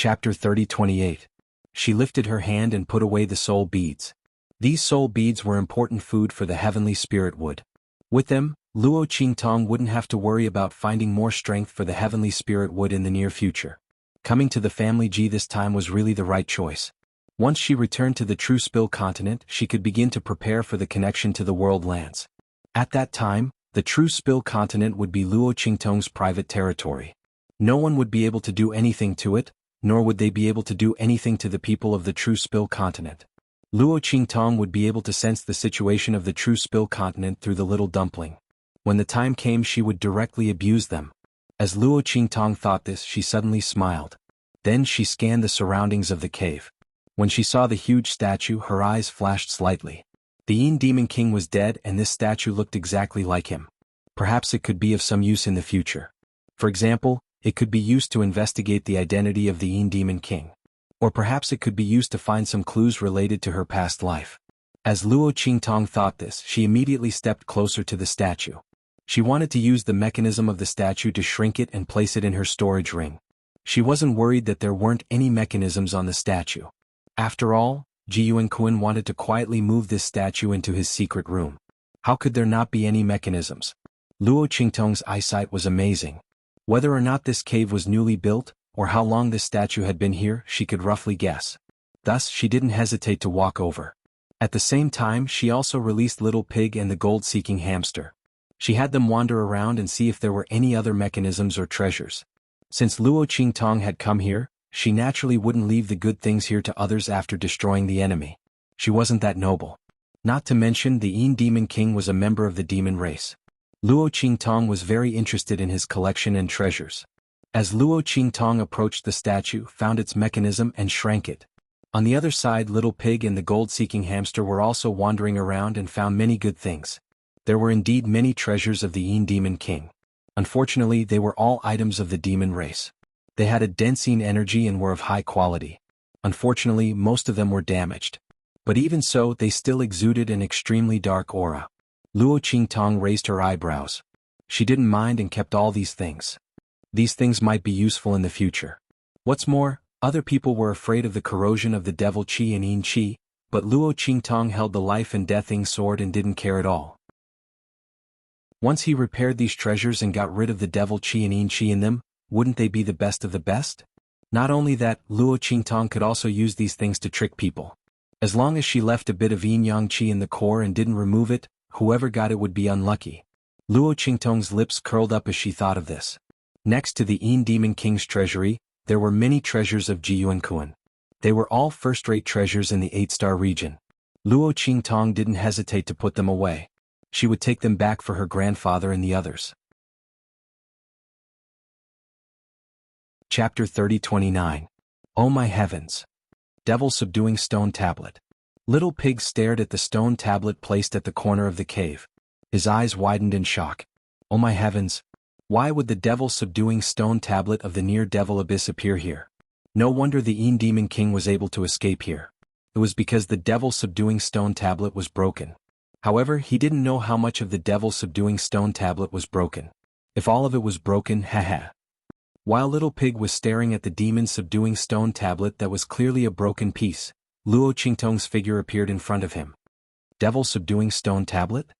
Chapter 30:28. She lifted her hand and put away the soul beads. These soul beads were important food for the heavenly spirit wood. With them, Luo Qingtong wouldn't have to worry about finding more strength for the heavenly spirit wood in the near future. Coming to the family G this time was really the right choice. Once she returned to the True Spill continent, she could begin to prepare for the connection to the world lands. At that time, the True Spill continent would be Luo Qingtong's private territory. No one would be able to do anything to it, nor would they be able to do anything to the people of the True Spill continent. Luo Qingtong would be able to sense the situation of the True Spill continent through the little dumpling. When the time came, she would directly abuse them. As Luo Qingtong thought this, she suddenly smiled. Then she scanned the surroundings of the cave. When she saw the huge statue, her eyes flashed slightly. The Yin Demon King was dead, and this statue looked exactly like him. Perhaps it could be of some use in the future. For example, it could be used to investigate the identity of the Yin Demon King. Or perhaps it could be used to find some clues related to her past life. As Luo Qingtong thought this, she immediately stepped closer to the statue. She wanted to use the mechanism of the statue to shrink it and place it in her storage ring. She wasn't worried that there weren't any mechanisms on the statue. After all, Ji Yuanquan wanted to quietly move this statue into his secret room. How could there not be any mechanisms? Luo Qingtong's eyesight was amazing. Whether or not this cave was newly built, or how long this statue had been here, she could roughly guess. Thus, she didn't hesitate to walk over. At the same time, she also released Little Pig and the gold-seeking hamster. She had them wander around and see if there were any other mechanisms or treasures. Since Luo Qingtong had come here, she naturally wouldn't leave the good things here to others after destroying the enemy. She wasn't that noble. Not to mention, the Yin Demon King was a member of the demon race. Luo Qingtong was very interested in his collection and treasures. As Luo Qingtong approached the statue, found its mechanism and shrank it. On the other side, Little Pig and the gold-seeking hamster were also wandering around and found many good things. There were indeed many treasures of the Yin Demon King. Unfortunately, they were all items of the demon race. They had a dense Yin energy and were of high quality. Unfortunately, most of them were damaged. But even so, they still exuded an extremely dark aura. Luo Qingtong raised her eyebrows. She didn't mind and kept all these things. These things might be useful in the future. What's more, other people were afraid of the corrosion of the devil Qi and Yin Qi, but Luo Qingtong held the life and death Yin sword and didn't care at all. Once he repaired these treasures and got rid of the devil Qi and Yin Qi in them, wouldn't they be the best of the best? Not only that, Luo Qingtong could also use these things to trick people. As long as she left a bit of Yin Yang Qi in the core and didn't remove it, whoever got it would be unlucky. Luo Qingtong's lips curled up as she thought of this. Next to the Yin Demon King's treasury, there were many treasures of Ji Yuanquan. They were all first-rate treasures in the 8-star region. Luo Qingtong didn't hesitate to put them away. She would take them back for her grandfather and the others. Chapter 30:29. Oh my heavens! Devil subduing stone tablet. Little Pig stared at the stone tablet placed at the corner of the cave. His eyes widened in shock. Oh my heavens! Why would the devil subduing stone tablet of the near devil abyss appear here? No wonder the Yin Demon King was able to escape here. It was because the devil subduing stone tablet was broken. However, he didn't know how much of the devil subduing stone tablet was broken. If all of it was broken, haha. While Little Pig was staring at the demon subduing stone tablet that was clearly a broken piece, Luo Qingtong's figure appeared in front of him. Devil subduing stone tablet?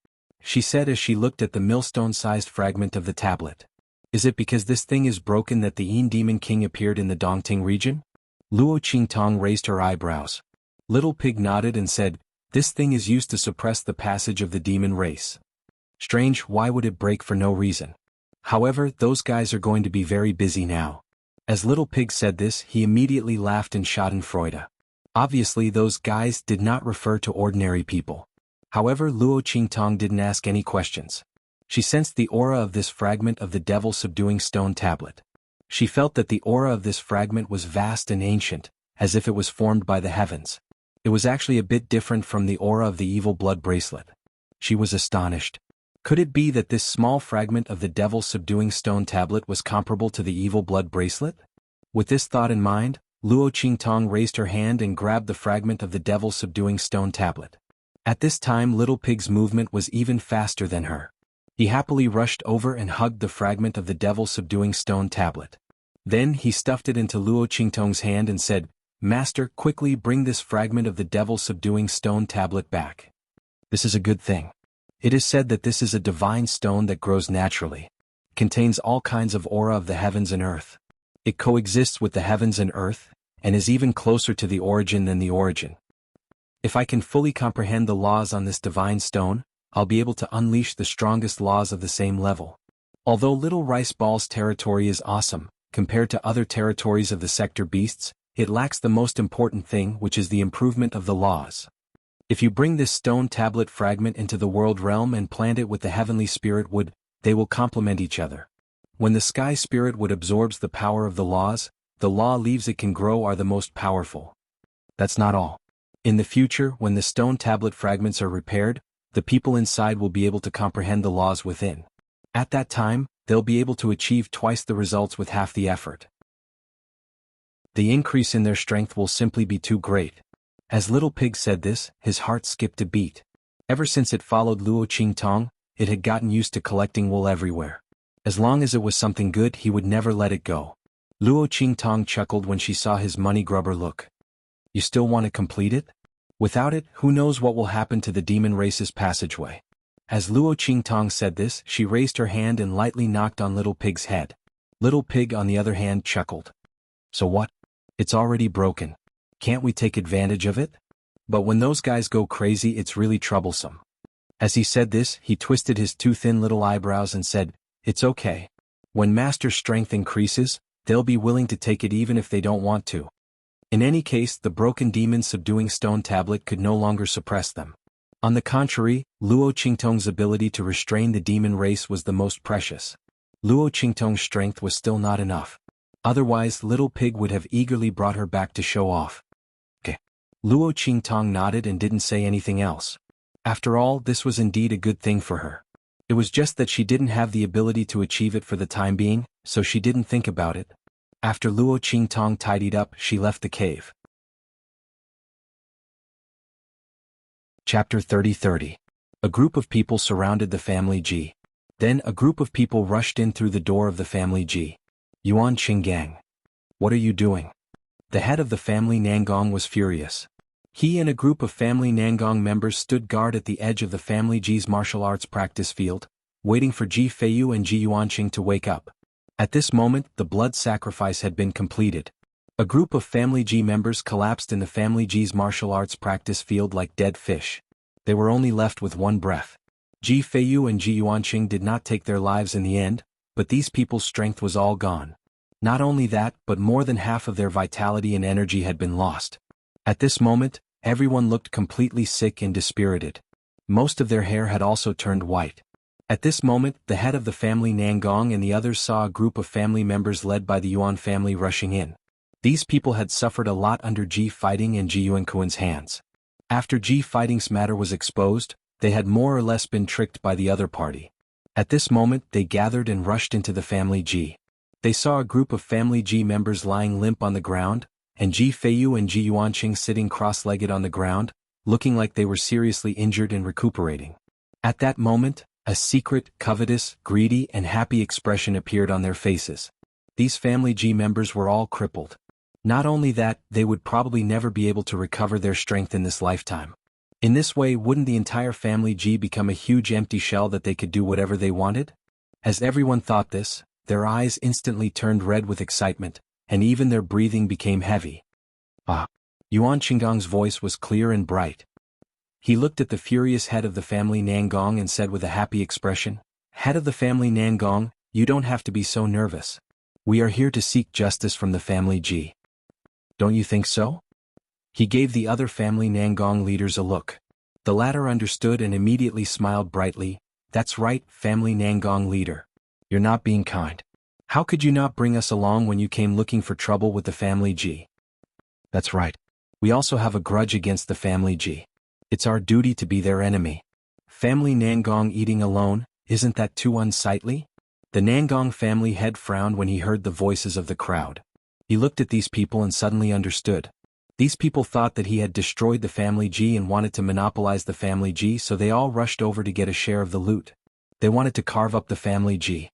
She said as she looked at the millstone-sized fragment of the tablet. Is it because this thing is broken that the Yin Demon King appeared in the Dongting region? Luo Qingtong raised her eyebrows. Little Pig nodded and said, this thing is used to suppress the passage of the demon race. Strange, why would it break for no reason? However, those guys are going to be very busy now. As Little Pig said this, he immediately laughed in schadenfreude. Obviously, those guys did not refer to ordinary people. However, Luo Qingtong didn't ask any questions. She sensed the aura of this fragment of the devil subduing stone tablet. She felt that the aura of this fragment was vast and ancient, as if it was formed by the heavens. It was actually a bit different from the aura of the evil blood bracelet. She was astonished. Could it be that this small fragment of the devil subduing stone tablet was comparable to the evil blood bracelet? With this thought in mind, Luo Qingtong raised her hand and grabbed the fragment of the devil subduing stone tablet. At this time, Little Pig's movement was even faster than her. He happily rushed over and hugged the fragment of the devil subduing stone tablet. Then he stuffed it into Luo Qingtong's hand and said, "Master, quickly bring this fragment of the devil-subduing stone tablet back. This is a good thing. It is said that this is a divine stone that grows naturally. Contains all kinds of aura of the heavens and earth. It coexists with the heavens and earth, and is even closer to the origin than the origin. If I can fully comprehend the laws on this divine stone, I'll be able to unleash the strongest laws of the same level. Although Little Rice Ball's territory is awesome, compared to other territories of the sector beasts, it lacks the most important thing, which is the improvement of the laws. If you bring this stone tablet fragment into the world realm and plant it with the heavenly spirit wood, they will complement each other. When the sky spirit wood absorbs the power of the laws, the law leaves it can grow are the most powerful. That's not all. In the future, when the stone tablet fragments are repaired, the people inside will be able to comprehend the laws within. At that time, they'll be able to achieve twice the results with half the effort. The increase in their strength will simply be too great." As Little Pig said this, his heart skipped a beat. Ever since it followed Luo Qingtong, it had gotten used to collecting wool everywhere. As long as it was something good, he would never let it go. Luo Qingtong chuckled when she saw his money grubber look. "You still want to complete it? Without it, who knows what will happen to the demon race's passageway." As Luo Qingtong said this, she raised her hand and lightly knocked on Little Pig's head. Little Pig, on the other hand, chuckled. "So what? It's already broken. Can't we take advantage of it? But when those guys go crazy, it's really troublesome." As he said this, he twisted his two thin little eyebrows and said, "It's okay. When Master's strength increases, they'll be willing to take it even if they don't want to." In any case, the broken demon-subduing stone tablet could no longer suppress them. On the contrary, Luo Qingtong's ability to restrain the demon race was the most precious. Luo Qingtong's strength was still not enough. Otherwise, Little Pig would have eagerly brought her back to show off. "Okay." Luo Qingtong nodded and didn't say anything else. After all, this was indeed a good thing for her. It was just that she didn't have the ability to achieve it for the time being, so she didn't think about it. After Luo Qingtong tidied up, she left the cave. Chapter 30:30. A group of people surrounded the family Ji. Then a group of people rushed in through the door of the family Ji. "Yuan Qinggang. What are you doing?" The head of the family Nangong was furious. He and a group of family Nangong members stood guard at the edge of the family Ji's martial arts practice field, waiting for Ji Feiyu and Ji Yuanqing to wake up. At this moment, the blood sacrifice had been completed. A group of family Ji members collapsed in the family Ji's martial arts practice field like dead fish. They were only left with one breath. Ji Feiyu and Ji Yuanqing did not take their lives in the end, but these people's strength was all gone. Not only that, but more than half of their vitality and energy had been lost. At this moment, everyone looked completely sick and dispirited. Most of their hair had also turned white. At this moment, the head of the family Nangong and the others saw a group of family members led by the Yuan family rushing in. These people had suffered a lot under Ji Fighting and Ji Yuankuan's hands. After Ji Fighting's matter was exposed, they had more or less been tricked by the other party. At this moment, they gathered and rushed into the family Ji. They saw a group of family Ji members lying limp on the ground, and Ji Feiyu and Ji Yuanqing sitting cross-legged on the ground, looking like they were seriously injured and recuperating. At that moment, a secret, covetous, greedy, and happy expression appeared on their faces. These family Ji members were all crippled. Not only that, they would probably never be able to recover their strength in this lifetime. In this way, wouldn't the entire family Ji become a huge empty shell that they could do whatever they wanted? As everyone thought this, their eyes instantly turned red with excitement, and even their breathing became heavy. "Ah!" Yuan Qinggong's voice was clear and bright. He looked at the furious head of the family Nangong and said with a happy expression, "Head of the family Nangong, you don't have to be so nervous. We are here to seek justice from the family Ji. Don't you think so?" He gave the other family Nangong leaders a look. The latter understood and immediately smiled brightly. "That's right, family Nangong leader. You're not being kind. How could you not bring us along when you came looking for trouble with the family Ji?" "That's right. We also have a grudge against the family Ji. It's our duty to be their enemy." Family Nangong eating alone, isn't that too unsightly? The Nangong family head frowned when he heard the voices of the crowd. He looked at these people and suddenly understood. These people thought that he had destroyed the family Ji and wanted to monopolize the family Ji, so they all rushed over to get a share of the loot. They wanted to carve up the family Ji.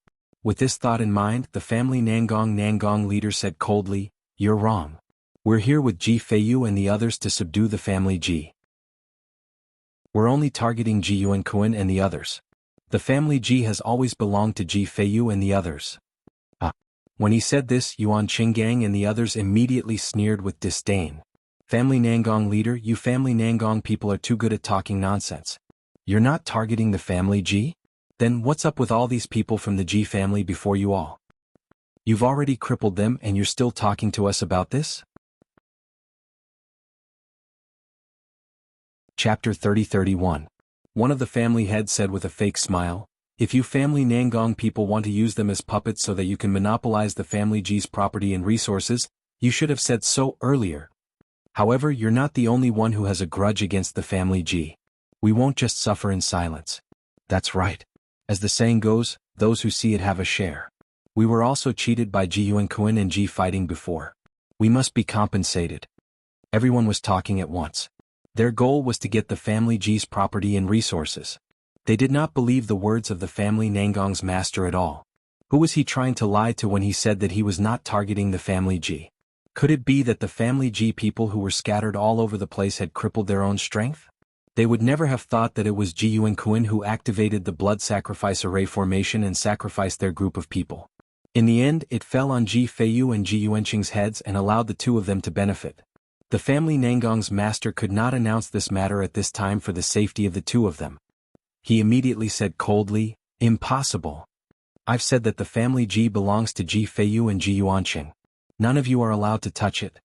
With this thought in mind, the family Nangong leader said coldly, "You're wrong. We're here with Ji Feiyu and the others to subdue the family Ji. We're only targeting Ji Yuankuan and the others. The family Ji has always belonged to Ji Feiyu and the others." When he said this, Yuan Qinggang and the others immediately sneered with disdain. "Family Nangong leader, you family Nangong people are too good at talking nonsense. You're not targeting the family Ji? Then what's up with all these people from the Ji family before you all? You've already crippled them and you're still talking to us about this?" Chapter 30-31. One of the family heads said with a fake smile, "If you family Nangong people want to use them as puppets so that you can monopolize the family Ji's property and resources, you should have said so earlier. However, you're not the only one who has a grudge against the family Ji. We won't just suffer in silence. That's right. As the saying goes, those who see it have a share. We were also cheated by Ji Yuankuan and Ji fighting before. We must be compensated." Everyone was talking at once. Their goal was to get the family Ji's property and resources. They did not believe the words of the family Nangong's master at all. Who was he trying to lie to when he said that he was not targeting the family Ji? Could it be that the family Ji people who were scattered all over the place had crippled their own strength? They would never have thought that it was Ji Yuankuan who activated the blood sacrifice array formation and sacrificed their group of people. In the end, it fell on Ji Feiyu and Ji Yuanqing's heads and allowed the two of them to benefit. The family Nangong's master could not announce this matter at this time for the safety of the two of them. He immediately said coldly, "Impossible. I've said that the family Ji belongs to Ji Feiyu and Ji Yuanqing. None of you are allowed to touch it."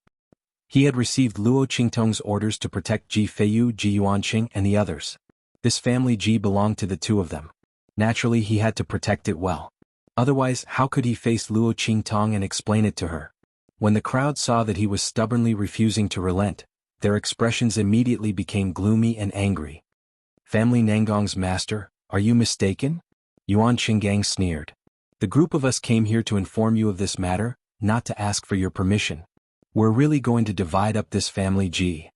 He had received Luo Qingtong's orders to protect Ji Feiyu, Ji Yuanqing and the others. This family Ji belonged to the two of them. Naturally, he had to protect it well. Otherwise, how could he face Luo Qingtong and explain it to her? When the crowd saw that he was stubbornly refusing to relent, their expressions immediately became gloomy and angry. "Family Nangong's master, are you mistaken?" Yuan Qinggang sneered. "The group of us came here to inform you of this matter, not to ask for your permission. We're really going to divide up this family Ji.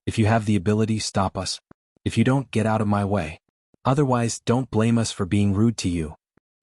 If you have the ability, stop us. If you don't, get out of my way. Otherwise, don't blame us for being rude to you."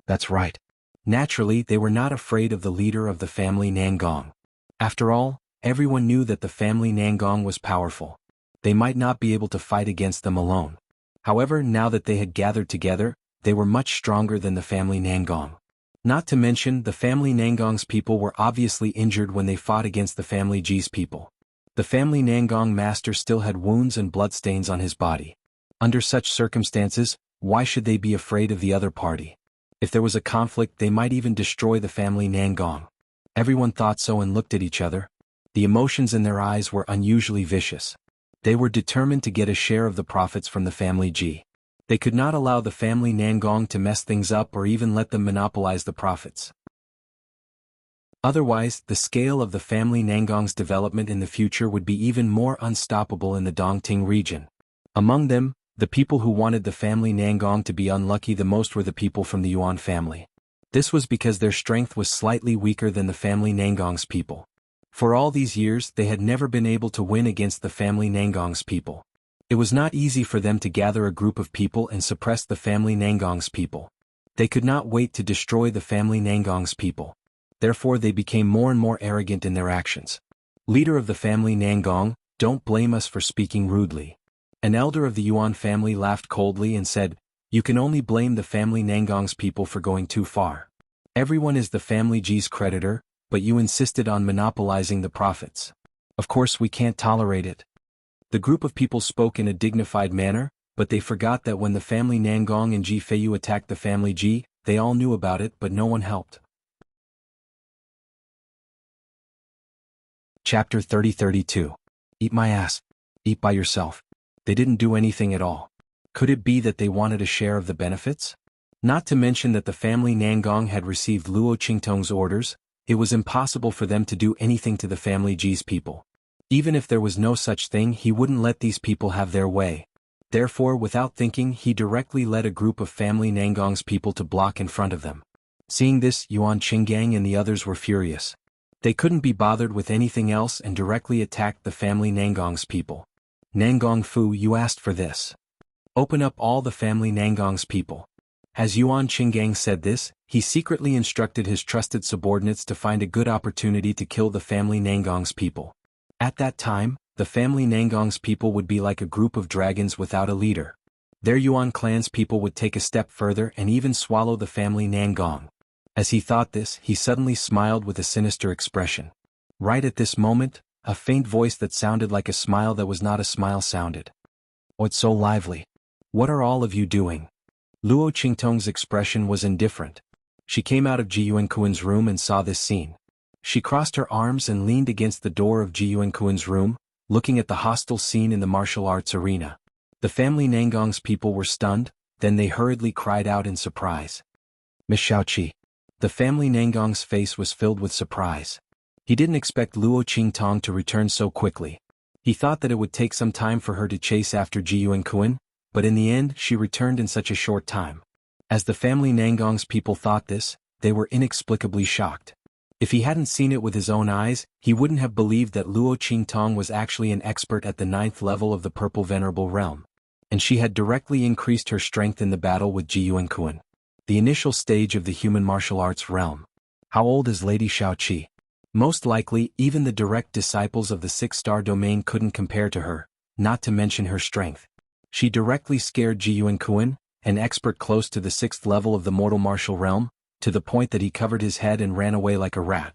That's right. Naturally, they were not afraid of the leader of the family Nangong. After all, everyone knew that the family Nangong was powerful. They might not be able to fight against them alone. However, now that they had gathered together, they were much stronger than the family Nangong. Not to mention, the family Nangong's people were obviously injured when they fought against the family Ji's people. The family Nangong master still had wounds and bloodstains on his body. Under such circumstances, why should they be afraid of the other party? If there was a conflict, they might even destroy the family Nangong. Everyone thought so and looked at each other. The emotions in their eyes were unusually vicious. They were determined to get a share of the profits from the family Ji. They could not allow the family Nangong to mess things up or even let them monopolize the profits. Otherwise, the scale of the family Nangong's development in the future would be even more unstoppable in the Dongting region. Among them, the people who wanted the family Nangong to be unlucky the most were the people from the Yuan family. This was because their strength was slightly weaker than the family Nangong's people. For all these years, they had never been able to win against the family Nangong's people. It was not easy for them to gather a group of people and suppress the family Nangong's people. They could not wait to destroy the family Nangong's people. Therefore, they became more and more arrogant in their actions. "Leader of the family Nangong, don't blame us for speaking rudely." An elder of the Yuan family laughed coldly and said, "You can only blame the family Nangong's people for going too far. Everyone is the family Ji's creditor, but you insisted on monopolizing the profits. Of course, we can't tolerate it." The group of people spoke in a dignified manner, but they forgot that when the family Nangong and Ji Feiyu attacked the family Ji, they all knew about it but no one helped. Chapter 30-32. Eat my ass. Eat by yourself. They didn't do anything at all. Could it be that they wanted a share of the benefits? Not to mention that the family Nangong had received Luo Qingtong's orders, it was impossible for them to do anything to the family Ji's people. Even if there was no such thing, he wouldn't let these people have their way. Therefore, without thinking, he directly led a group of family Nangong's people to block in front of them. Seeing this, Yuan Qinggang and the others were furious. They couldn't be bothered with anything else and directly attacked the family Nangong's people. "Nangong Fu, you asked for this. Open up all the family Nangong's people. As Yuan Qinggang said this, he secretly instructed his trusted subordinates to find a good opportunity to kill the family Nangong's people. At that time, the family Nangong's people would be like a group of dragons without a leader. Their Yuan clan's people would take a step further and even swallow the family Nangong. As he thought this, he suddenly smiled with a sinister expression. Right at this moment, a faint voice that sounded like a smile that was not a smile sounded. "Oh, it's so lively. What are all of you doing?" Luo Qingtong's expression was indifferent. She came out of Ji Yuankuan's room and saw this scene. She crossed her arms and leaned against the door of Ji Yuankuan's room, looking at the hostile scene in the martial arts arena. The family Nangong's people were stunned, then they hurriedly cried out in surprise. "Miss Xiaoqi." The family Nangong's face was filled with surprise. He didn't expect Luo Qingtong to return so quickly. He thought that it would take some time for her to chase after Ji Yuankuan, but in the end she returned in such a short time. As the family Nangong's people thought this, they were inexplicably shocked. If he hadn't seen it with his own eyes, he wouldn't have believed that Luo Qingtong was actually an expert at the 9th level of the Purple Venerable Realm. And she had directly increased her strength in the battle with Ji Yuankuan, the initial stage of the human martial arts realm. How old is Lady Xiaoqi? Most likely, even the direct disciples of the 6-star domain couldn't compare to her, not to mention her strength. She directly scared Ji Yuankuan, an expert close to the 6th level of the mortal martial realm, to the point that he covered his head and ran away like a rat.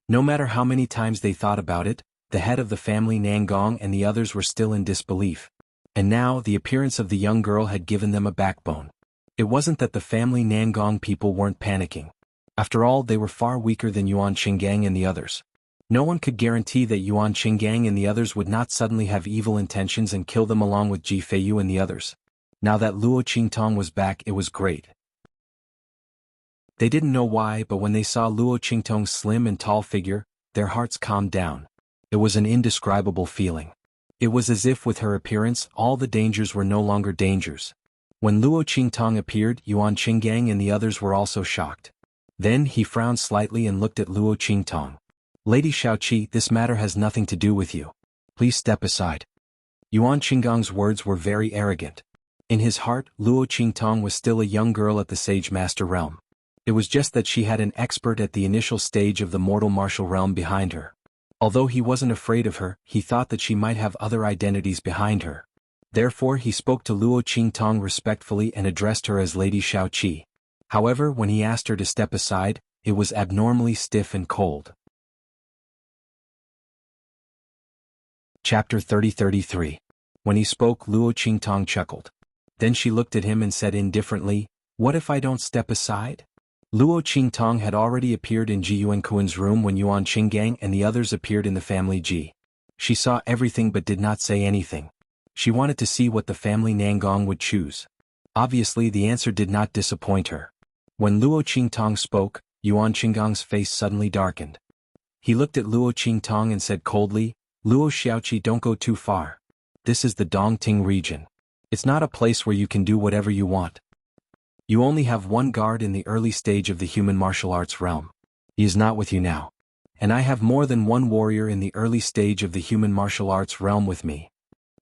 No matter how many times they thought about it, the head of the family Nangong and the others were still in disbelief. And now the appearance of the young girl had given them a backbone. It wasn't that the family Nangong people weren't panicking. After all, they were far weaker than Yuan Qinggang and the others. No one could guarantee that Yuan Qinggang and the others would not suddenly have evil intentions and kill them along with Ji Feiyu and the others. Now that Luo Qingtong was back, it was great. They didn't know why, but when they saw Luo Qingtong's slim and tall figure, their hearts calmed down. It was an indescribable feeling. It was as if with her appearance, all the dangers were no longer dangers. When Luo Qingtong appeared, Yuan Qinggang and the others were also shocked. Then he frowned slightly and looked at Luo Qingtong. "Lady Xiaoqi, this matter has nothing to do with you. Please step aside." Yuan Qinggong's words were very arrogant. In his heart, Luo Qingtong was still a young girl at the Sage Master realm. It was just that she had an expert at the initial stage of the mortal martial realm behind her. Although he wasn't afraid of her, he thought that she might have other identities behind her. Therefore he spoke to Luo Qingtong respectfully and addressed her as Lady Xiaoqi. However, when he asked her to step aside, it was abnormally stiff and cold. Chapter 30-33. When he spoke, Luo Qingtong chuckled. Then she looked at him and said indifferently, "What if I don't step aside?" Luo Qingtong had already appeared in Ji Yuankuan's room when Yuan Qinggang and the others appeared in the family Ji. She saw everything but did not say anything. She wanted to see what the family Nangong would choose. Obviously the answer did not disappoint her. When Luo Qingtong spoke, Yuan Qinggong's face suddenly darkened. He looked at Luo Qingtong and said coldly, "Luo Xiaoqi, don't go too far. This is the Dongting region. It's not a place where you can do whatever you want. You only have one guard in the early stage of the human martial arts realm. He is not with you now. And I have more than one warrior in the early stage of the human martial arts realm with me.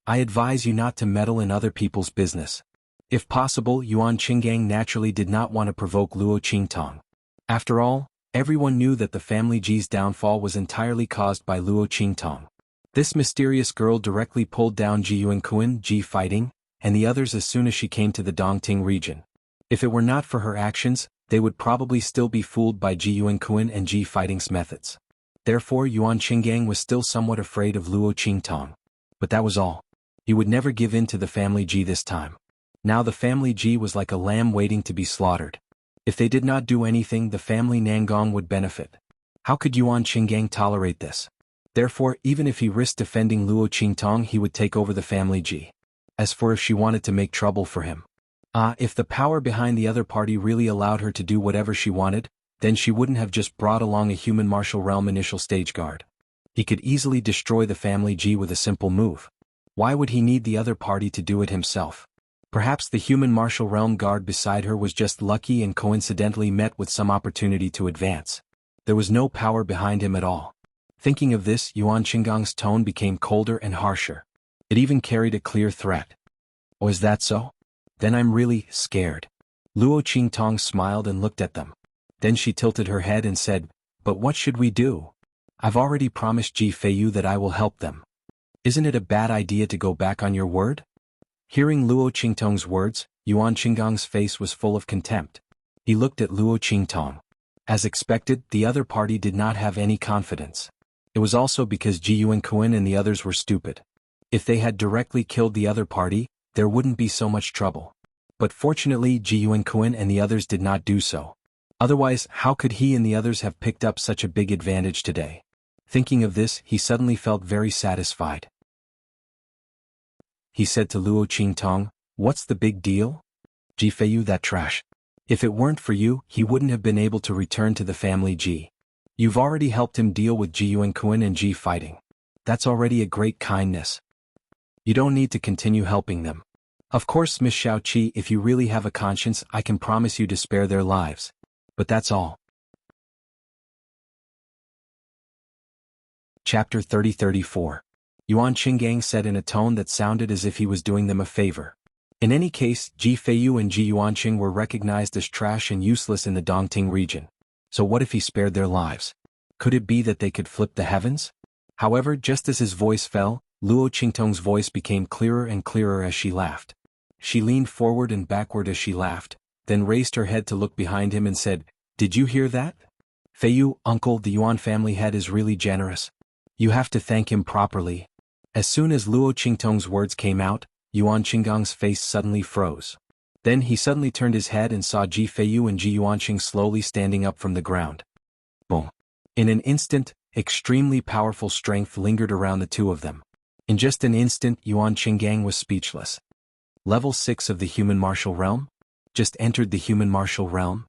I advise you not to meddle in other people's business." If possible, Yuan Qinggang naturally did not want to provoke Luo Qingtong. After all, everyone knew that the family Ji's downfall was entirely caused by Luo Qingtong. This mysterious girl directly pulled down Ji Yuankuan, Ji Fighting, and the others as soon as she came to the Dongting region. If it were not for her actions, they would probably still be fooled by Ji Yuankuan and Ji Fighting's methods. Therefore Yuan Qinggang was still somewhat afraid of Luo Qingtong. But that was all. He would never give in to the family Ji this time. Now the family Ji was like a lamb waiting to be slaughtered. If they did not do anything, the family Nangong would benefit. How could Yuan Qinggang tolerate this? Therefore, even if he risked defending Luo Qingtong, he would take over the family Ji. As for if she wanted to make trouble for him. If the power behind the other party really allowed her to do whatever she wanted, then she wouldn't have just brought along a human martial realm initial stage guard. He could easily destroy the family Ji with a simple move. Why would he need the other party to do it himself? Perhaps the human martial realm guard beside her was just lucky and coincidentally met with some opportunity to advance. There was no power behind him at all. Thinking of this, Yuan Qinggong's tone became colder and harsher. It even carried a clear threat. "Oh, is that so? Then I'm really scared." Luo Qingtong smiled and looked at them. Then she tilted her head and said, "But what should we do? I've already promised Ji Feiyu that I will help them. Isn't it a bad idea to go back on your word?" Hearing Luo Qingtong's words, Yuan Qinggong's face was full of contempt. He looked at Luo Qingtong. As expected, the other party did not have any confidence. It was also because Ji Yuanquin and the others were stupid. If they had directly killed the other party, there wouldn't be so much trouble. But fortunately Ji Yuanquin and the others did not do so. Otherwise, how could he and the others have picked up such a big advantage today? Thinking of this, he suddenly felt very satisfied. He said to Luo Qingtong, "What's the big deal? Ji Feiyu, that trash. If it weren't for you, he wouldn't have been able to return to the family Ji. You've already helped him deal with Ji Yuanquin and Ji fighting. That's already a great kindness. You don't need to continue helping them. Of course, Miss Xiaoqi, if you really have a conscience, I can promise you to spare their lives. But that's all." Chapter 30-34. Yuan Qinggang said in a tone that sounded as if he was doing them a favor. In any case, Ji Feiyu and Ji Yuanqing were recognized as trash and useless in the Dongting region. So what if he spared their lives? Could it be that they could flip the heavens? However, just as his voice fell, Luo Qingtong's voice became clearer and clearer as she laughed. She leaned forward and backward as she laughed, then raised her head to look behind him and said, "Did you hear that? Feiyu, uncle, the Yuan family head is really generous. You have to thank him properly." As soon as Luo Qingtong's words came out, Yuan Qinggong's face suddenly froze. Then he suddenly turned his head and saw Ji Feiyu and Ji Yuanqing slowly standing up from the ground. Boom! In an instant, extremely powerful strength lingered around the two of them. In just an instant, Yuan Qinggang was speechless. Level 6 of the human martial realm? Just entered the human martial realm?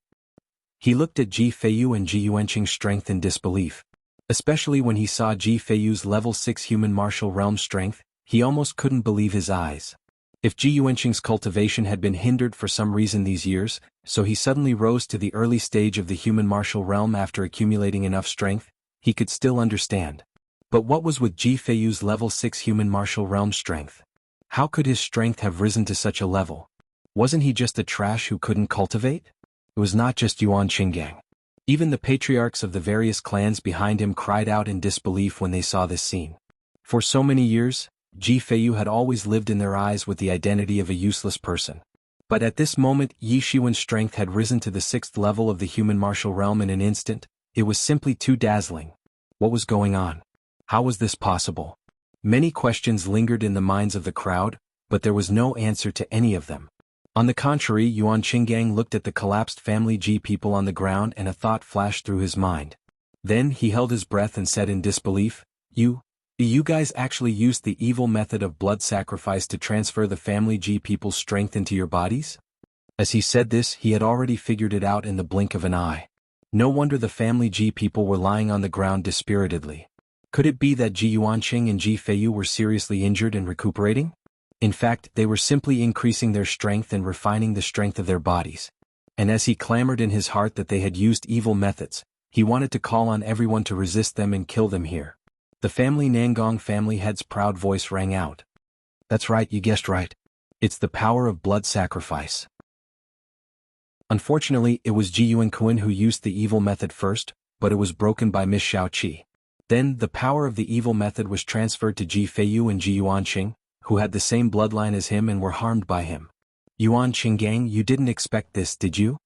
He looked at Ji Feiyu and Ji Yuanqing's strength in disbelief. Especially when he saw Ji Feiyu's level 6 human martial realm strength, he almost couldn't believe his eyes. If Ji Yuanqing's cultivation had been hindered for some reason these years, so he suddenly rose to the early stage of the human martial realm after accumulating enough strength, he could still understand. But what was with Ji Feiyu's level 6 human martial realm strength? How could his strength have risen to such a level? Wasn't he just a trash who couldn't cultivate? It was not just Yuan Qinggang. Even the patriarchs of the various clans behind him cried out in disbelief when they saw this scene. For so many years, Ji Feiyu had always lived in their eyes with the identity of a useless person. But at this moment, Yi Xiwen's strength had risen to the 6th level of the human martial realm in an instant. It was simply too dazzling. What was going on? How was this possible? Many questions lingered in the minds of the crowd, but there was no answer to any of them. On the contrary, Yuan Qinggang looked at the collapsed family Ji people on the ground and a thought flashed through his mind. Then he held his breath and said in disbelief, You guys actually used the evil method of blood sacrifice to transfer the family Ji people's strength into your bodies?" As he said this, he had already figured it out in the blink of an eye. No wonder the family Ji people were lying on the ground dispiritedly. Could it be that Ji Yuanqing and Ji Feiyu were seriously injured and recuperating? In fact, they were simply increasing their strength and refining the strength of their bodies. And as he clamored in his heart that they had used evil methods, he wanted to call on everyone to resist them and kill them here. The family Nangong family head's proud voice rang out. "That's right, you guessed right. It's the power of blood sacrifice." Unfortunately, it was Ji Yuanquin who used the evil method first, but it was broken by Miss Xiaoqi. Then, the power of the evil method was transferred to Ji Feiyu and Ji Yuanqing, who had the same bloodline as him and were harmed by him. "Yuan Qinggang, you didn't expect this, did you?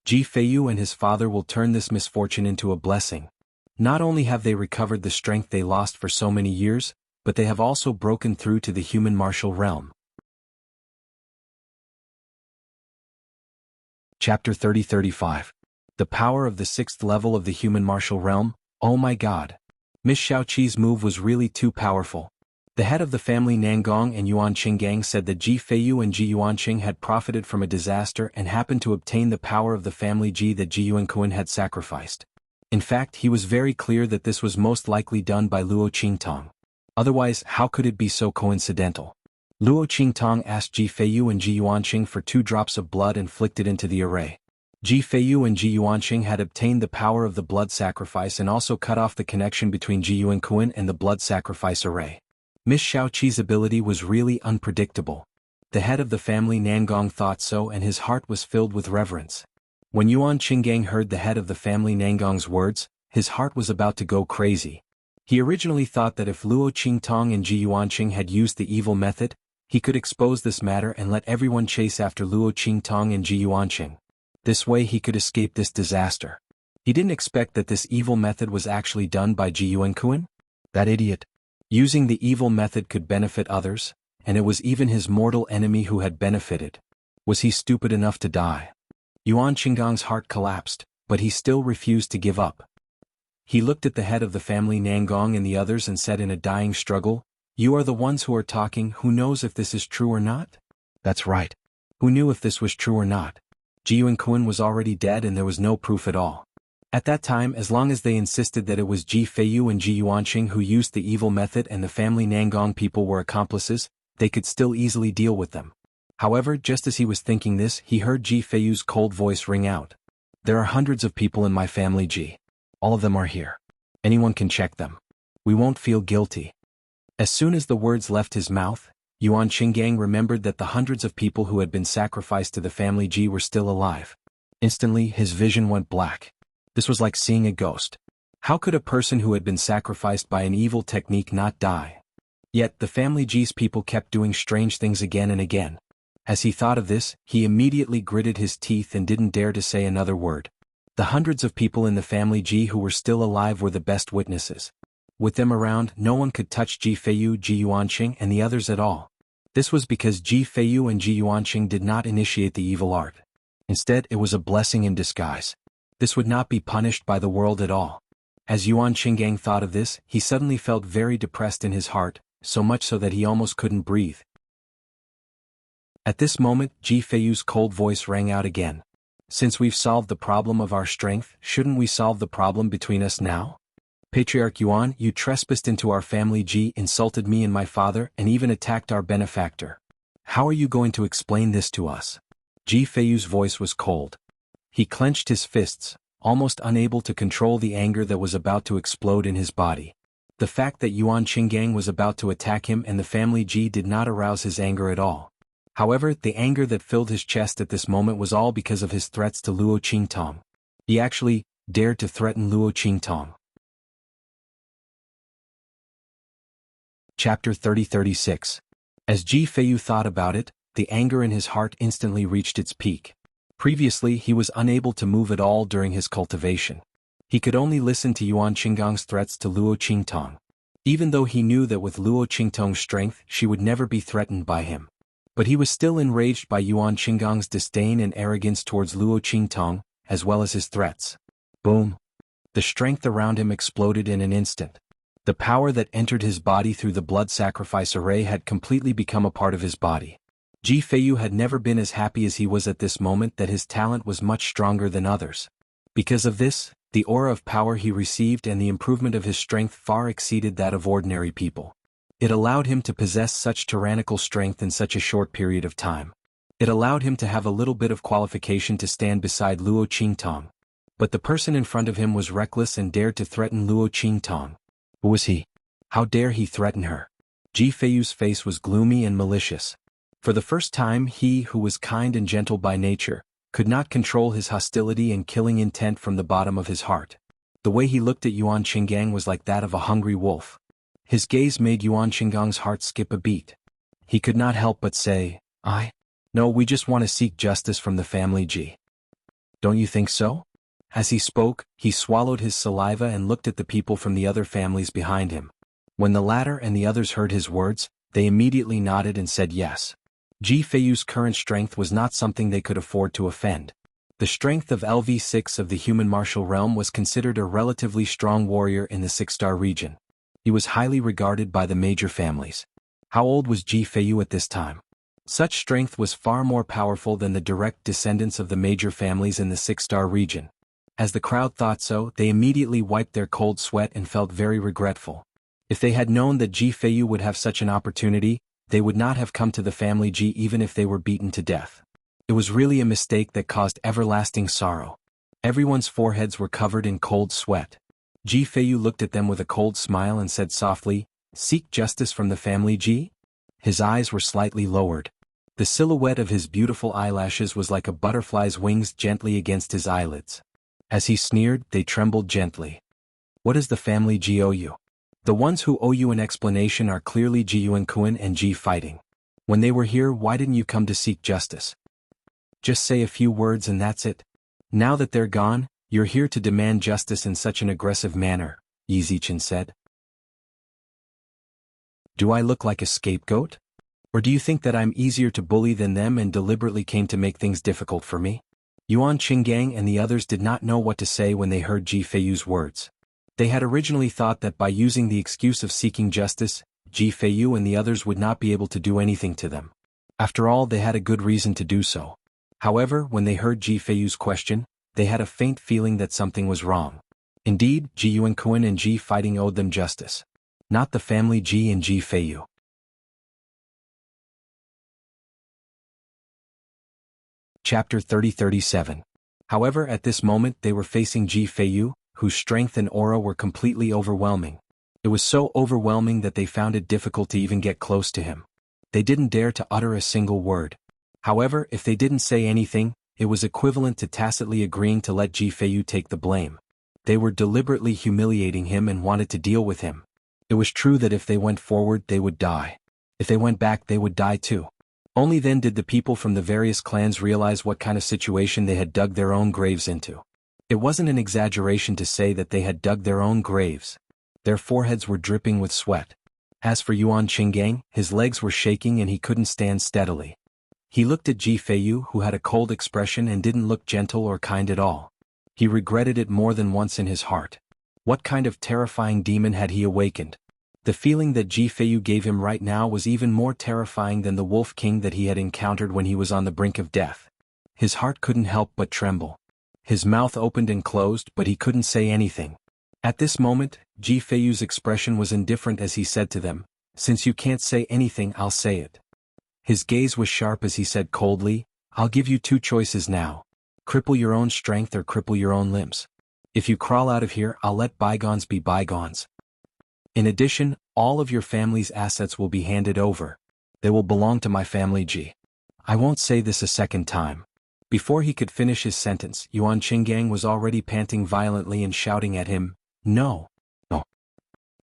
Ji Feiyu and his father will turn this misfortune into a blessing. Not only have they recovered the strength they lost for so many years, but they have also broken through to the human martial realm." Chapter 30-35. The power of the 6th level of the human martial realm. Oh my god. Miss Xiaoqi's move was really too powerful. The head of the family Nangong and Yuan Qinggang said that Ji Feiyu and Ji Yuanqing had profited from a disaster and happened to obtain the power of the family Ji that Ji Yuanquin had sacrificed. In fact, he was very clear that this was most likely done by Luo Qingtong. Otherwise, how could it be so coincidental? Luo Qingtong asked Ji Feiyu and Ji Yuanqing for 2 drops of blood inflicted into the array. Ji Feiyu and Ji Yuanqing had obtained the power of the blood sacrifice and also cut off the connection between Ji Yuanquin and the blood sacrifice array. Miss Xiaoqi's ability was really unpredictable. The head of the family Nangong thought so, and his heart was filled with reverence. When Yuan Qinggang heard the head of the family Nangong's words, his heart was about to go crazy. He originally thought that if Luo Qingtong and Ji Yuanqing had used the evil method, he could expose this matter and let everyone chase after Luo Qingtong and Ji Yuanqing. This way he could escape this disaster. He didn't expect that this evil method was actually done by Ji Yuanqing. That idiot. Using the evil method could benefit others, and it was even his mortal enemy who had benefited. Was he stupid enough to die? Yuan Qinggong's heart collapsed, but he still refused to give up. He looked at the head of the family Nangong and the others and said in a dying struggle, "You are the ones who are talking. Who knows if this is true or not?" That's right. Who knew if this was true or not? Ji Yuanqing was already dead and there was no proof at all. At that time, as long as they insisted that it was Ji Feiyu and Ji Yuanqing who used the evil method and the family Nangong people were accomplices, they could still easily deal with them. However, just as he was thinking this, he heard Ji Feiyu's cold voice ring out. "There are hundreds of people in my family, Ji. All of them are here. Anyone can check them. We won't feel guilty." As soon as the words left his mouth, Yuan Qinggang remembered that the hundreds of people who had been sacrificed to the family Ji were still alive. Instantly, his vision went black. This was like seeing a ghost. How could a person who had been sacrificed by an evil technique not die? Yet, the family Ji's people kept doing strange things again and again. As he thought of this, he immediately gritted his teeth and didn't dare to say another word. The hundreds of people in the family Ji who were still alive were the best witnesses. With them around, no one could touch Ji Feiyu, Ji Yuanqing, and the others at all. This was because Ji Feiyu and Ji Yuanqing did not initiate the evil art. Instead, it was a blessing in disguise. This would not be punished by the world at all. As Yuan Qinggang thought of this, he suddenly felt very depressed in his heart, so much so that he almost couldn't breathe. At this moment, Ji Feiyu's cold voice rang out again. "Since we've solved the problem of our strength, shouldn't we solve the problem between us now? Patriarch Yuan, you trespassed into our family Ji, insulted me and my father, and even attacked our benefactor. How are you going to explain this to us?" Ji Feiyu's voice was cold. He clenched his fists, almost unable to control the anger that was about to explode in his body. The fact that Yuan Qinggang was about to attack him and the family Ji did not arouse his anger at all. However, the anger that filled his chest at this moment was all because of his threats to Luo Qingtong. He actually dared to threaten Luo Qingtong. Chapter 30-36. As Ji Feiyu thought about it, the anger in his heart instantly reached its peak. Previously, he was unable to move at all during his cultivation. He could only listen to Yuan Qinggong's threats to Luo Qingtong. Even though he knew that with Luo Qingtong's strength she would never be threatened by him. But he was still enraged by Yuan Qinggong's disdain and arrogance towards Luo Qingtong, as well as his threats. Boom! The strength around him exploded in an instant. The power that entered his body through the blood sacrifice array had completely become a part of his body. Ji Feiyu had never been as happy as he was at this moment that his talent was much stronger than others. Because of this, the aura of power he received and the improvement of his strength far exceeded that of ordinary people. It allowed him to possess such tyrannical strength in such a short period of time. It allowed him to have a little bit of qualification to stand beside Luo Qingtong. But the person in front of him was reckless and dared to threaten Luo Qingtong. Who was he? How dare he threaten her? Ji Feiyu's face was gloomy and malicious. For the first time, he, who was kind and gentle by nature, could not control his hostility and killing intent from the bottom of his heart. The way he looked at Yuan Qinggang was like that of a hungry wolf. His gaze made Yuan Qinggong's heart skip a beat. He could not help but say, No, we just want to seek justice from the family Ji. Don't you think so?" As he spoke, he swallowed his saliva and looked at the people from the other families behind him. When the latter and the others heard his words, they immediately nodded and said yes. Ji Feiyu's current strength was not something they could afford to offend. The strength of LV6 of the human martial realm was considered a relatively strong warrior in the 6-star region. He was highly regarded by the major families. How old was Ji Feiyu at this time? Such strength was far more powerful than the direct descendants of the major families in the 6-star region. As the crowd thought so, they immediately wiped their cold sweat and felt very regretful. If they had known that Ji Feiyu would have such an opportunity, they would not have come to the family Ji even if they were beaten to death. It was really a mistake that caused everlasting sorrow. Everyone's foreheads were covered in cold sweat. Ji Feiyu looked at them with a cold smile and said softly, "Seek justice from the family Ji?" His eyes were slightly lowered. The silhouette of his beautiful eyelashes was like a butterfly's wings gently against his eyelids. As he sneered, they trembled gently. What does the family Ji owe you? The ones who owe you an explanation are clearly Ji Yuan and Ji Fighting. When they were here, why didn't you come to seek justice? Just say a few words and that's it. Now that they're gone, you're here to demand justice in such an aggressive manner, Yi Zichen said. Do I look like a scapegoat? Or do you think that I'm easier to bully than them and deliberately came to make things difficult for me? Yuan Qinggang and the others did not know what to say when they heard Ji Feiyu's words. They had originally thought that by using the excuse of seeking justice, Ji Feiyu and the others would not be able to do anything to them. After all, they had a good reason to do so. However, when they heard Ji Feiyu's question, they had a faint feeling that something was wrong. Indeed, Ji Yuan and Ji Fighting owed them justice. Not the family Ji and Ji Feiyu. Chapter 30-37. However, at this moment they were facing Ji Feiyu, whose strength and aura were completely overwhelming. It was so overwhelming that they found it difficult to even get close to him. They didn't dare to utter a single word. However, if they didn't say anything, it was equivalent to tacitly agreeing to let Ji Feiyu take the blame. They were deliberately humiliating him and wanted to deal with him. It was true that if they went forward they would die. If they went back they would die too. Only then did the people from the various clans realize what kind of situation they had dug their own graves into. It wasn't an exaggeration to say that they had dug their own graves. Their foreheads were dripping with sweat. As for Yuan Qinggang, his legs were shaking and he couldn't stand steadily. He looked at Ji Feiyu, who had a cold expression and didn't look gentle or kind at all. He regretted it more than once in his heart. What kind of terrifying demon had he awakened? The feeling that Ji Feiyu gave him right now was even more terrifying than the Wolf King that he had encountered when he was on the brink of death. His heart couldn't help but tremble. His mouth opened and closed, but he couldn't say anything. At this moment, Ji Feiyu's expression was indifferent as he said to them, "Since you can't say anything, I'll say it." His gaze was sharp as he said coldly, "I'll give you two choices now. Cripple your own strength or cripple your own limbs. If you crawl out of here, I'll let bygones be bygones. In addition, all of your family's assets will be handed over. They will belong to my family Ji. I won't say this a second time." Before he could finish his sentence, Yuan Qinggang was already panting violently and shouting at him, "No. No.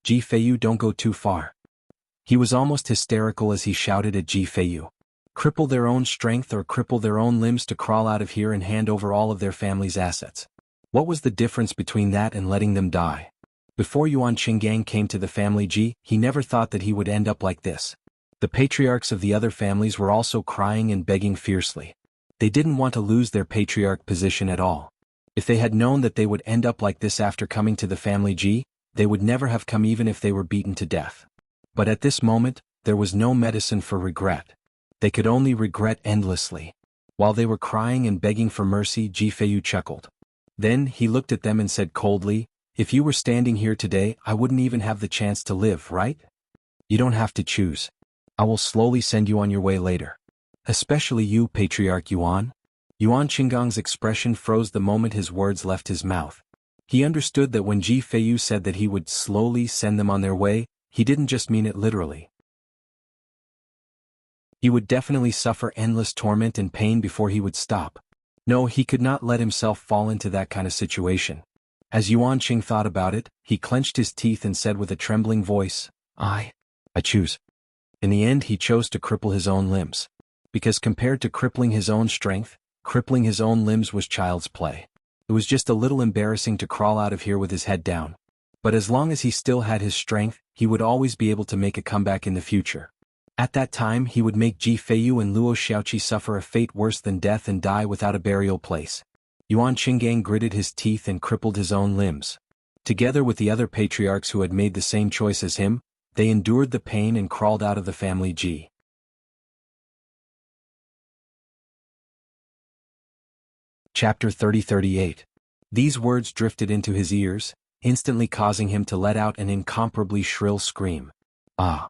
Ji Feiyu, don't go too far." He was almost hysterical as he shouted at Ji Feiyu. Cripple their own strength or cripple their own limbs to crawl out of here and hand over all of their family's assets. What was the difference between that and letting them die? Before Yuan Qinggang came to the family Ji, he never thought that he would end up like this. The patriarchs of the other families were also crying and begging fiercely. They didn't want to lose their patriarch position at all. If they had known that they would end up like this after coming to the family Ji, they would never have come even if they were beaten to death. But at this moment, there was no medicine for regret. They could only regret endlessly. While they were crying and begging for mercy, Ji Feiyu chuckled. Then he looked at them and said coldly, "If you were standing here today, I wouldn't even have the chance to live, right? You don't have to choose. I will slowly send you on your way later. Especially you, Patriarch Yuan." Yuan Qinggang's expression froze the moment his words left his mouth. He understood that when Ji Feiyu said that he would slowly send them on their way, he didn't just mean it literally. He would definitely suffer endless torment and pain before he would stop. No, he could not let himself fall into that kind of situation. As Yuan Qing thought about it, he clenched his teeth and said with a trembling voice, I choose." In the end he chose to cripple his own limbs. Because compared to crippling his own strength, crippling his own limbs was child's play. It was just a little embarrassing to crawl out of here with his head down. But as long as he still had his strength, he would always be able to make a comeback in the future. At that time he would make Ji Feiyu and Luo Xiaoqi suffer a fate worse than death and die without a burial place. Yuan Qinggang gritted his teeth and crippled his own limbs. Together with the other patriarchs who had made the same choice as him, they endured the pain and crawled out of the family Ji. Chapter 30-38. These words drifted into his ears, instantly causing him to let out an incomparably shrill scream. Ah!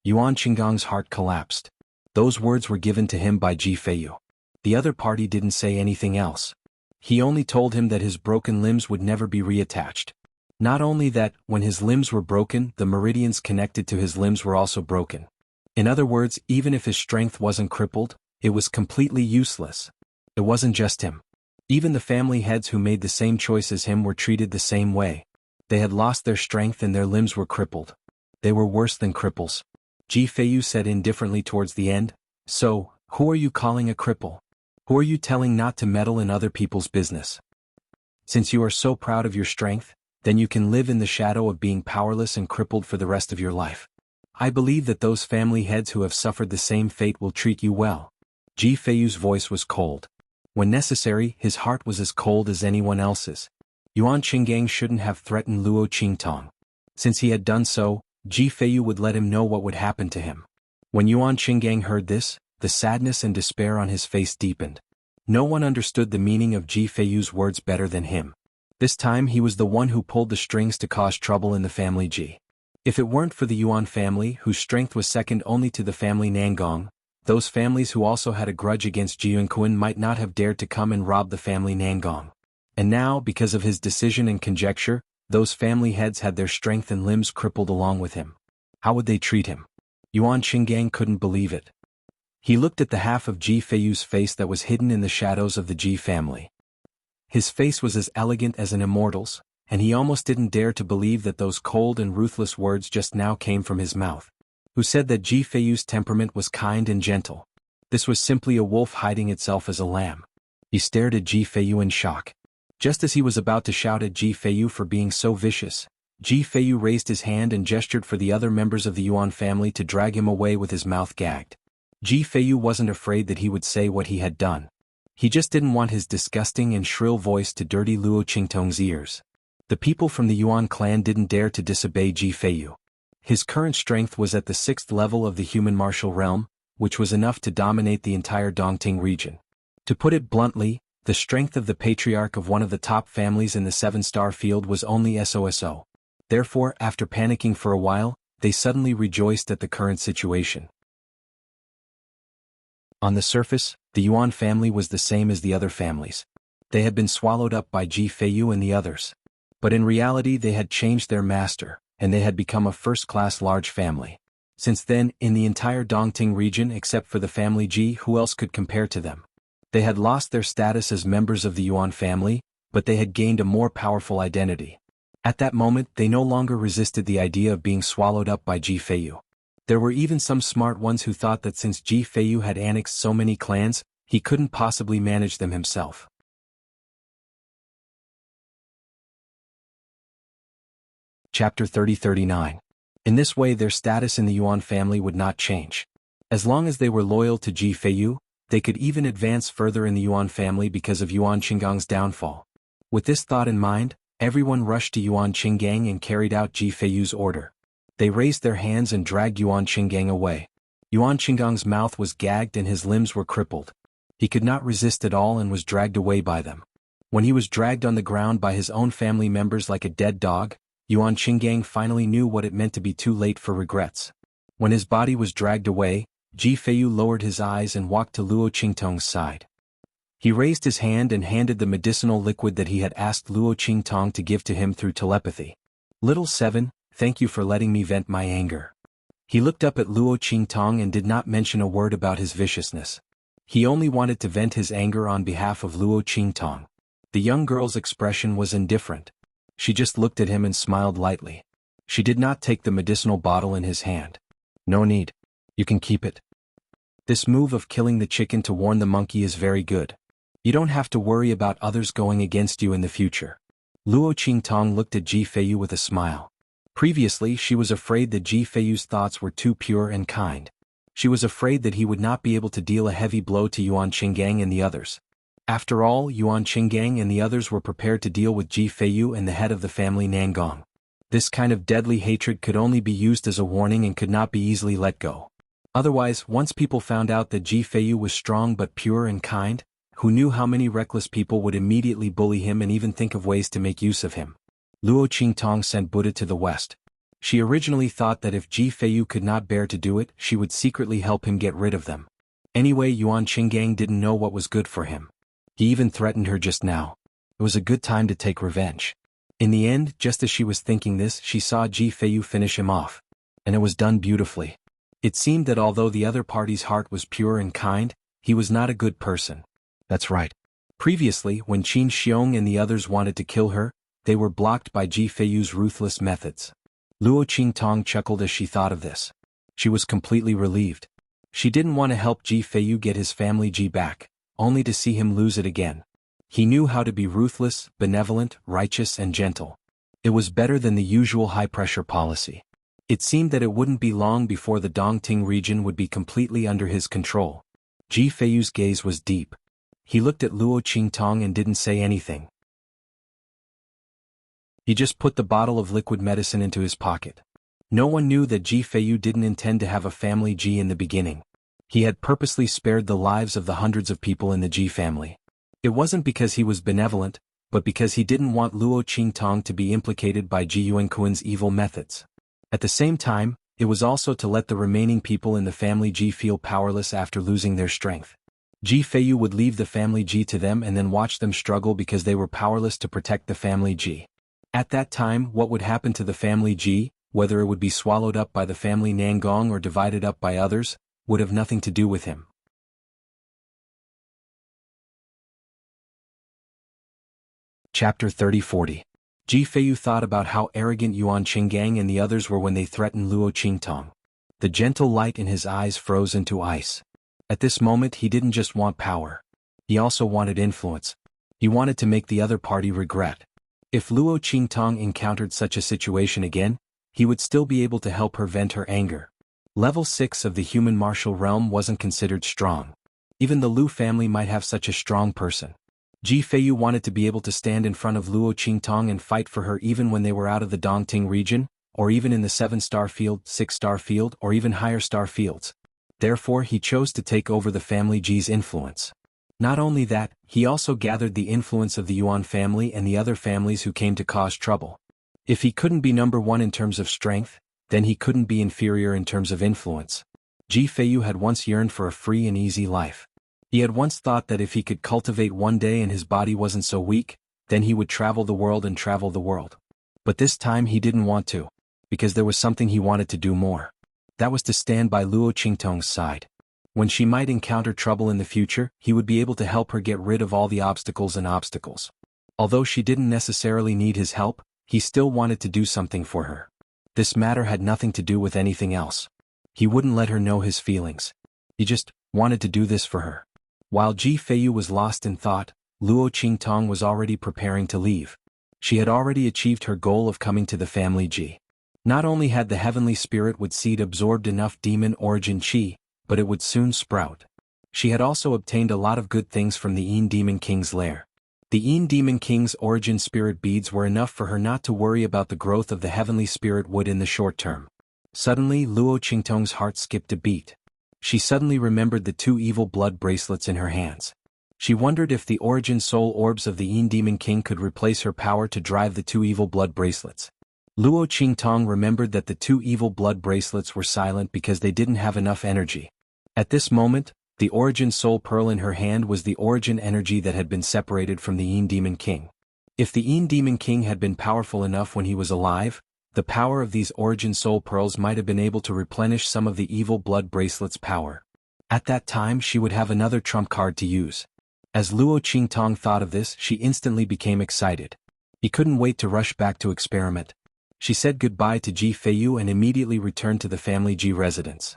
Yuan Qinggang's heart collapsed. Those words were given to him by Ji Feiyu. The other party didn't say anything else. He only told him that his broken limbs would never be reattached. Not only that, when his limbs were broken, the meridians connected to his limbs were also broken. In other words, even if his strength wasn't crippled, it was completely useless. It wasn't just him. Even the family heads who made the same choice as him were treated the same way. They had lost their strength and their limbs were crippled. They were worse than cripples. Ji Feiyu said indifferently towards the end, "So, who are you calling a cripple? Who are you telling not to meddle in other people's business? Since you are so proud of your strength, then you can live in the shadow of being powerless and crippled for the rest of your life. I believe that those family heads who have suffered the same fate will treat you well." Ji Feiyu's voice was cold. When necessary, his heart was as cold as anyone else's. Yuan Qinggang shouldn't have threatened Luo Qingtong. Since he had done so, Ji Feiyu would let him know what would happen to him. When Yuan Qinggang heard this, the sadness and despair on his face deepened. No one understood the meaning of Ji Feiyu's words better than him. This time he was the one who pulled the strings to cause trouble in the family Ji. If it weren't for the Yuan family, whose strength was second only to the family Nangong, those families who also had a grudge against Ji Yunquan might not have dared to come and rob the family Nangong. And now, because of his decision and conjecture, those family heads had their strength and limbs crippled along with him. How would they treat him? Yuan Qinggang couldn't believe it. He looked at the half of Ji Feiyu's face that was hidden in the shadows of the Ji family. His face was as elegant as an immortal's, and he almost didn't dare to believe that those cold and ruthless words just now came from his mouth. Who said that Ji Feiyu's temperament was kind and gentle? This was simply a wolf hiding itself as a lamb. He stared at Ji Feiyu in shock. Just as he was about to shout at Ji Feiyu for being so vicious, Ji Feiyu raised his hand and gestured for the other members of the Yuan family to drag him away with his mouth gagged. Ji Feiyu wasn't afraid that he would say what he had done. He just didn't want his disgusting and shrill voice to dirty Luo Qingtong's ears. The people from the Yuan clan didn't dare to disobey Ji Feiyu. His current strength was at the 6th level of the human martial realm, which was enough to dominate the entire Dongting region. To put it bluntly, the strength of the patriarch of one of the top families in the 7-star field was only SOSO. Therefore, after panicking for a while, they suddenly rejoiced at the current situation. On the surface, the Yuan family was the same as the other families. They had been swallowed up by Ji Feiyu and the others. But in reality they had changed their master, and they had become a first-class large family. Since then, in the entire Dongting region except for the family Ji, who else could compare to them? They had lost their status as members of the Yuan family, but they had gained a more powerful identity. At that moment they no longer resisted the idea of being swallowed up by Ji Feiyu. There were even some smart ones who thought that since Ji Feiyu had annexed so many clans, he couldn't possibly manage them himself. Chapter 30-39. In this way their status in the Yuan family would not change. As long as they were loyal to Ji Feiyu, they could even advance further in the Yuan family because of Yuan Qinggang's downfall. With this thought in mind, everyone rushed to Yuan Qinggang and carried out Ji Feiyu's order. They raised their hands and dragged Yuan Qinggang away. Yuan Qinggang's mouth was gagged and his limbs were crippled. He could not resist at all and was dragged away by them. When he was dragged on the ground by his own family members like a dead dog, Yuan Qinggang finally knew what it meant to be too late for regrets. When his body was dragged away, Ji Feiyu lowered his eyes and walked to Luo Qingtong's side. He raised his hand and handed the medicinal liquid that he had asked Luo Qingtong to give to him through telepathy. "Little 7, thank you for letting me vent my anger." He looked up at Luo Qingtong and did not mention a word about his viciousness. He only wanted to vent his anger on behalf of Luo Qingtong. The young girl's expression was indifferent. She just looked at him and smiled lightly. She did not take the medicinal bottle in his hand. "No need. You can keep it. This move of killing the chicken to warn the monkey is very good. You don't have to worry about others going against you in the future." Luo Qingtong looked at Ji Feiyu with a smile. Previously she was afraid that Ji Feiyu's thoughts were too pure and kind. She was afraid that he would not be able to deal a heavy blow to Yuan Qinggang and the others. After all, Yuan Qinggang and the others were prepared to deal with Ji Feiyu and the head of the family Nangong. This kind of deadly hatred could only be used as a warning and could not be easily let go. Otherwise, once people found out that Ji Feiyu was strong but pure and kind, who knew how many reckless people would immediately bully him and even think of ways to make use of him. Luo Qingtong sent Buddha to the west. She originally thought that if Ji Feiyu could not bear to do it, she would secretly help him get rid of them. Anyway, Yuan Qinggang didn't know what was good for him. He even threatened her just now. It was a good time to take revenge. In the end, just as she was thinking this, she saw Ji Feiyu finish him off. And it was done beautifully. It seemed that although the other party's heart was pure and kind, he was not a good person. That's right. Previously, when Qin Xiong and the others wanted to kill her, they were blocked by Ji Feiyu's ruthless methods. Luo Qingtong chuckled as she thought of this. She was completely relieved. She didn't want to help Ji Feiyu get his family Ji back, only to see him lose it again. He knew how to be ruthless, benevolent, righteous and gentle. It was better than the usual high-pressure policy. It seemed that it wouldn't be long before the Dongting region would be completely under his control. Ji Feiyu's gaze was deep. He looked at Luo Qingtong and didn't say anything. He just put the bottle of liquid medicine into his pocket. No one knew that Ji Feiyu didn't intend to have a family Ji in the beginning. He had purposely spared the lives of the hundreds of people in the Ji family. It wasn't because he was benevolent, but because he didn't want Luo Qingtong to be implicated by Ji Yuanquan's evil methods. At the same time, it was also to let the remaining people in the family Ji feel powerless after losing their strength. Ji Feiyu would leave the family Ji to them and then watch them struggle because they were powerless to protect the family Ji. At that time, what would happen to the family Ji, whether it would be swallowed up by the family Nangong or divided up by others, would have nothing to do with him. Chapter 30-40. Ji Feiyu thought about how arrogant Yuan Qinggang and the others were when they threatened Luo Qingtong. The gentle light in his eyes froze into ice. At this moment he didn't just want power. He also wanted influence. He wanted to make the other party regret. If Luo Qingtong encountered such a situation again, he would still be able to help her vent her anger. Level 6 of the human martial realm wasn't considered strong. Even the Lu family might have such a strong person. Ji Feiyu wanted to be able to stand in front of Luo Qingtong and fight for her even when they were out of the Dongting region, or even in the 7-star field, 6-star field, or even higher star fields. Therefore he chose to take over the family Ji's influence. Not only that, he also gathered the influence of the Yuan family and the other families who came to cause trouble. If he couldn't be number one in terms of strength, then he couldn't be inferior in terms of influence. Ji Feiyu had once yearned for a free and easy life. He had once thought that if he could cultivate one day and his body wasn't so weak, then he would travel the world and travel the world. But this time he didn't want to, because there was something he wanted to do more. That was to stand by Luo Qingtong's side. When she might encounter trouble in the future, he would be able to help her get rid of all the obstacles. Although she didn't necessarily need his help, he still wanted to do something for her. This matter had nothing to do with anything else. He wouldn't let her know his feelings. He just wanted to do this for her. While Ji Feiyu was lost in thought, Luo Qingtong was already preparing to leave. She had already achieved her goal of coming to the family Ji. Not only had the heavenly spirit wood seed absorbed enough demon origin qi, but it would soon sprout. She had also obtained a lot of good things from the Yin Demon King's lair. The Yin Demon King's origin spirit beads were enough for her not to worry about the growth of the heavenly spirit wood in the short term. Suddenly Luo Qingtong's heart skipped a beat. She suddenly remembered the 2 evil blood bracelets in her hands. She wondered if the origin soul orbs of the Yin Demon King could replace her power to drive the 2 evil blood bracelets. Luo Qingtong remembered that the 2 evil blood bracelets were silent because they didn't have enough energy. At this moment, the origin soul pearl in her hand was the origin energy that had been separated from the Yin Demon King. If the Yin Demon King had been powerful enough when he was alive, the power of these origin soul pearls might have been able to replenish some of the evil blood bracelets' power. At that time she would have another trump card to use. As Luo Qingtong thought of this, she instantly became excited. He couldn't wait to rush back to experiment. She said goodbye to Ji Feiyu and immediately returned to the family Ji residence.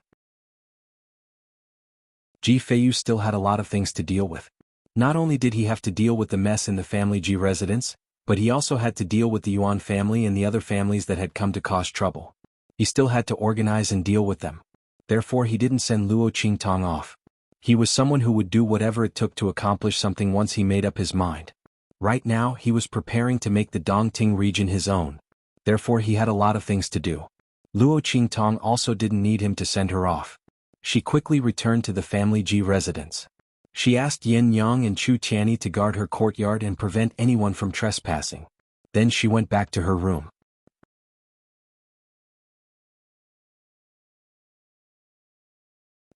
Ji Feiyu still had a lot of things to deal with. Not only did he have to deal with the mess in the family Ji residence, but he also had to deal with the Yuan family and the other families that had come to cause trouble. He still had to organize and deal with them. Therefore he didn't send Luo Qingtong off. He was someone who would do whatever it took to accomplish something once he made up his mind. Right now he was preparing to make the Dongting region his own. Therefore he had a lot of things to do. Luo Qingtong also didn't need him to send her off. She quickly returned to the family Ji residence. She asked Yin Yang and Chu Tianyi to guard her courtyard and prevent anyone from trespassing. Then she went back to her room.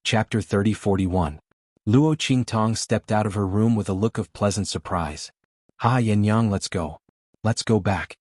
Chapter 30-41. Luo Qingtong stepped out of her room with a look of pleasant surprise. "Ha Yin Yang, let's go. Let's go back."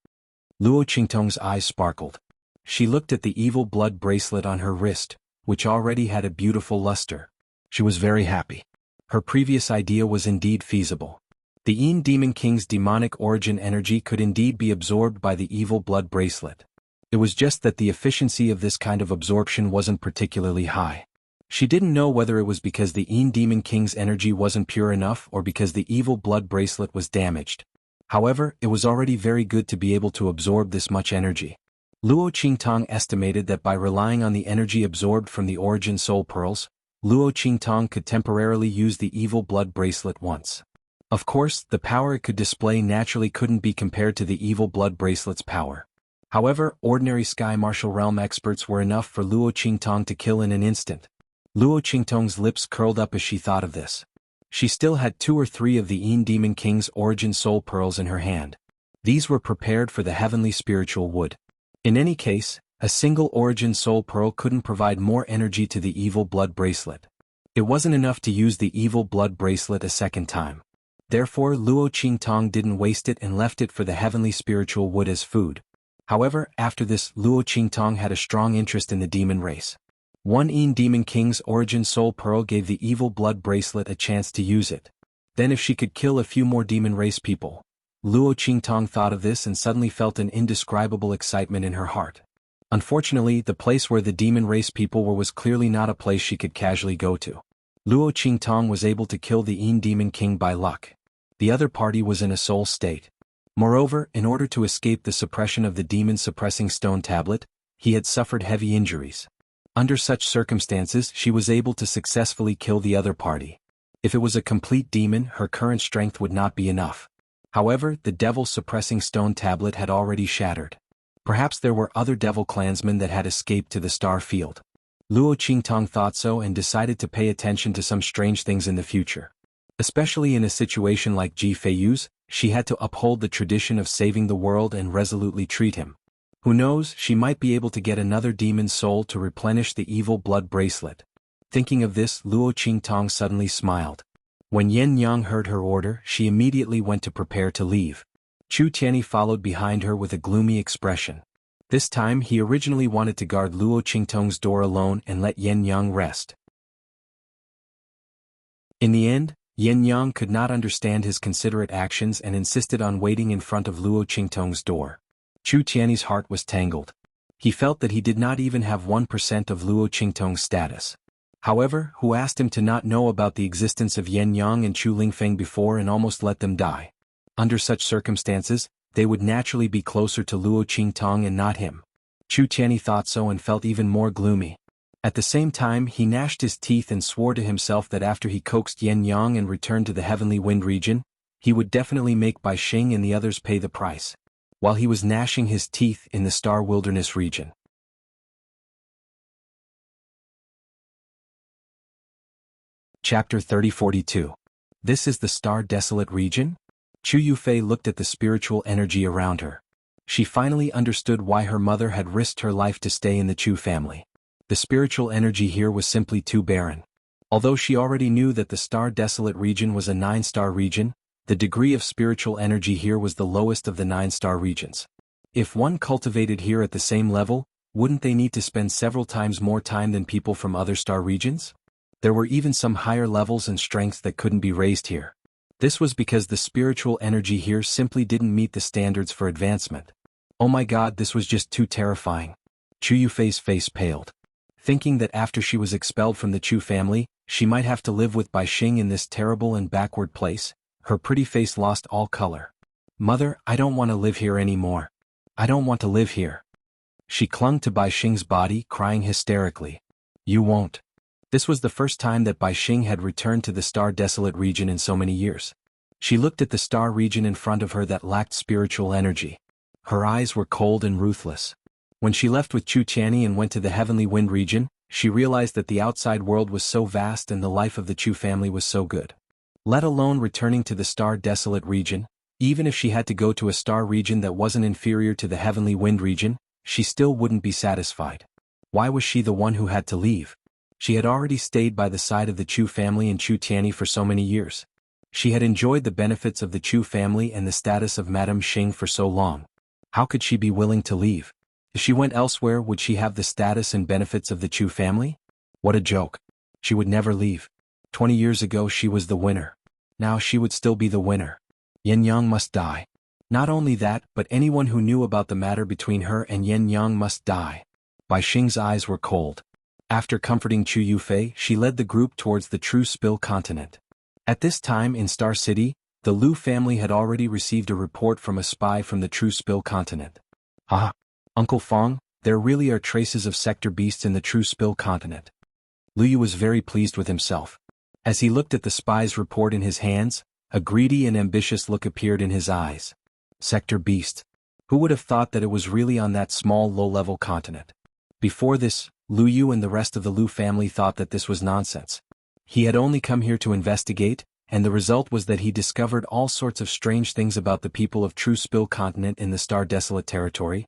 Luo Qingtong's eyes sparkled. She looked at the evil blood bracelet on her wrist, which already had a beautiful luster. She was very happy. Her previous idea was indeed feasible. The Een Demon King's demonic origin energy could indeed be absorbed by the evil blood bracelet. It was just that the efficiency of this kind of absorption wasn't particularly high. She didn't know whether it was because the Een Demon King's energy wasn't pure enough or because the evil blood bracelet was damaged. However, it was already very good to be able to absorb this much energy. Luo Qingtong estimated that by relying on the energy absorbed from the origin soul pearls, Luo Qingtong could temporarily use the evil blood bracelet once. Of course, the power it could display naturally couldn't be compared to the evil blood bracelet's power. However, ordinary Sky Martial Realm experts were enough for Luo Qingtong to kill in an instant. Luo Qingtong's lips curled up as she thought of this. She still had 2 or 3 of the Een Demon King's origin soul pearls in her hand. These were prepared for the heavenly spiritual wood. In any case, a single origin soul pearl couldn't provide more energy to the evil blood bracelet. It wasn't enough to use the evil blood bracelet a second time. Therefore, Luo Qingtong didn't waste it and left it for the heavenly spiritual wood as food. However, after this, Luo Qingtong had a strong interest in the demon race. One Een Demon King's origin soul pearl gave the evil blood bracelet a chance to use it. Then if she could kill a few more demon race people. Luo Qingtong thought of this and suddenly felt an indescribable excitement in her heart. Unfortunately, the place where the demon race people were was clearly not a place she could casually go to. Luo Qingtong was able to kill the Een Demon King by luck. The other party was in a soul state. Moreover, in order to escape the suppression of the demon-suppressing stone tablet, he had suffered heavy injuries. Under such circumstances, she was able to successfully kill the other party. If it was a complete demon, her current strength would not be enough. However, the devil-suppressing stone tablet had already shattered. Perhaps there were other devil clansmen that had escaped to the star field. Luo Qingtong thought so and decided to pay attention to some strange things in the future. Especially in a situation like Ji Feiyu's, she had to uphold the tradition of saving the world and resolutely treat him. Who knows, she might be able to get another demon's soul to replenish the evil blood bracelet. Thinking of this, Luo Qingtong suddenly smiled. When Yen Yang heard her order, she immediately went to prepare to leave. Chu Tianyi followed behind her with a gloomy expression. This time he originally wanted to guard Luo Qingtong's door alone and let Yen Yang rest. In the end, Yen Yang could not understand his considerate actions and insisted on waiting in front of Luo Qingtong's door. Chu Tianyi's heart was tangled. He felt that he did not even have 1% of Luo Qingtong's status. However, who asked him to not know about the existence of Yen Yang and Chu Lingfeng before and almost let them die? Under such circumstances, they would naturally be closer to Luo Qingtong and not him. Chu Tianyi thought so and felt even more gloomy. At the same time, he gnashed his teeth and swore to himself that after he coaxed Yen Yang and returned to the Heavenly Wind region, he would definitely make Bai Xing and the others pay the price. While he was gnashing his teeth in the Star Wilderness region. Chapter 3042. This is the Star Desolate region? Chu Yufei looked at the spiritual energy around her. She finally understood why her mother had risked her life to stay in the Chu family. The spiritual energy here was simply too barren. Although she already knew that the Star Desolate region was a 9-star region, the degree of spiritual energy here was the lowest of the 9-star regions. If one cultivated here at the same level, wouldn't they need to spend several times more time than people from other star regions? There were even some higher levels and strengths that couldn't be raised here. This was because the spiritual energy here simply didn't meet the standards for advancement. Oh my god, this was just too terrifying. Chu Yufei's face paled. Thinking that after she was expelled from the Chu family, she might have to live with Bai Xing in this terrible and backward place, her pretty face lost all color. Mother, I don't want to live here anymore. I don't want to live here. She clung to Bai Xing's body, crying hysterically. You won't. This was the first time that Bai Xing had returned to the Star Desolate region in so many years. She looked at the star region in front of her that lacked spiritual energy. Her eyes were cold and ruthless. When she left with Chu Tianyi and went to the Heavenly Wind region, she realized that the outside world was so vast and the life of the Chu family was so good. Let alone returning to the Star Desolate region, even if she had to go to a star region that wasn't inferior to the Heavenly Wind region, she still wouldn't be satisfied. Why was she the one who had to leave? She had already stayed by the side of the Chu family and Chu Tianyi for so many years. She had enjoyed the benefits of the Chu family and the status of Madame Xing for so long. How could she be willing to leave? If she went elsewhere, would she have the status and benefits of the Chu family? What a joke. She would never leave. 20 years ago she was the winner. Now she would still be the winner. Yin Yang must die. Not only that, but anyone who knew about the matter between her and Yin Yang must die. Bai Xing's eyes were cold. After comforting Chu Yufei, she led the group towards the True Spill continent. At this time in Star City, the Lu family had already received a report from a spy from the True Spill continent. Ah, Uncle Fong, there really are traces of sector beasts in the True Spill continent. Lu Yu was very pleased with himself. As he looked at the spy's report in his hands, a greedy and ambitious look appeared in his eyes. Sector beast. Who would have thought that it was really on that small low-level continent? Before this, Lu Yu and the rest of the Lu family thought that this was nonsense. He had only come here to investigate, and the result was that he discovered all sorts of strange things about the people of True Spill continent in the Star Desolate territory.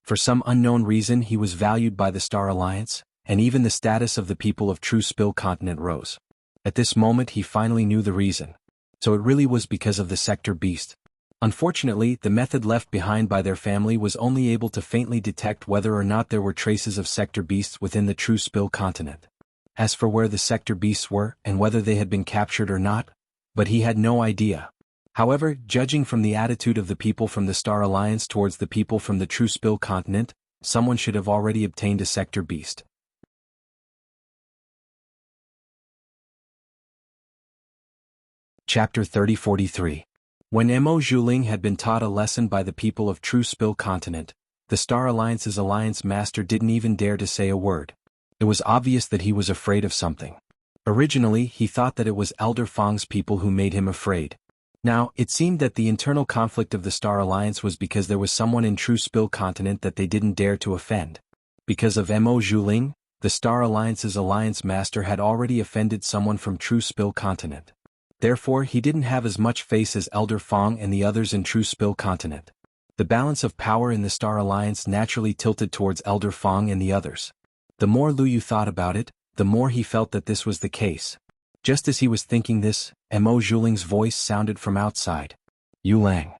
For some unknown reason he was valued by the Star Alliance, and even the status of the people of True Spill continent rose. At this moment he finally knew the reason. So it really was because of the sector beast. Unfortunately, the method left behind by their family was only able to faintly detect whether or not there were traces of sector beasts within the True Spill continent. As for where the sector beasts were and whether they had been captured or not, but he had no idea. However, judging from the attitude of the people from the Star Alliance towards the people from the True Spill continent, someone should have already obtained a sector beast. Chapter 3043. When Mo Zhuling had been taught a lesson by the people of True Spill continent, the Star Alliance's alliance master didn't even dare to say a word. It was obvious that he was afraid of something. Originally, he thought that it was Elder Fong's people who made him afraid. Now, it seemed that the internal conflict of the Star Alliance was because there was someone in True Spill continent that they didn't dare to offend. Because of Mo Zhuling, the Star Alliance's alliance master had already offended someone from True Spill continent. Therefore, he didn't have as much face as Elder Fong and the others in True Spill continent. The balance of power in the Star Alliance naturally tilted towards Elder Fong and the others. The more Lu Yu thought about it, the more he felt that this was the case. Just as he was thinking this, Mo Zhuling's voice sounded from outside. Yu Lang.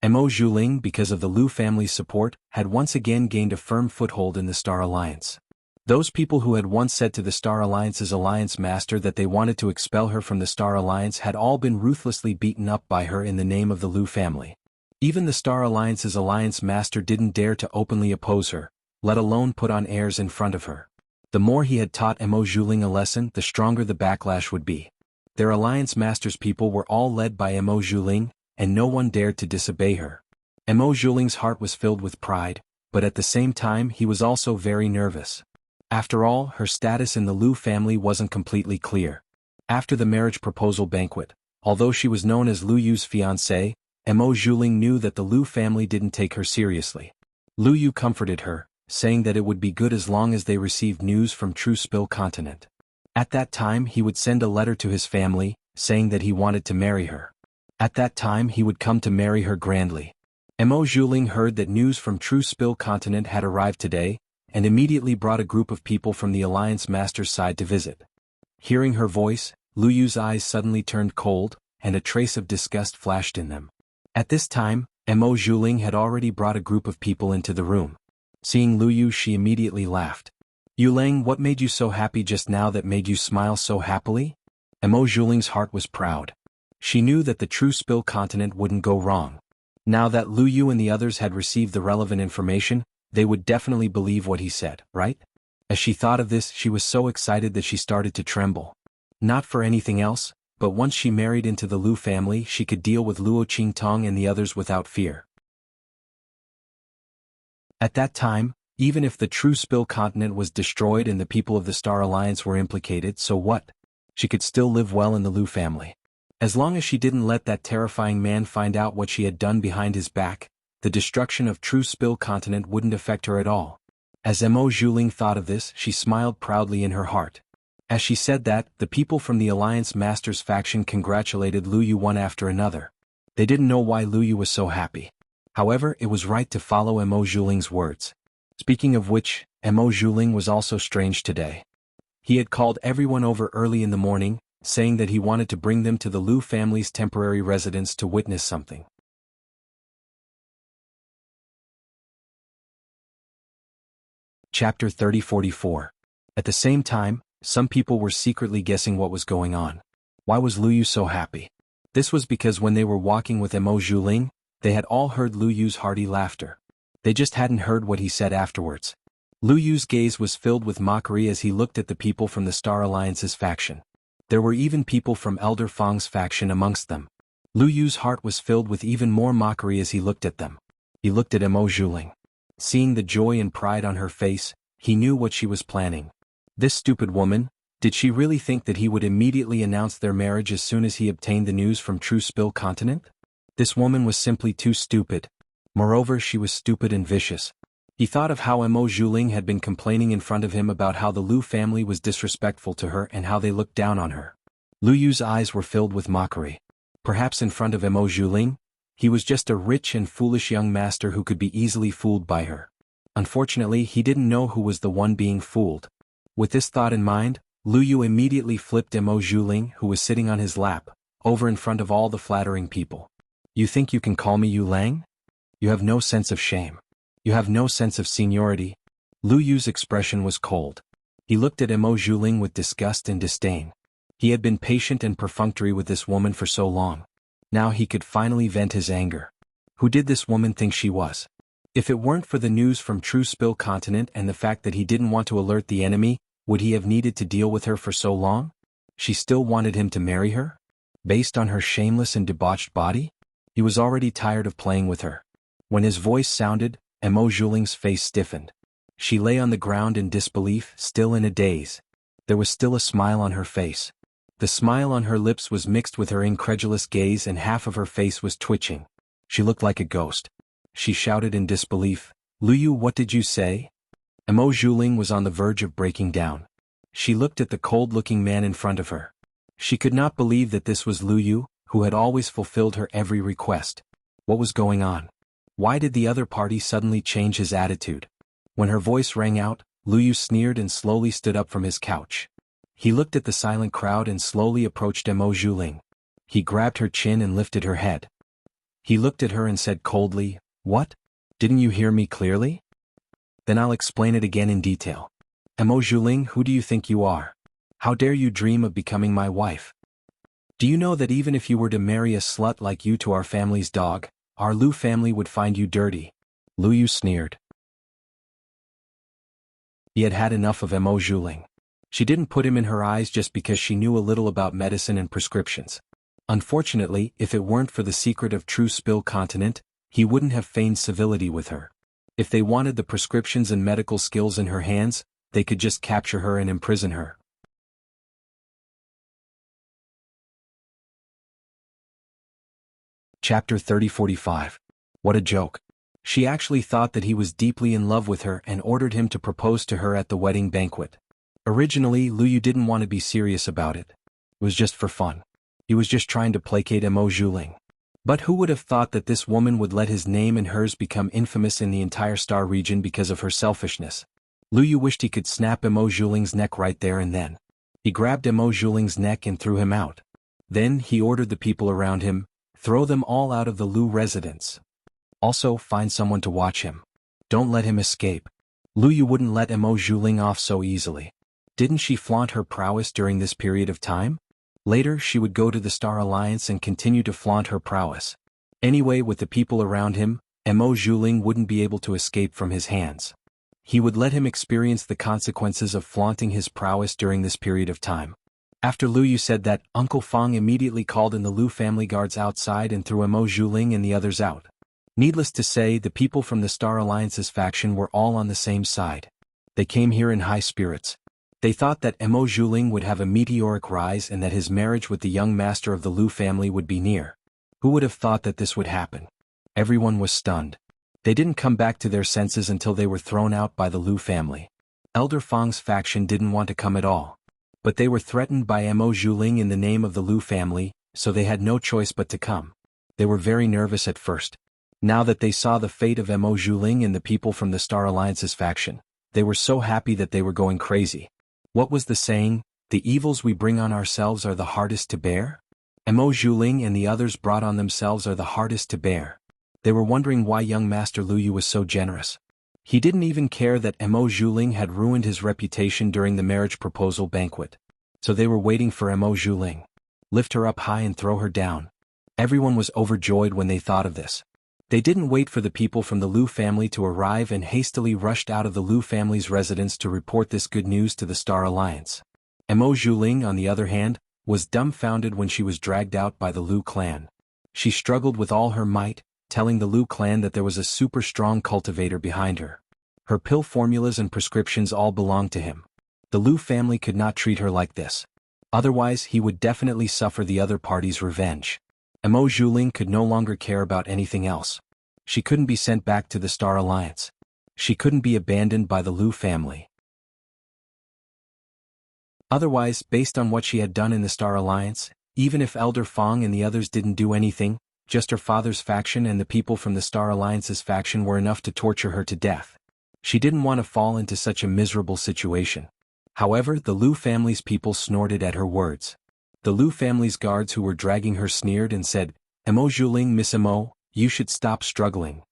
Mo Zhuling, because of the Lu family's support, had once again gained a firm foothold in the Star Alliance. Those people who had once said to the Star Alliance's alliance master that they wanted to expel her from the Star Alliance had all been ruthlessly beaten up by her in the name of the Lu family. Even the Star Alliance's alliance master didn't dare to openly oppose her, let alone put on airs in front of her. The more he had taught Mo Zhuling a lesson, the stronger the backlash would be. Their alliance master's people were all led by Mo Zhuling, and no one dared to disobey her. Mo Zhuling's heart was filled with pride, but at the same time he was also very nervous. After all, her status in the Lu family wasn't completely clear. After the marriage proposal banquet, although she was known as Lu Yu's fiancée, Mo Zhuling knew that the Lu family didn't take her seriously. Lu Yu comforted her, saying that it would be good as long as they received news from True Spill continent. At that time he would send a letter to his family, saying that he wanted to marry her. At that time he would come to marry her grandly. Mo Zhuling heard that news from True Spill continent had arrived today, and immediately brought a group of people from the alliance master's side to visit. Hearing her voice, Lu Yu's eyes suddenly turned cold, and a trace of disgust flashed in them. At this time, Mo Zhuling had already brought a group of people into the room. Seeing Lu Yu, she immediately laughed. Yu Lang, what made you so happy just now that made you smile so happily? Mo Zhuling's heart was proud. She knew that the True Spill continent wouldn't go wrong. Now that Lu Yu and the others had received the relevant information, they would definitely believe what he said, right? As she thought of this, she was so excited that she started to tremble. Not for anything else, but once she married into the Lu family, she could deal with Luo Qingtong and the others without fear. At that time, even if the True Spill continent was destroyed and the people of the Star Alliance were implicated, so what? She could still live well in the Lu family. As long as she didn't let that terrifying man find out what she had done behind his back, the destruction of True Spill continent wouldn't affect her at all. As Mo Zhuling thought of this, she smiled proudly in her heart. As she said that, the people from the Alliance Master's faction congratulated Lu Yu one after another. They didn't know why Lu Yu was so happy. However, it was right to follow Mo Zhuling's words. Speaking of which, Mo Zhuling was also strange today. He had called everyone over early in the morning, saying that he wanted to bring them to the Lu family's temporary residence to witness something. Chapter 30-44. At the same time, some people were secretly guessing what was going on. Why was Lu Yu so happy? This was because when they were walking with Mo Zhuling, they had all heard Lu Yu's hearty laughter. They just hadn't heard what he said afterwards. Lu Yu's gaze was filled with mockery as he looked at the people from the Star Alliance's faction. There were even people from Elder Fang's faction amongst them. Lu Yu's heart was filled with even more mockery as he looked at them. He looked at Mo Zhuling. Seeing the joy and pride on her face, he knew what she was planning. This stupid woman, did she really think that he would immediately announce their marriage as soon as he obtained the news from True Spill Continent? This woman was simply too stupid. Moreover, she was stupid and vicious. He thought of how Mo Zhuling had been complaining in front of him about how the Lu family was disrespectful to her and how they looked down on her. Lu Yu's eyes were filled with mockery. Perhaps in front of Mo Zhuling, he was just a rich and foolish young master who could be easily fooled by her. Unfortunately, he didn't know who was the one being fooled. With this thought in mind, Lu Yu immediately flipped Mo Zhuling, who was sitting on his lap, over in front of all the flattering people. You think you can call me Yu Lang? You have no sense of shame. You have no sense of seniority. Lu Yu's expression was cold. He looked at Mo Zhuling with disgust and disdain. He had been patient and perfunctory with this woman for so long. Now he could finally vent his anger. Who did this woman think she was? If it weren't for the news from True Spill Continent and the fact that he didn't want to alert the enemy, would he have needed to deal with her for so long? She still wanted him to marry her? Based on her shameless and debauched body? He was already tired of playing with her. When his voice sounded, Mo Zhuling's face stiffened. She lay on the ground in disbelief, still in a daze. There was still a smile on her face. The smile on her lips was mixed with her incredulous gaze and half of her face was twitching. She looked like a ghost. She shouted in disbelief, "Lu Yu, what did you say?" Mo Zhuling was on the verge of breaking down. She looked at the cold-looking man in front of her. She could not believe that this was Lu Yu, who had always fulfilled her every request. What was going on? Why did the other party suddenly change his attitude? When her voice rang out, Lu Yu sneered and slowly stood up from his couch. He looked at the silent crowd and slowly approached Mo Zhuling. He grabbed her chin and lifted her head. He looked at her and said coldly, "What? Didn't you hear me clearly? Then I'll explain it again in detail. Mo Zhuling, who do you think you are? How dare you dream of becoming my wife? Do you know that even if you were to marry a slut like you to our family's dog, our Lu family would find you dirty?" Lu Yu sneered. He had had enough of Mo Zhuling. She didn't put him in her eyes just because she knew a little about medicine and prescriptions. Unfortunately, if it weren't for the secret of True Spill Continent, he wouldn't have feigned civility with her. If they wanted the prescriptions and medical skills in her hands, they could just capture her and imprison her. Chapter 30-45. What a joke. She actually thought that he was deeply in love with her and ordered him to propose to her at the wedding banquet. Originally, Lu Yu didn't want to be serious about it. It was just for fun. He was just trying to placate Mo Zhuling. But who would have thought that this woman would let his name and hers become infamous in the entire Star region because of her selfishness? Lu Yu wished he could snap Mo Zhuling's neck right there and then. He grabbed Mo Zhuling's neck and threw him out. Then he ordered the people around him, "Throw them all out of the Lu residence. Also, find someone to watch him. Don't let him escape." Lu Yu wouldn't let Mo Zhuling off so easily. Didn't she flaunt her prowess during this period of time? Later, she would go to the Star Alliance and continue to flaunt her prowess. Anyway, with the people around him, Mo Zhuling wouldn't be able to escape from his hands. He would let him experience the consequences of flaunting his prowess during this period of time. After Lu Yu said that, Uncle Fang immediately called in the Lu family guards outside and threw Mo Zhuling and the others out. Needless to say, the people from the Star Alliance's faction were all on the same side. They came here in high spirits. They thought that Mo Zhuling would have a meteoric rise and that his marriage with the young master of the Lu family would be near. Who would have thought that this would happen? Everyone was stunned. They didn't come back to their senses until they were thrown out by the Lu family. Elder Fang's faction didn't want to come at all. But they were threatened by Mo Zhuling in the name of the Lu family, so they had no choice but to come. They were very nervous at first. Now that they saw the fate of Mo Zhuling and the people from the Star Alliance's faction, they were so happy that they were going crazy. What was the saying? The evils we bring on ourselves are the hardest to bear? Mo Zhuling and the others brought on themselves are the hardest to bear. They were wondering why young Master Lu Yu was so generous. He didn't even care that Mo Zhuling had ruined his reputation during the marriage proposal banquet. So they were waiting for Mo Zhuling. Lift her up high and throw her down. Everyone was overjoyed when they thought of this. They didn't wait for the people from the Liu family to arrive and hastily rushed out of the Liu family's residence to report this good news to the Star Alliance. Mo Zhuling, on the other hand, was dumbfounded when she was dragged out by the Liu clan. She struggled with all her might, telling the Liu clan that there was a super strong cultivator behind her. Her pill formulas and prescriptions all belonged to him. The Liu family could not treat her like this. Otherwise he would definitely suffer the other party's revenge. Mo Zhuling could no longer care about anything else. She couldn't be sent back to the Star Alliance. She couldn't be abandoned by the Liu family. Otherwise, based on what she had done in the Star Alliance, even if Elder Fong and the others didn't do anything, just her father's faction and the people from the Star Alliance's faction were enough to torture her to death. She didn't want to fall into such a miserable situation. However, the Liu family's people snorted at her words. The Liu family's guards who were dragging her sneered and said, "Mo Zhuling, Miss Mo, you should stop struggling.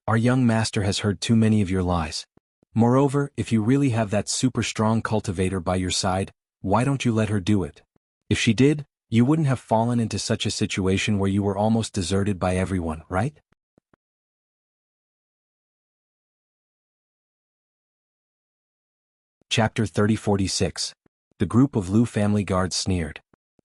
Our young master has heard too many of your lies. Moreover, if you really have that super strong cultivator by your side, why don't you let her do it? If she did, you wouldn't have fallen into such a situation where you were almost deserted by everyone, right?" Chapter 3046. The group of Liu family guards sneered.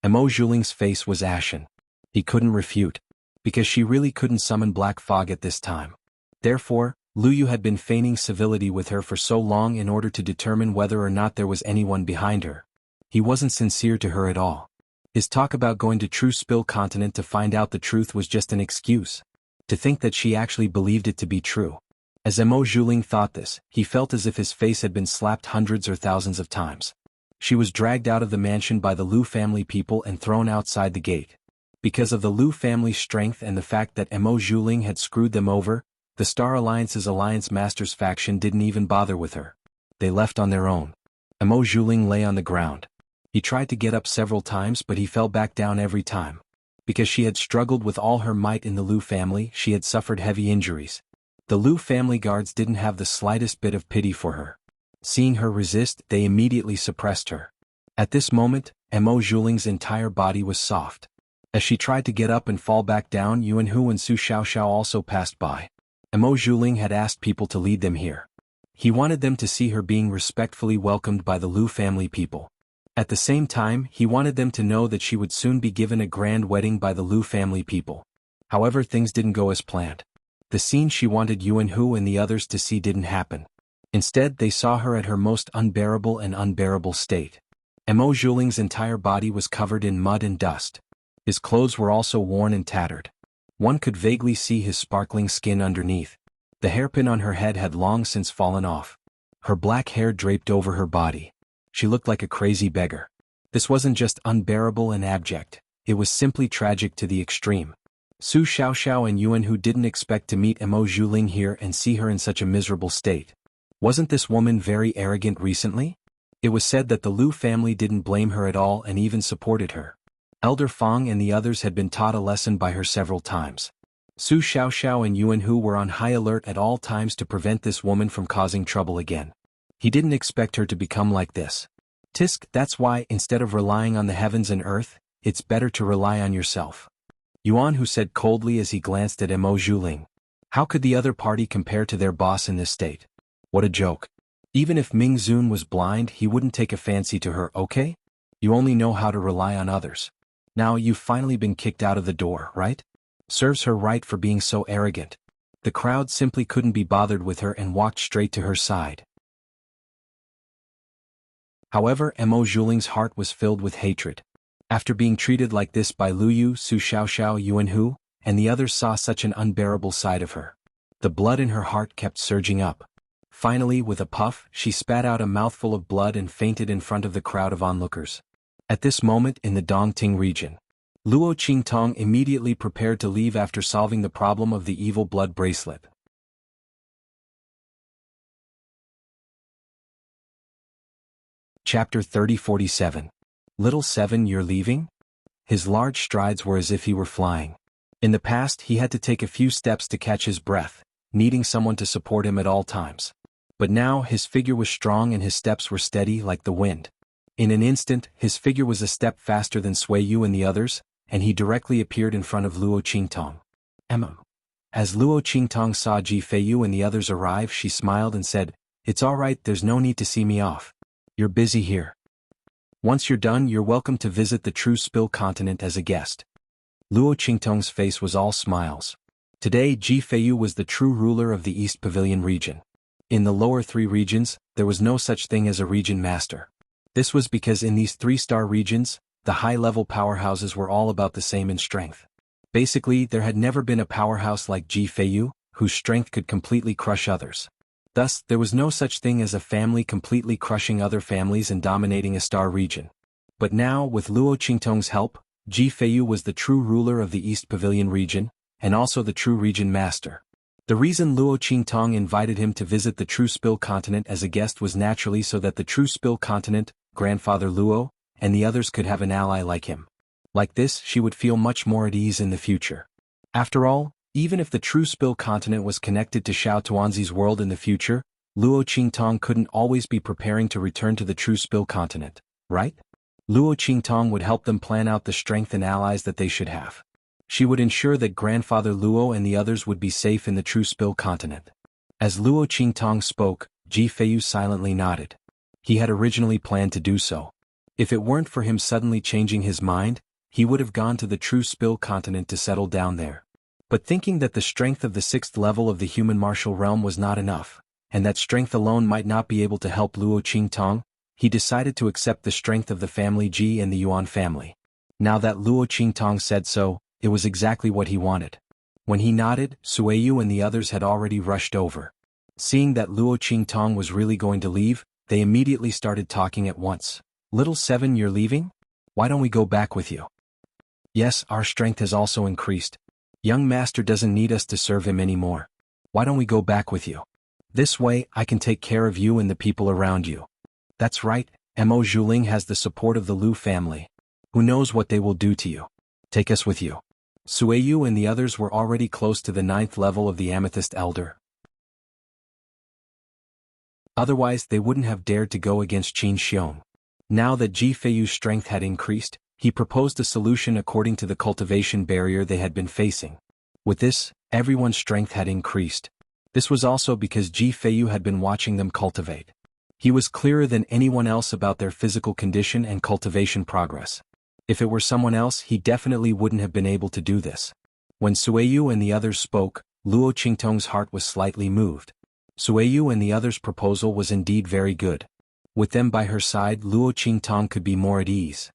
Mo Zhuling's face was ashen. He couldn't refute, because she really couldn't summon black fog at this time. Therefore, Liu Yu had been feigning civility with her for so long in order to determine whether or not there was anyone behind her. He wasn't sincere to her at all. His talk about going to True Spill Continent to find out the truth was just an excuse. To think that she actually believed it to be true. As Mo Zhuling thought this, he felt as if his face had been slapped hundreds or thousands of times. She was dragged out of the mansion by the Liu family people and thrown outside the gate. Because of the Liu family's strength and the fact that Mo Zhuling had screwed them over, the Star Alliance's Alliance Masters faction didn't even bother with her. They left on their own. Mo Zhuling lay on the ground. He tried to get up several times but he fell back down every time. Because she had struggled with all her might in the Liu family, she had suffered heavy injuries. The Liu family guards didn't have the slightest bit of pity for her. Seeing her resist, they immediately suppressed her. At this moment, Mo Zhuling's entire body was soft. As she tried to get up and fall back down, Yuan Hu and Su Xiaoxiao also passed by. Mo Zhuling had asked people to lead them here. He wanted them to see her being respectfully welcomed by the Liu family people. At the same time, he wanted them to know that she would soon be given a grand wedding by the Liu family people. However, things didn't go as planned. The scene she wanted Yuan Hu and the others to see didn't happen. Instead, they saw her at her most unbearable state. Mo Zhuling's entire body was covered in mud and dust. His clothes were also worn and tattered. One could vaguely see his sparkling skin underneath. The hairpin on her head had long since fallen off. Her black hair draped over her body. She looked like a crazy beggar. This wasn't just unbearable and abject, it was simply tragic to the extreme. Su Xiaoxiao and Yuan Hu didn't expect to meet Mo Zhuling here and see her in such a miserable state. Wasn't this woman very arrogant recently? It was said that the Liu family didn't blame her at all and even supported her. Elder Fong and the others had been taught a lesson by her several times. Su Xiaoxiao and Yuan Hu were on high alert at all times to prevent this woman from causing trouble again. He didn't expect her to become like this. Tisk, that's why, instead of relying on the heavens and earth, it's better to rely on yourself. Yuan Hu said coldly as he glanced at Mo Zhuling. How could the other party compare to their boss in this state? What a joke. Even if Ming Zun was blind, he wouldn't take a fancy to her, okay? You only know how to rely on others. Now you've finally been kicked out of the door, right? Serves her right for being so arrogant. The crowd simply couldn't be bothered with her and walked straight to her side. However, Mo Zhuling's heart was filled with hatred. After being treated like this by Liu Yu, Su Xiaoxiao, Yuan Hu, and the others saw such an unbearable side of her. The blood in her heart kept surging up. Finally, with a puff, she spat out a mouthful of blood and fainted in front of the crowd of onlookers. At this moment in the Dongting region, Luo Qingtong immediately prepared to leave after solving the problem of the evil blood bracelet. Chapter 3047. Little Seven, you're leaving? His large strides were as if he were flying. In the past, he had to take a few steps to catch his breath, needing someone to support him at all times. But now his figure was strong and his steps were steady like the wind. In an instant, his figure was a step faster than Sui Yu and the others, and he directly appeared in front of Luo Qingtong. As Luo Qingtong saw Ji Feiyu and the others arrive, she smiled and said, "It's all right, there's no need to see me off. You're busy here. Once you're done, you're welcome to visit the True Spill continent as a guest." Luo Qingtong's face was all smiles. Today Ji Feiyu was the true ruler of the East Pavilion region. In the lower three regions, there was no such thing as a region master. This was because in these three-star regions, the high-level powerhouses were all about the same in strength. Basically, there had never been a powerhouse like Ji Feiyu, whose strength could completely crush others. Thus, there was no such thing as a family completely crushing other families and dominating a star region. But now, with Luo Qingtong's help, Ji Feiyu was the true ruler of the East Pavilion region, and also the true region master. The reason Luo Qingtong invited him to visit the True Spill continent as a guest was naturally so that the True Spill continent, Grandfather Luo, and the others could have an ally like him. Like this, she would feel much more at ease in the future. After all, even if the True Spill continent was connected to Xiao Tuanzi's world in the future, Luo Qingtong couldn't always be preparing to return to the True Spill continent, right? Luo Qingtong would help them plan out the strength and allies that they should have. She would ensure that Grandfather Luo and the others would be safe in the True Spill continent. As Luo Qingtong spoke, Ji Feiyu silently nodded. He had originally planned to do so. If it weren't for him suddenly changing his mind, he would have gone to the True Spill continent to settle down there. But thinking that the strength of the 6th level of the human martial realm was not enough, and that strength alone might not be able to help Luo Qingtong, he decided to accept the strength of the family Ji and the Yuan family. Now that Luo Qingtong said so, it was exactly what he wanted. When he nodded, Sui Yu and the others had already rushed over. Seeing that Luo Qingtong was really going to leave, they immediately started talking at once. "Little Seven, you're leaving? Why don't we go back with you?" "Yes, our strength has also increased. Young master doesn't need us to serve him anymore. Why don't we go back with you? This way, I can take care of you and the people around you." "That's right, Mo Zhuling has the support of the Lu family. Who knows what they will do to you? Take us with you." Sui Yu and the others were already close to the 9th level of the Amethyst Elder. Otherwise they wouldn't have dared to go against Qin Xiong. Now that Ji Feiyu's strength had increased, he proposed a solution according to the cultivation barrier they had been facing. With this, everyone's strength had increased. This was also because Ji Feiyu had been watching them cultivate. He was clearer than anyone else about their physical condition and cultivation progress. If it were someone else, he definitely wouldn't have been able to do this. When Sui Yu and the others spoke, Luo Qingtong's heart was slightly moved. Sui Yu and the others' proposal was indeed very good. With them by her side, Luo Qingtong could be more at ease.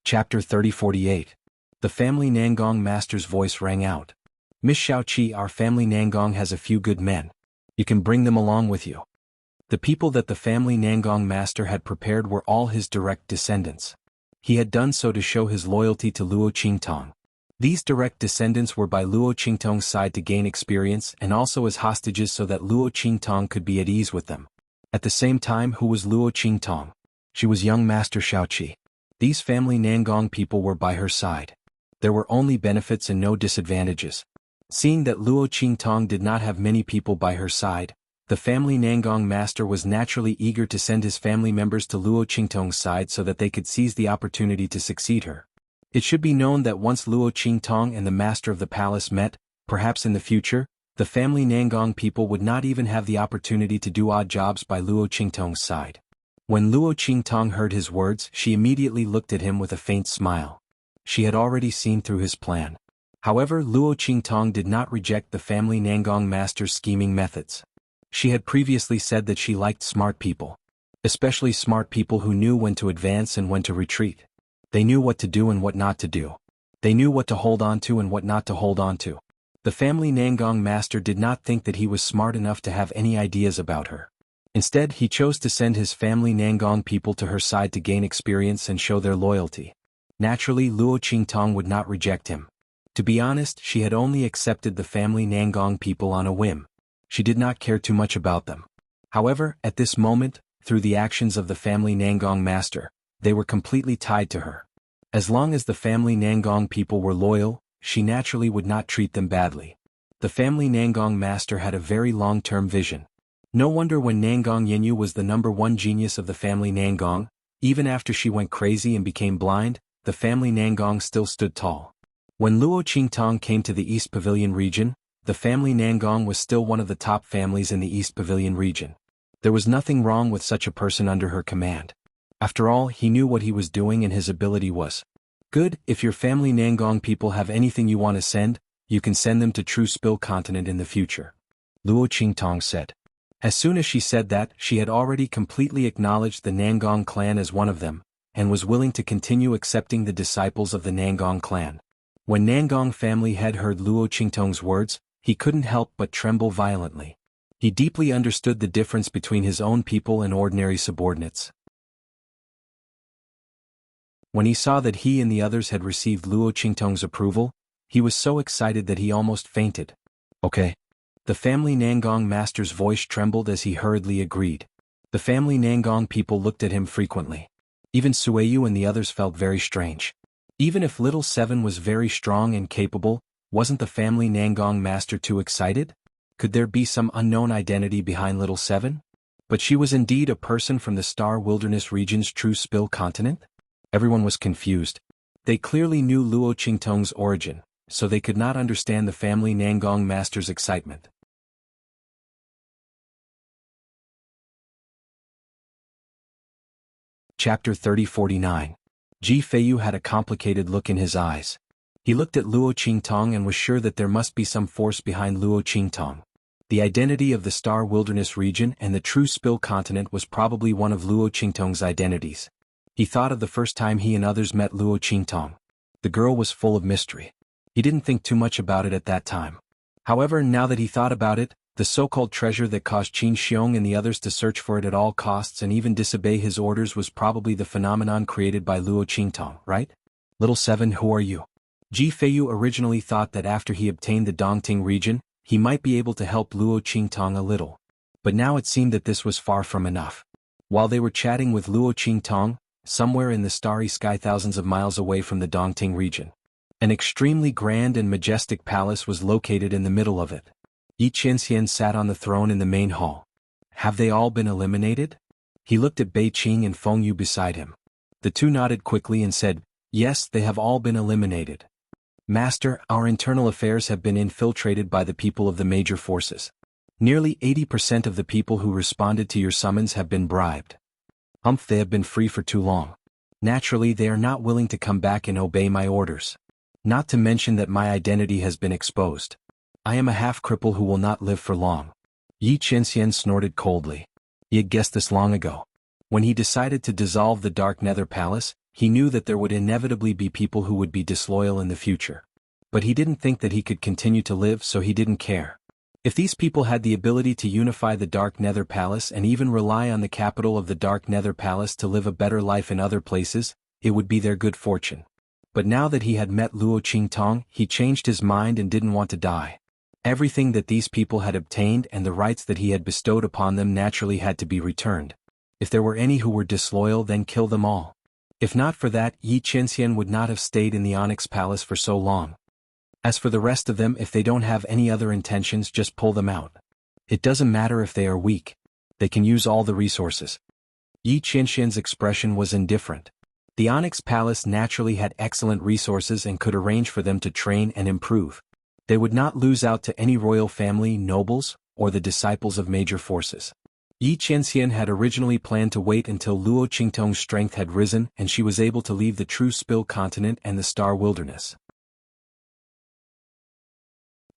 Chapter 3048. The family Nangong master's voice rang out. "Miss Xiaoqi, our family Nangong has a few good men. You can bring them along with you." The people that the family Nangong master had prepared were all his direct descendants. He had done so to show his loyalty to Luo Qingtong. These direct descendants were by Luo Qingtong's side to gain experience and also as hostages so that Luo Qingtong could be at ease with them. At the same time, who was Luo Qingtong? She was young Master Xiaoqi. These family Nangong people were by her side. There were only benefits and no disadvantages. Seeing that Luo Qingtong did not have many people by her side, the family Nangong master was naturally eager to send his family members to Luo Qingtong's side so that they could seize the opportunity to succeed her. It should be known that once Luo Qingtong and the master of the palace met, perhaps in the future, the family Nangong people would not even have the opportunity to do odd jobs by Luo Qingtong's side. When Luo Qingtong heard his words, she immediately looked at him with a faint smile. She had already seen through his plan. However, Luo Qingtong did not reject the family Nangong master's scheming methods. She had previously said that she liked smart people. Especially smart people who knew when to advance and when to retreat. They knew what to do and what not to do. They knew what to hold on to and what not to hold on to. The family Nangong master did not think that he was smart enough to have any ideas about her. Instead, he chose to send his family Nangong people to her side to gain experience and show their loyalty. Naturally, Luo Qingtong would not reject him. To be honest, she had only accepted the family Nangong people on a whim. She did not care too much about them. However, at this moment, through the actions of the family Nangong master, they were completely tied to her. As long as the family Nangong people were loyal, she naturally would not treat them badly. The family Nangong master had a very long-term vision. No wonder when Nangong Yinyu was the #1 genius of the family Nangong, even after she went crazy and became blind, the family Nangong still stood tall. When Luo Qingtong came to the East Pavilion region, the family Nangong was still one of the top families in the East Pavilion region. There was nothing wrong with such a person under her command. After all, he knew what he was doing and his ability was good. If your family Nangong people have anything you want to send, you can send them to True Spill Continent in the future. Luo Qingtong said. As soon as she said that, she had already completely acknowledged the Nangong clan as one of them, and was willing to continue accepting the disciples of the Nangong clan. When Nangong family head heard Luo Qingtong's words, he couldn't help but tremble violently. He deeply understood the difference between his own people and ordinary subordinates. When he saw that he and the others had received Luo Qingtong's approval, he was so excited that he almost fainted. Okay. The family Nangong master's voice trembled as he hurriedly agreed. The family Nangong people looked at him frequently. Even Sueyu and the others felt very strange. Even if Little Seven was very strong and capable, wasn't the family Nangong master too excited? Could there be some unknown identity behind Little Seven? But she was indeed a person from the Star Wilderness region's True Spill Continent? Everyone was confused. They clearly knew Luo Qingtong's origin, so they could not understand the family Nangong master's excitement. Chapter 3049. Ji Feiyu had a complicated look in his eyes. He looked at Luo Qingtong and was sure that there must be some force behind Luo Qingtong. The identity of the Star Wilderness region and the True Spill Continent was probably one of Luo Qingtong's identities. He thought of the first time he and others met Luo Qingtong. The girl was full of mystery. He didn't think too much about it at that time. However, now that he thought about it, the so-called treasure that caused Qin Xiong and the others to search for it at all costs and even disobey his orders was probably the phenomenon created by Luo Qingtong, right? Little Seven, who are you? Ji Feiyu originally thought that after he obtained the Dongting region, he might be able to help Luo Qingtong a little. But now it seemed that this was far from enough. While they were chatting with Luo Qingtong, somewhere in the starry sky thousands of miles away from the Dongting region, an extremely grand and majestic palace was located in the middle of it. Yi Qianxian sat on the throne in the main hall. Have they all been eliminated? He looked at Bei Qing and Feng Yu beside him. The two nodded quickly and said, yes, they have all been eliminated. Master, our internal affairs have been infiltrated by the people of the major forces. Nearly 80% of the people who responded to your summons have been bribed. They have been free for too long. Naturally, they are not willing to come back and obey my orders. Not to mention that my identity has been exposed. I am a half-cripple who will not live for long. Yi Qianxian snorted coldly. He had guessed this long ago. When he decided to dissolve the Dark Nether Palace, he knew that there would inevitably be people who would be disloyal in the future. But he didn't think that he could continue to live, so he didn't care. If these people had the ability to unify the Dark Nether Palace and even rely on the capital of the Dark Nether Palace to live a better life in other places, it would be their good fortune. But now that he had met Luo Qingtong, he changed his mind and didn't want to die. Everything that these people had obtained and the rights that he had bestowed upon them naturally had to be returned. If there were any who were disloyal, then kill them all. If not for that, Yi Qianxian would not have stayed in the Onyx Palace for so long. As for the rest of them, if they don't have any other intentions, just pull them out. It doesn't matter if they are weak. They can use all the resources. Yi Qianxian's expression was indifferent. The Onyx Palace naturally had excellent resources and could arrange for them to train and improve. They would not lose out to any royal family, nobles, or the disciples of major forces. Yi Qianxian had originally planned to wait until Luo Qingtong's strength had risen and she was able to leave the True Spill Continent and the Star Wilderness.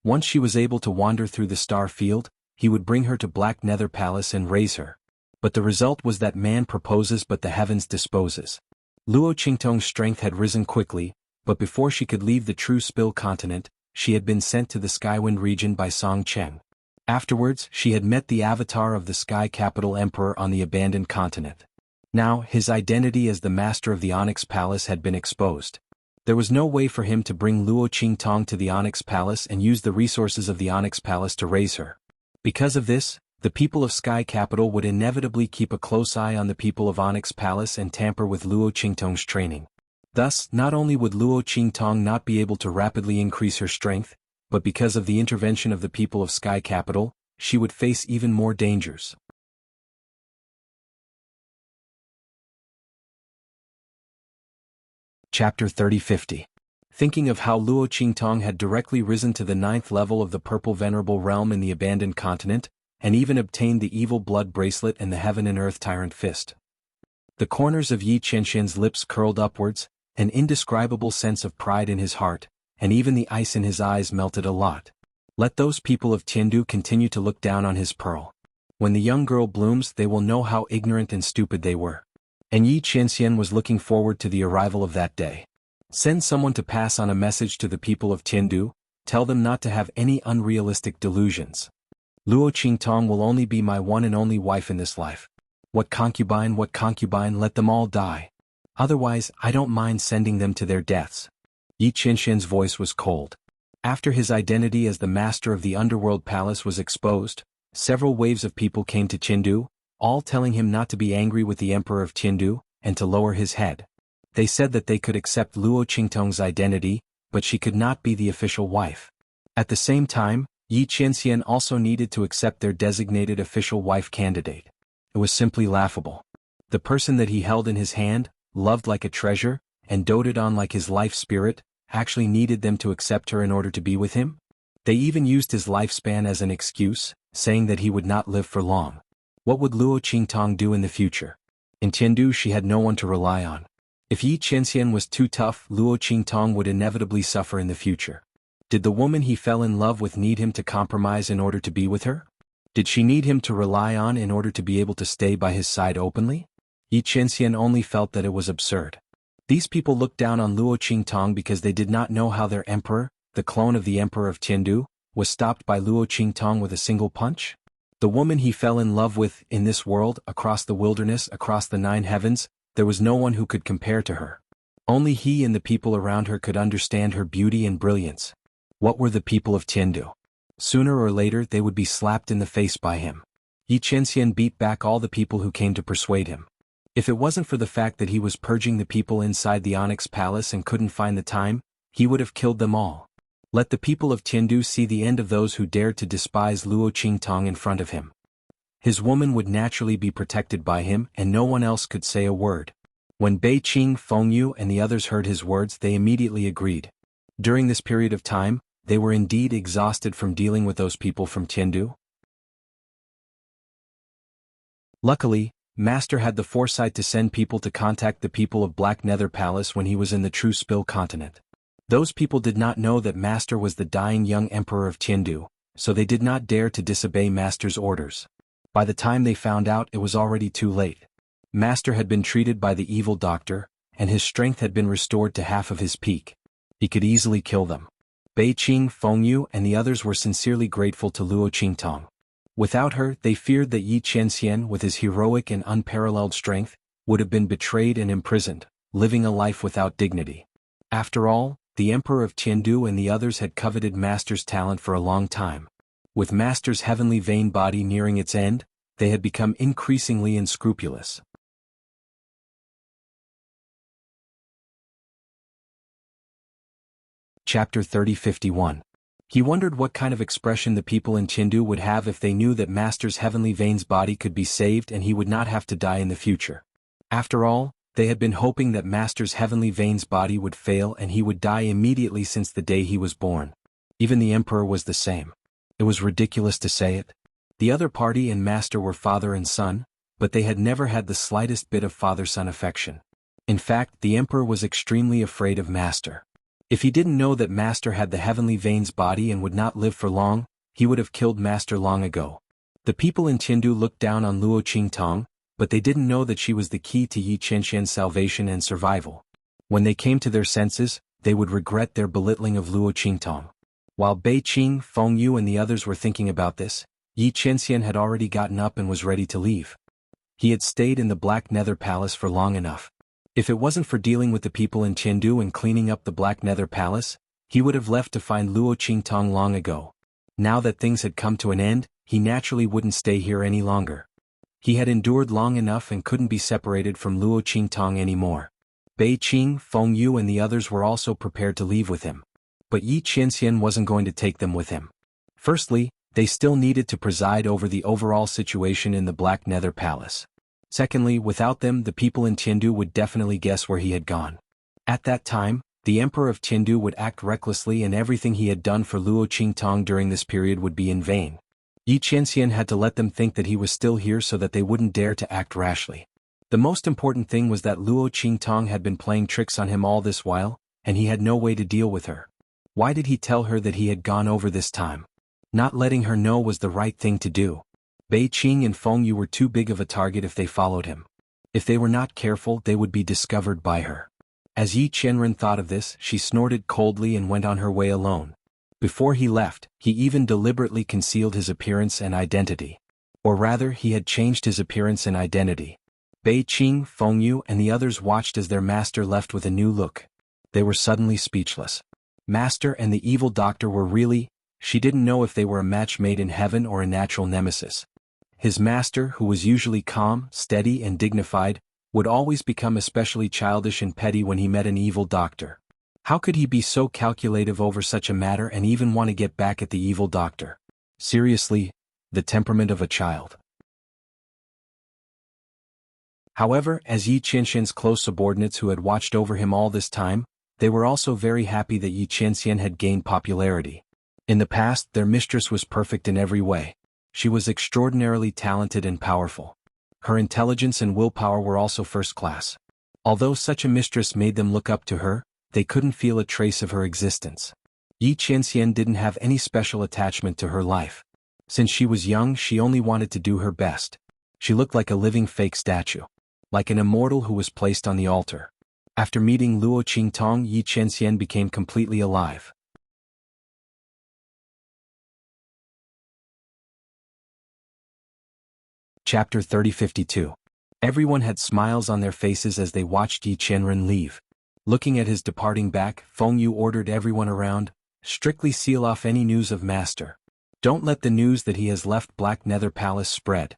Once she was able to wander through the star field, he would bring her to Black Nether Palace and raise her. But the result was that man proposes but the heavens disposes. Luo Qingtong's strength had risen quickly, but before she could leave the True Spill Continent, she had been sent to the Skywind region by Song Cheng. Afterwards, she had met the avatar of the Sky Capital Emperor on the abandoned continent. Now, his identity as the master of the Onyx Palace had been exposed. There was no way for him to bring Luo Qingtong to the Onyx Palace and use the resources of the Onyx Palace to raise her. Because of this, the people of Sky Capital would inevitably keep a close eye on the people of Onyx Palace and tamper with Luo Qingtong's training. Thus, not only would Luo Qingtong not be able to rapidly increase her strength, but because of the intervention of the people of Sky Capital, she would face even more dangers. Chapter 30-50. Thinking of how Luo Qingtong had directly risen to the 9th level of the Purple Venerable Realm in the Abandoned Continent, and even obtained the Evil Blood Bracelet and the Heaven and Earth Tyrant Fist. The corners of Yi Qianxian's lips curled upwards, an indescribable sense of pride in his heart, and even the ice in his eyes melted a lot. Let those people of Tiandu continue to look down on his pearl. When the young girl blooms, they will know how ignorant and stupid they were. And Yi Qianxian was looking forward to the arrival of that day. Send someone to pass on a message to the people of Tiandu, tell them not to have any unrealistic delusions. Luo Qingtong will only be my one and only wife in this life. What concubine, let them all die. Otherwise, I don't mind sending them to their deaths. Yi Qianxian's voice was cold. After his identity as the master of the underworld palace was exposed, several waves of people came to Tiandu, all telling him not to be angry with the emperor of Tiandu, and to lower his head. They said that they could accept Luo Qingtong's identity, but she could not be the official wife. At the same time, Yi Qianxian also needed to accept their designated official wife candidate. It was simply laughable. The person that he held in his hand, loved like a treasure, and doted on like his life spirit, actually needed them to accept her in order to be with him? They even used his lifespan as an excuse, saying that he would not live for long. What would Luo Qingtong do in the future? In Tiandu she had no one to rely on. If Yi Qianxian was too tough, Luo Qingtong would inevitably suffer in the future. Did the woman he fell in love with need him to compromise in order to be with her? Did she need him to rely on in order to be able to stay by his side openly? Yi Qianxian only felt that it was absurd. These people looked down on Luo Qingtong because they did not know how their emperor, the clone of the emperor of Tiandu, was stopped by Luo Qingtong with a single punch. The woman he fell in love with, in this world, across the wilderness, across the 9 heavens, there was no one who could compare to her. Only he and the people around her could understand her beauty and brilliance. What were the people of Tiandu? Sooner or later they would be slapped in the face by him. Yi Qianxian beat back all the people who came to persuade him. If it wasn't for the fact that he was purging the people inside the Onyx Palace and couldn't find the time, he would have killed them all. Let the people of Tiandu see the end of those who dared to despise Luo Qingtong in front of him. His woman would naturally be protected by him and no one else could say a word. When Bei Qing, Fengyu and the others heard his words, they immediately agreed. During this period of time, they were indeed exhausted from dealing with those people from Tiandu. Luckily, Master had the foresight to send people to contact the people of Black Nether Palace when he was in the True Spill continent. Those people did not know that Master was the dying young emperor of Tiandu, so they did not dare to disobey Master's orders. By the time they found out, it was already too late. Master had been treated by the evil doctor, and his strength had been restored to half of his peak. He could easily kill them. Bei Qing, Fengyu and the others were sincerely grateful to Luo Qingtong. Without her, they feared that Yi Qianxian, with his heroic and unparalleled strength, would have been betrayed and imprisoned, living a life without dignity. After all, the Emperor of Tiandu and the others had coveted Master's talent for a long time. With Master's heavenly vein body nearing its end, they had become increasingly unscrupulous. Chapter 30-51. He wondered what kind of expression the people in Tiandu would have if they knew that Master's heavenly veins body could be saved and he would not have to die in the future. After all, they had been hoping that Master's heavenly veins body would fail and he would die immediately since the day he was born. Even the Emperor was the same. It was ridiculous to say it. The other party and Master were father and son, but they had never had the slightest bit of father-son affection. In fact, the Emperor was extremely afraid of Master. If he didn't know that Master had the heavenly veins body and would not live for long, he would have killed Master long ago. The people in Tiandu looked down on Luo Qingtong, but they didn't know that she was the key to Yi Qianxian's salvation and survival. When they came to their senses, they would regret their belittling of Luo Qingtong. While Bei Qing, Fengyu and the others were thinking about this, Yi Qianxian had already gotten up and was ready to leave. He had stayed in the Black Nether Palace for long enough. If it wasn't for dealing with the people in Tiandu and cleaning up the Black Nether Palace, he would have left to find Luo Qingtong long ago. Now that things had come to an end, he naturally wouldn't stay here any longer. He had endured long enough and couldn't be separated from Luo Qingtong anymore. Bei Qing, Feng Yu and the others were also prepared to leave with him. But Yi Qianxian wasn't going to take them with him. Firstly, they still needed to preside over the overall situation in the Black Nether Palace. Secondly, without them the people in Tiandu would definitely guess where he had gone. At that time, the Emperor of Tiandu would act recklessly and everything he had done for Luo Qingtong during this period would be in vain. Yi Qianxian had to let them think that he was still here so that they wouldn't dare to act rashly. The most important thing was that Luo Qingtong had been playing tricks on him all this while, and he had no way to deal with her. Why did he tell her that he had gone over this time? Not letting her know was the right thing to do. Bei Qing and Feng Yu were too big of a target if they followed him. If they were not careful, they would be discovered by her. As Yi Qianren thought of this, she snorted coldly and went on her way alone. Before he left, he even deliberately concealed his appearance and identity. Or rather, he had changed his appearance and identity. Bei Qing, Feng Yu and the others watched as their master left with a new look. They were suddenly speechless. Master and the evil doctor were really... She didn't know if they were a match made in heaven or a natural nemesis. His master, who was usually calm, steady and dignified, would always become especially childish and petty when he met an evil doctor. How could he be so calculative over such a matter and even want to get back at the evil doctor? Seriously, the temperament of a child. However, as Yi Qianxian's close subordinates who had watched over him all this time, they were also very happy that Yi Qianxian had gained popularity. In the past, their mistress was perfect in every way. She was extraordinarily talented and powerful. Her intelligence and willpower were also first class. Although such a mistress made them look up to her, they couldn't feel a trace of her existence. Yi Qianxian didn't have any special attachment to her life. Since she was young, she only wanted to do her best. She looked like a living fake statue. Like an immortal who was placed on the altar. After meeting Luo Qingtong, Yi Qianxian became completely alive. Chapter 3052. Everyone had smiles on their faces as they watched Yi Qianren leave. Looking at his departing back, Feng Yu ordered everyone around, strictly seal off any news of Master. Don't let the news that he has left Black Nether Palace spread.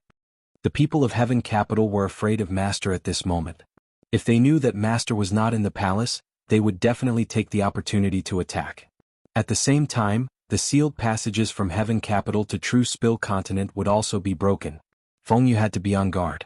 The people of Heaven Capital were afraid of Master at this moment. If they knew that Master was not in the palace, they would definitely take the opportunity to attack. At the same time, the sealed passages from Heaven Capital to True Spill Continent would also be broken. Feng Yu had to be on guard.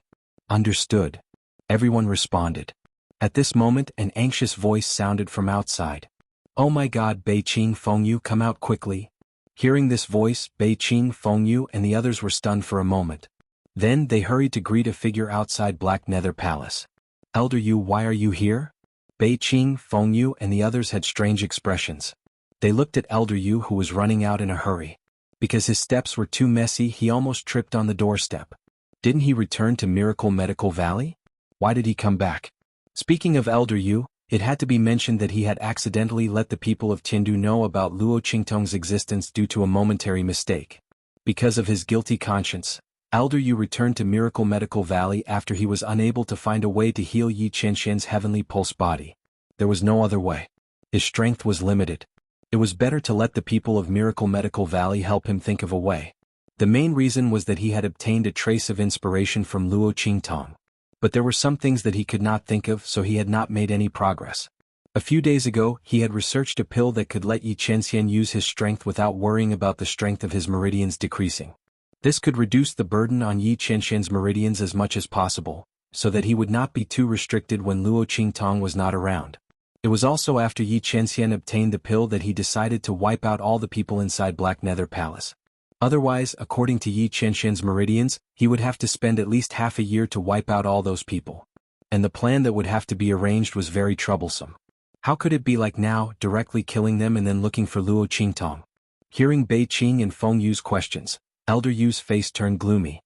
Understood. Everyone responded. At this moment, an anxious voice sounded from outside. Oh my God, Bei Qing, Feng Yu, come out quickly. Hearing this voice, Bei Qing, Feng Yu and the others were stunned for a moment. Then they hurried to greet a figure outside Black Nether Palace. Elder Yu, why are you here? Bei Qing, Feng Yu and the others had strange expressions. They looked at Elder Yu who was running out in a hurry. Because his steps were too messy, he almost tripped on the doorstep. Didn't he return to Miracle Medical Valley? Why did he come back? Speaking of Elder Yu, it had to be mentioned that he had accidentally let the people of Tiandu know about Luo Qingtong's existence due to a momentary mistake. Because of his guilty conscience, Elder Yu returned to Miracle Medical Valley after he was unable to find a way to heal Yi Qianxian's heavenly pulse body. There was no other way. His strength was limited. It was better to let the people of Miracle Medical Valley help him think of a way. The main reason was that he had obtained a trace of inspiration from Luo Qingtong. But there were some things that he could not think of, so he had not made any progress. A few days ago, he had researched a pill that could let Yi Qianxian use his strength without worrying about the strength of his meridians decreasing. This could reduce the burden on Yi Qianxian's meridians as much as possible, so that he would not be too restricted when Luo Qingtong was not around. It was also after Yi Qianxian obtained the pill that he decided to wipe out all the people inside Black Nether Palace. Otherwise, according to Yi Qianxian's meridians, he would have to spend at least half a year to wipe out all those people. And the plan that would have to be arranged was very troublesome. How could it be like now, directly killing them and then looking for Luo Qingtong? Hearing Bei Qing and Feng Yu's questions, Elder Yu's face turned gloomy.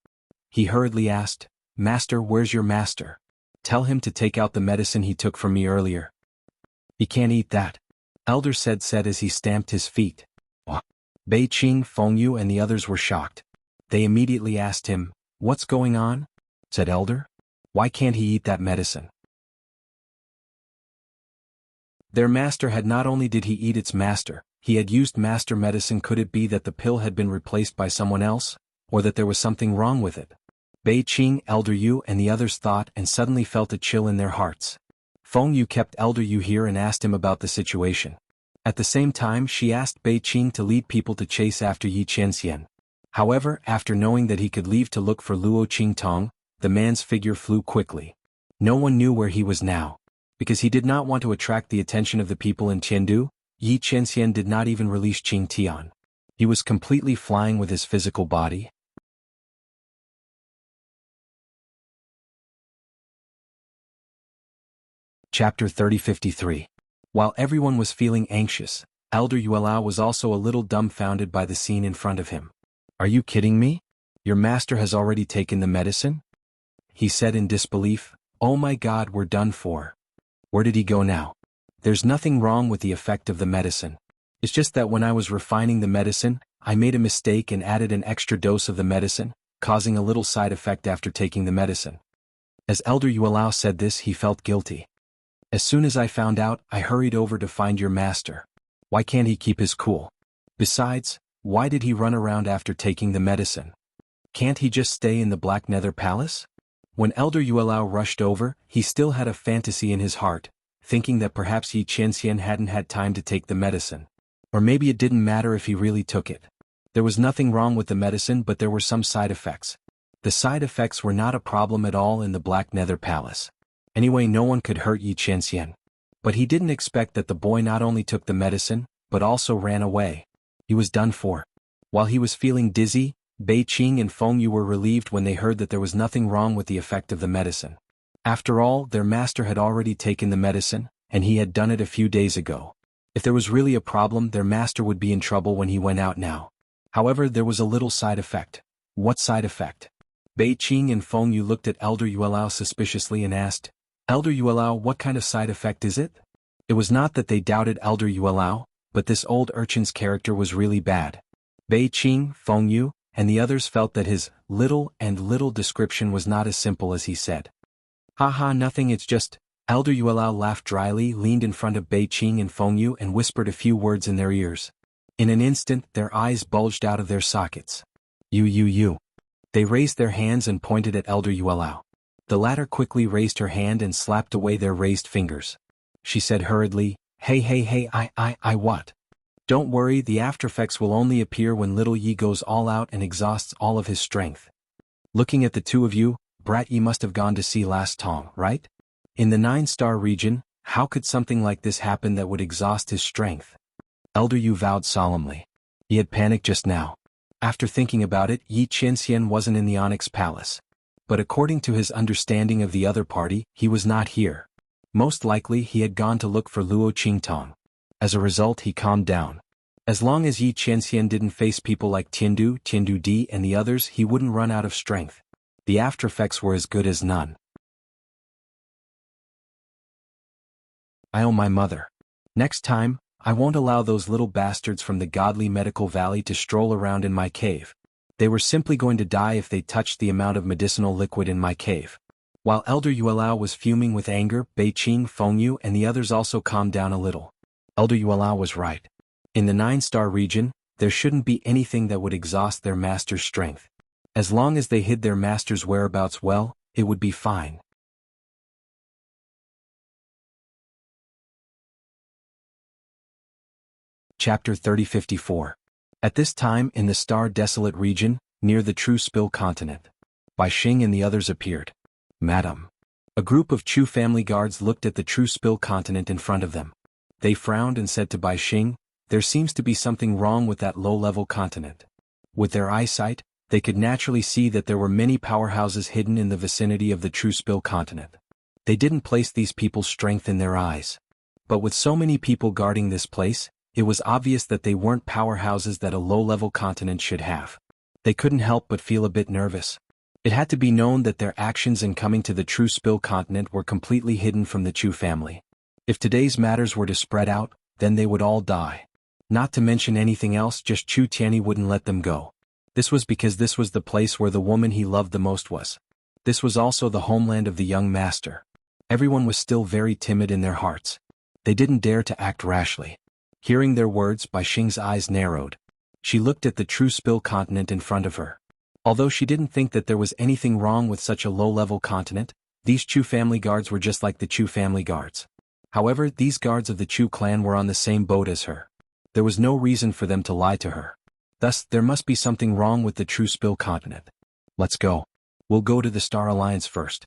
He hurriedly asked, Master, where's your master? Tell him to take out the medicine he took from me earlier. He can't eat that. Elder said as he stamped his feet. Bei Qing, Feng Yu and the others were shocked. They immediately asked him, What's going on? Said Elder. Why can't he eat that medicine? Their master had not only did he eat its master, he had used master medicine. Could it be that the pill had been replaced by someone else, or that there was something wrong with it? Bei Qing, Elder Yu and the others thought and suddenly felt a chill in their hearts. Feng Yu kept Elder Yu here and asked him about the situation. At the same time she asked Bei Qing to lead people to chase after Yi Qianxian. However, after knowing that he could leave to look for Luo Qingtong, the man's figure flew quickly. No one knew where he was now. Because he did not want to attract the attention of the people in Tiandu, Yi Qianxian did not even release Qing Tian. He was completely flying with his physical body. Chapter 3053. While everyone was feeling anxious, Elder Yuelao was also a little dumbfounded by the scene in front of him. "Are you kidding me? Your master has already taken the medicine?" he said in disbelief. "Oh my God, we're done for. Where did he go now?" "There's nothing wrong with the effect of the medicine. It's just that when I was refining the medicine, I made a mistake and added an extra dose of the medicine, causing a little side effect after taking the medicine." As Elder Yuelao said this, he felt guilty. "As soon as I found out, I hurried over to find your master. Why can't he keep his cool? Besides, why did he run around after taking the medicine? Can't he just stay in the Black Nether Palace?" When Elder Yuelao rushed over, he still had a fantasy in his heart, thinking that perhaps Yi Qianxian hadn't had time to take the medicine. Or maybe it didn't matter if he really took it. There was nothing wrong with the medicine, but there were some side effects. The side effects were not a problem at all in the Black Nether Palace. Anyway, no one could hurt Yi Qianxian. But he didn't expect that the boy not only took the medicine, but also ran away. He was done for. While he was feeling dizzy, Bei Qing and Feng Yu were relieved when they heard that there was nothing wrong with the effect of the medicine. After all, their master had already taken the medicine, and he had done it a few days ago. If there was really a problem, their master would be in trouble when he went out now. However, there was a little side effect. What side effect? Bei Qing and Feng Yu looked at Elder Yuelao suspiciously and asked, "Elder Yuelao, what kind of side effect is it?" It was not that they doubted Elder Yuelao, but this old urchin's character was really bad. Bei Qing, Feng Yu, and the others felt that his little description was not as simple as he said. "Haha, nothing, it's just..." Elder Yuelao laughed dryly, leaned in front of Bei Qing and Feng Yu and whispered a few words in their ears. In an instant, their eyes bulged out of their sockets. You. They raised their hands and pointed at Elder Yuelao. The latter quickly raised her hand and slapped away their raised fingers. She said hurriedly, Hey, I what? Don't worry, the aftereffects will only appear when little Yi goes all out and exhausts all of his strength." Looking at the two of you, Brat Yi must have gone to see Last Tong, right? In the 9-star region, how could something like this happen that would exhaust his strength? Elder Yu vowed solemnly. He had panicked just now. After thinking about it, Yi Qianxian wasn't in the Onyx Palace. But according to his understanding of the other party, he was not here. Most likely he had gone to look for Luo Qingtong. As a result, he calmed down. As long as Yi Qianxian didn't face people like Tiandu Di and the others, he wouldn't run out of strength. The after effects were as good as none. I owe my mother. Next time, I won't allow those little bastards from the godly medical valley to stroll around in my cave. They were simply going to die if they touched the amount of medicinal liquid in my cave. While Elder Yuelao was fuming with anger, Bei Qing, Feng Yu and the others also calmed down a little. Elder Yuelao was right. In the 9-star region, there shouldn't be anything that would exhaust their master's strength. As long as they hid their master's whereabouts well, it would be fine. Chapter 3054. At this time in the star-desolate region, near the True Spill continent, Bai Xing and the others appeared. "Madam." A group of Chu family guards looked at the True Spill continent in front of them. They frowned and said to Bai Xing, "There seems to be something wrong with that low-level continent." With their eyesight, they could naturally see that there were many powerhouses hidden in the vicinity of the True Spill continent. They didn't place these people's strength in their eyes. But with so many people guarding this place, it was obvious that they weren't powerhouses that a low-level continent should have. They couldn't help but feel a bit nervous. It had to be known that their actions in coming to the True Spill continent were completely hidden from the Chu family. If today's matters were to spread out, then they would all die. Not to mention anything else, just Chu Tianyi wouldn't let them go. This was because this was the place where the woman he loved the most was. This was also the homeland of the young master. Everyone was still very timid in their hearts. They didn't dare to act rashly. Hearing their words, Bai Xing's eyes narrowed. She looked at the True Spill continent in front of her. Although she didn't think that there was anything wrong with such a low-level continent, These Chu family guards were just like the Chu family guards. However, these guards of the Chu clan were on the same boat as her. There was no reason for them to lie to her. Thus, there must be something wrong with the True Spill continent. Let's go. We'll go to the Star Alliance first.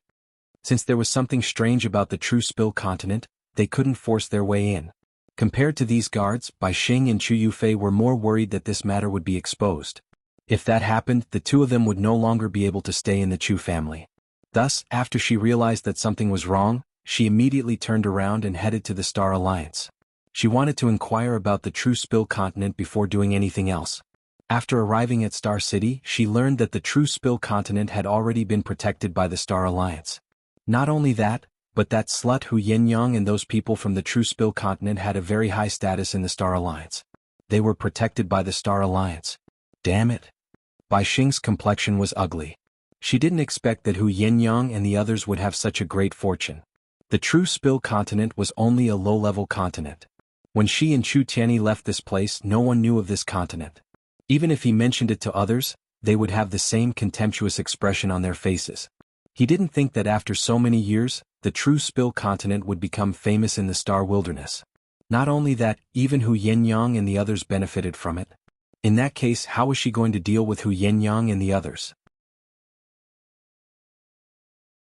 Since there was something strange about the True Spill continent, they couldn't force their way in. Compared to these guards, Bai Xing and Chu Yufei were more worried that this matter would be exposed. If that happened, the two of them would no longer be able to stay in the Chu family. Thus, after she realized that something was wrong, she immediately turned around and headed to the Star Alliance. She wanted to inquire about the True Spill continent before doing anything else. After arriving at Star City, she learned that the True Spill continent had already been protected by the Star Alliance. Not only that, but that slut Hu Yenyang and those people from the True Spill continent had a very high status in the Star Alliance. They were protected by the Star Alliance. Damn it. Bai Xing's complexion was ugly. She didn't expect that Hu Yenyang and the others would have such a great fortune. The True Spill continent was only a low-level continent. When she and Chu Tianyi left this place, no one knew of this continent. Even if he mentioned it to others, they would have the same contemptuous expression on their faces. He didn't think that after so many years, the True Spill continent would become famous in the Star Wilderness. Not only that, even Hu Yenyang and the others benefited from it. In that case, how was she going to deal with Hu Yenyang and the others?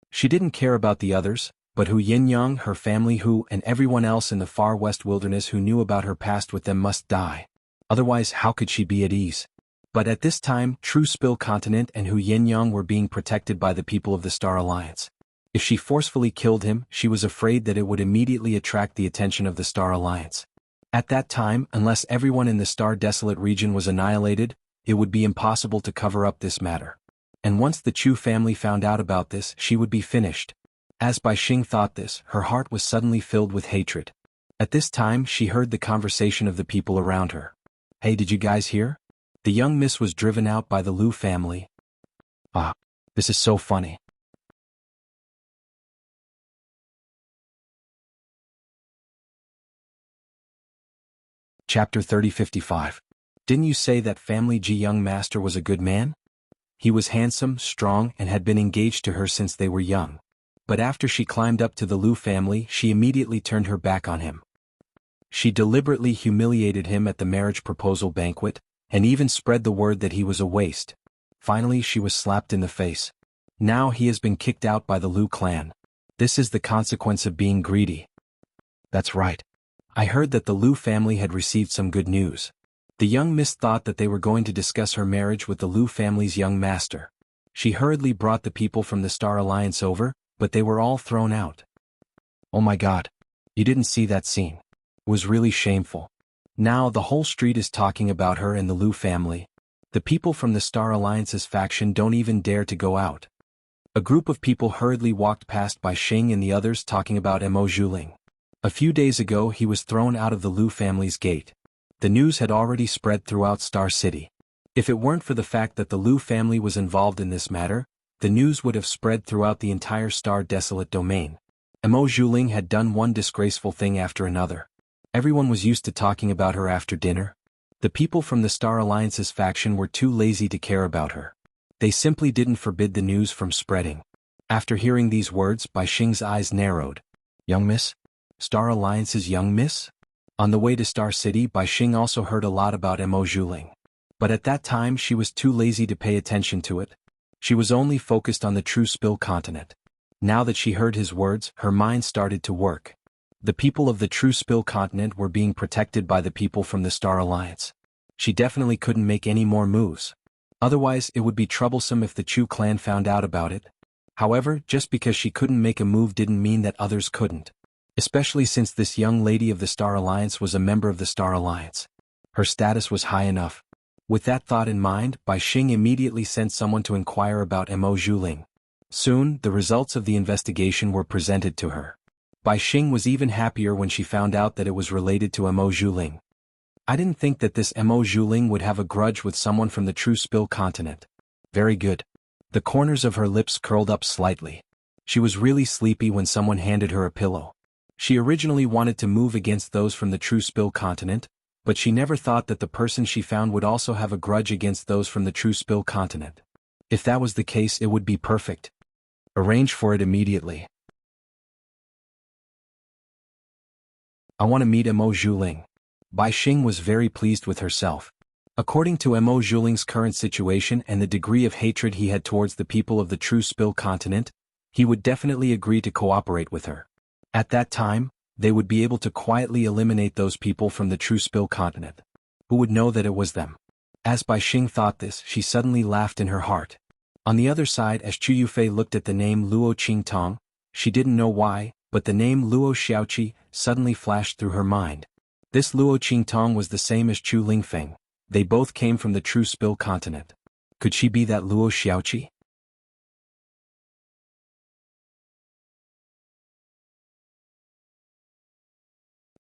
She didn't care about the others, but Hu Yenyang, her family Hu, and everyone else in the far west wilderness who knew about her past with them must die. Otherwise, how could she be at ease? But at this time, True Spill continent and Hu Yenyang were being protected by the people of the Star Alliance. If she forcefully killed him, she was afraid that it would immediately attract the attention of the Star Alliance. At that time, unless everyone in the Star Desolate region was annihilated, it would be impossible to cover up this matter. And once the Chu family found out about this, she would be finished. As Bai Xing thought this, her heart was suddenly filled with hatred. At this time, she heard the conversation of the people around her. Hey, did you guys hear? The young miss was driven out by the Liu family. Ah, this is so funny. Chapter 3055. Didn't you say that family Ji young master was a good man? He was handsome, strong, and had been engaged to her since they were young. But after she climbed up to the Liu family, she immediately turned her back on him. She deliberately humiliated him at the marriage proposal banquet, and even spread the word that he was a waste. Finally, she was slapped in the face. Now he has been kicked out by the Liu clan. This is the consequence of being greedy. That's right. I heard that the Liu family had received some good news. The young miss thought that they were going to discuss her marriage with the Liu family's young master. She hurriedly brought the people from the Star Alliance over, but they were all thrown out. Oh my God. You didn't see that scene. It was really shameful. Now the whole street is talking about her and the Liu family. The people from the Star Alliance's faction don't even dare to go out. A group of people hurriedly walked past Bai Xing and the others talking about Mo Zhuling. A few days ago he was thrown out of the Liu family's gate. The news had already spread throughout Star City. If it weren't for the fact that the Liu family was involved in this matter, the news would have spread throughout the entire Star Desolate domain. Mo Zhuling had done one disgraceful thing after another. Everyone was used to talking about her after dinner. The people from the Star Alliance's faction were too lazy to care about her. They simply didn't forbid the news from spreading. After hearing these words, Bai Xing's eyes narrowed. Young miss? Star Alliance's young miss? On the way to Star City, Bai Xing also heard a lot about Mo Zhuling. But at that time she was too lazy to pay attention to it. She was only focused on the True Spill continent. Now that she heard his words, her mind started to work. The people of the True Spill continent were being protected by the people from the Star Alliance. She definitely couldn't make any more moves. Otherwise, it would be troublesome if the Chu clan found out about it. However, just because she couldn't make a move didn't mean that others couldn't. Especially since this young lady of the Star Alliance was a member of the Star Alliance. Her status was high enough. With that thought in mind, Bai Xing immediately sent someone to inquire about Mo Zhuling. Soon, the results of the investigation were presented to her. Bai Xing was even happier when she found out that it was related to Mo Zhuling. I didn't think that this Mo Zhuling would have a grudge with someone from the True Spill continent. Very good. The corners of her lips curled up slightly. She was really sleepy when someone handed her a pillow. She originally wanted to move against those from the True Spill continent, but she never thought that the person she found would also have a grudge against those from the True Spill continent. If that was the case, it would be perfect. Arrange for it immediately. I want to meet Mo Zhuling. Bai Xing was very pleased with herself. According to Mo Zhuling's current situation and the degree of hatred he had towards the people of the True Spill continent, he would definitely agree to cooperate with her. At that time, they would be able to quietly eliminate those people from the True Spill continent. Who would know that it was them? As Bai Xing thought this, she suddenly laughed in her heart. On the other side, as Chu Yufei looked at the name Luo Qingtong, she didn't know why, but the name Luo Xiaoqi suddenly flashed through her mind. This Luo Qingtong was the same as Chu Lingfeng. They both came from the True Spill continent. Could she be that Luo Xiaoqi?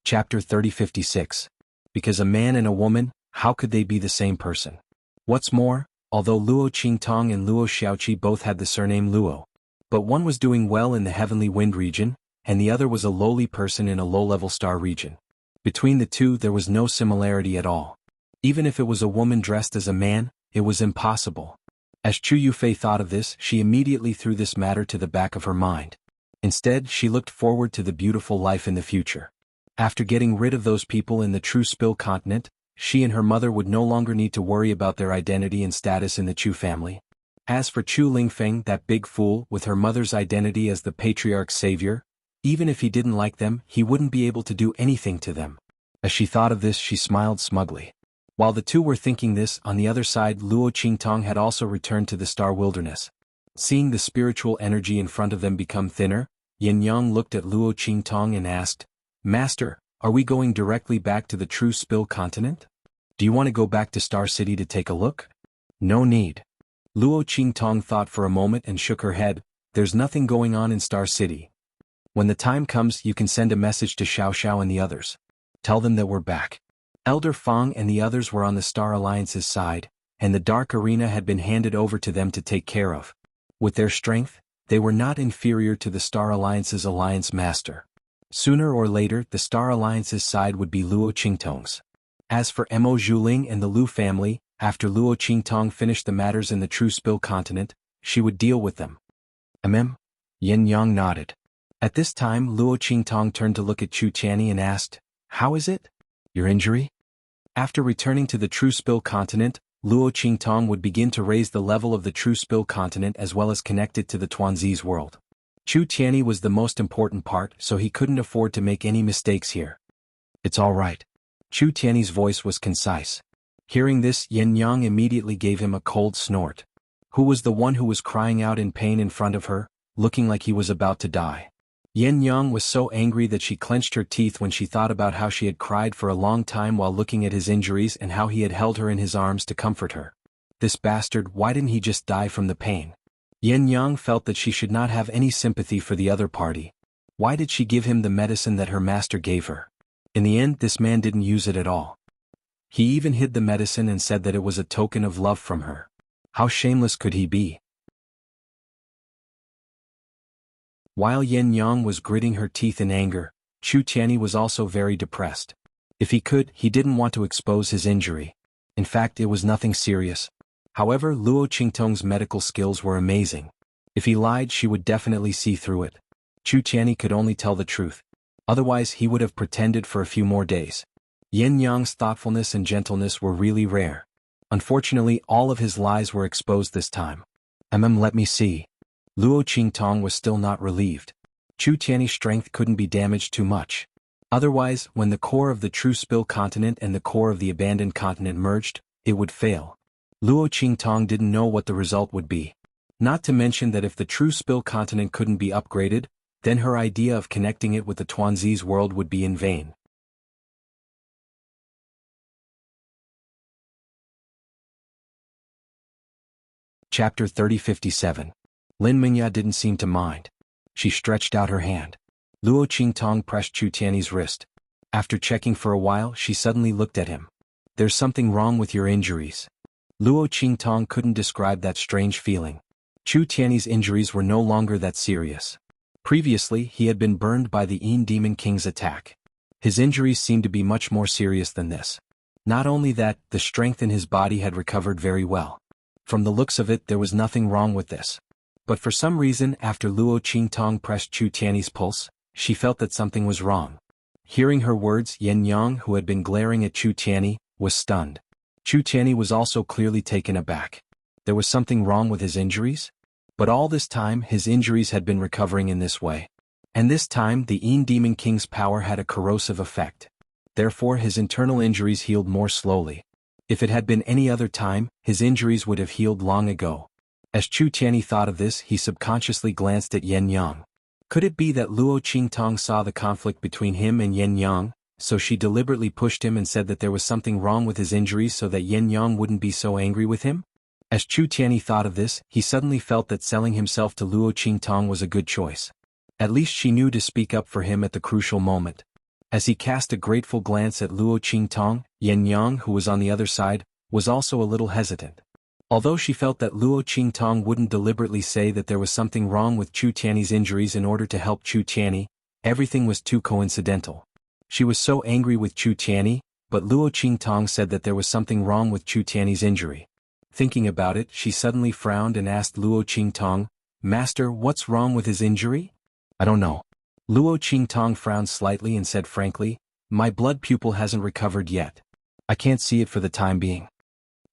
Chapter 3056. Because a man and a woman, how could they be the same person? What's more, although Luo Qingtong and Luo Xiaoqi both had the surname Luo, but one was doing well in the Heavenly Wind region, and the other was a lowly person in a low-level star region. Between the two there was no similarity at all. Even if it was a woman dressed as a man, it was impossible. As Chu Yufei thought of this, she immediately threw this matter to the back of her mind. Instead, she looked forward to the beautiful life in the future. After getting rid of those people in the True Spill continent, she and her mother would no longer need to worry about their identity and status in the Chu family. As for Chu Lingfeng, that big fool, with her mother's identity as the patriarch's savior, even if he didn't like them, he wouldn't be able to do anything to them. As she thought of this, she smiled smugly. While the two were thinking this, on the other side, Luo Qingtong had also returned to the star wilderness. Seeing the spiritual energy in front of them become thinner, Yin Yang looked at Luo Qingtong and asked, "Master, are we going directly back to the True Spill continent? Do you want to go back to Star City to take a look?" "No need." Luo Qingtong thought for a moment and shook her head. "There's nothing going on in Star City. When the time comes, you can send a message to Xiao Xiao and the others. Tell them that we're back." Elder Fang and the others were on the Star Alliance's side, and the Dark Arena had been handed over to them to take care of. With their strength, they were not inferior to the Star Alliance's Alliance Master. Sooner or later, the Star Alliance's side would be Luo Qingtong's. As for Mo Zhuling and the Lu family, after Luo Qingtong finished the matters in the True Spill continent, she would deal with them. Yin Yang nodded. At this time, Luo Qingtong turned to look at Chu Tianyi and asked, "How is it? Your injury?" After returning to the True Spill continent, Luo Qingtong would begin to raise the level of the True Spill continent as well as connect it to the Tuanzi's world. Chu Tianyi was the most important part, so he couldn't afford to make any mistakes here. "It's all right." Chu Tianyi's voice was concise. Hearing this, Yin Yang immediately gave him a cold snort. Who was the one who was crying out in pain in front of her, looking like he was about to die? Yin Yang was so angry that she clenched her teeth when she thought about how she had cried for a long time while looking at his injuries and how he had held her in his arms to comfort her. This bastard, why didn't he just die from the pain? Yin Yang felt that she should not have any sympathy for the other party. Why did she give him the medicine that her master gave her? In the end, this man didn't use it at all. He even hid the medicine and said that it was a token of love from her. How shameless could he be? While Yin Yang was gritting her teeth in anger, Chu Tianyi was also very depressed. If he could, he didn't want to expose his injury. In fact, it was nothing serious. However, Luo Qingtong's medical skills were amazing. If he lied, she would definitely see through it. Chu Tianyi could only tell the truth. Otherwise, he would have pretended for a few more days. Yin Yang's thoughtfulness and gentleness were really rare. Unfortunately, all of his lies were exposed this time. Let me see. Luo Qingtong was still not relieved. Chu Tianyi's strength couldn't be damaged too much. Otherwise, when the core of the True Spill continent and the core of the abandoned continent merged, it would fail. Luo Qingtong didn't know what the result would be. Not to mention that if the True Spill continent couldn't be upgraded, then her idea of connecting it with the Tuanzi's world would be in vain. Chapter 3057. Lin Mingya didn't seem to mind. She stretched out her hand. Luo Qingtong pressed Chu Tianyi's wrist. After checking for a while, she suddenly looked at him. "There's something wrong with your injuries." Luo Qingtong couldn't describe that strange feeling. Chu Tianyi's injuries were no longer that serious. Previously, he had been burned by the Yin Demon King's attack. His injuries seemed to be much more serious than this. Not only that, the strength in his body had recovered very well. From the looks of it, there was nothing wrong with this. But for some reason after Luo Qingtong pressed Chu Tiany's pulse, she felt that something was wrong. Hearing her words, Yen Yang, who had been glaring at Chu Tiany, was stunned. Chu Tiany was also clearly taken aback. There was something wrong with his injuries? But all this time his injuries had been recovering in this way. And this time the Demon King's power had a corrosive effect. Therefore his internal injuries healed more slowly. If it had been any other time, his injuries would have healed long ago. As Chu Tiany thought of this, he subconsciously glanced at Yen Yang. Could it be that Luo Qingtong saw the conflict between him and Yen Yang, so she deliberately pushed him and said that there was something wrong with his injuries so that Yen Yang wouldn't be so angry with him? As Chu Tiany thought of this, he suddenly felt that selling himself to Luo Qingtong was a good choice. At least she knew to speak up for him at the crucial moment. As he cast a grateful glance at Luo Qingtong, Yen Yang, who was on the other side, was also a little hesitant. Although she felt that Luo Qingtong wouldn't deliberately say that there was something wrong with Chu Tiany's injuries in order to help Chu Tiany, everything was too coincidental. She was so angry with Chu Tiany, but Luo Qingtong said that there was something wrong with Chu Tiany's injury. Thinking about it, she suddenly frowned and asked Luo Qingtong, "Master, what's wrong with his injury?" "I don't know." Luo Qingtong frowned slightly and said frankly, "My blood pupil hasn't recovered yet. I can't see it for the time being."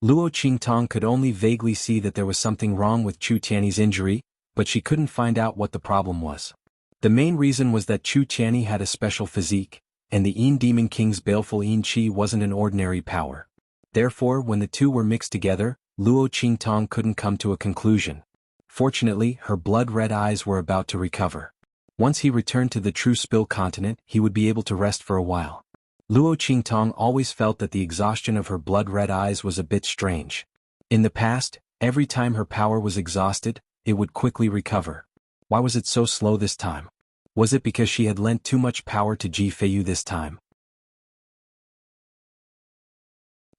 Luo Qingtong could only vaguely see that there was something wrong with Chu Tiany's injury, but she couldn't find out what the problem was. The main reason was that Chu Tiany had a special physique, and the Demon King's baleful Qi wasn't an ordinary power. Therefore, when the two were mixed together, Luo Qingtong couldn't come to a conclusion. Fortunately, her blood-red eyes were about to recover. Once he returned to the true Spill continent, he would be able to rest for a while. Luo Qingtong always felt that the exhaustion of her blood-red eyes was a bit strange. In the past, every time her power was exhausted, it would quickly recover. Why was it so slow this time? Was it because she had lent too much power to Ji Feiyu this time?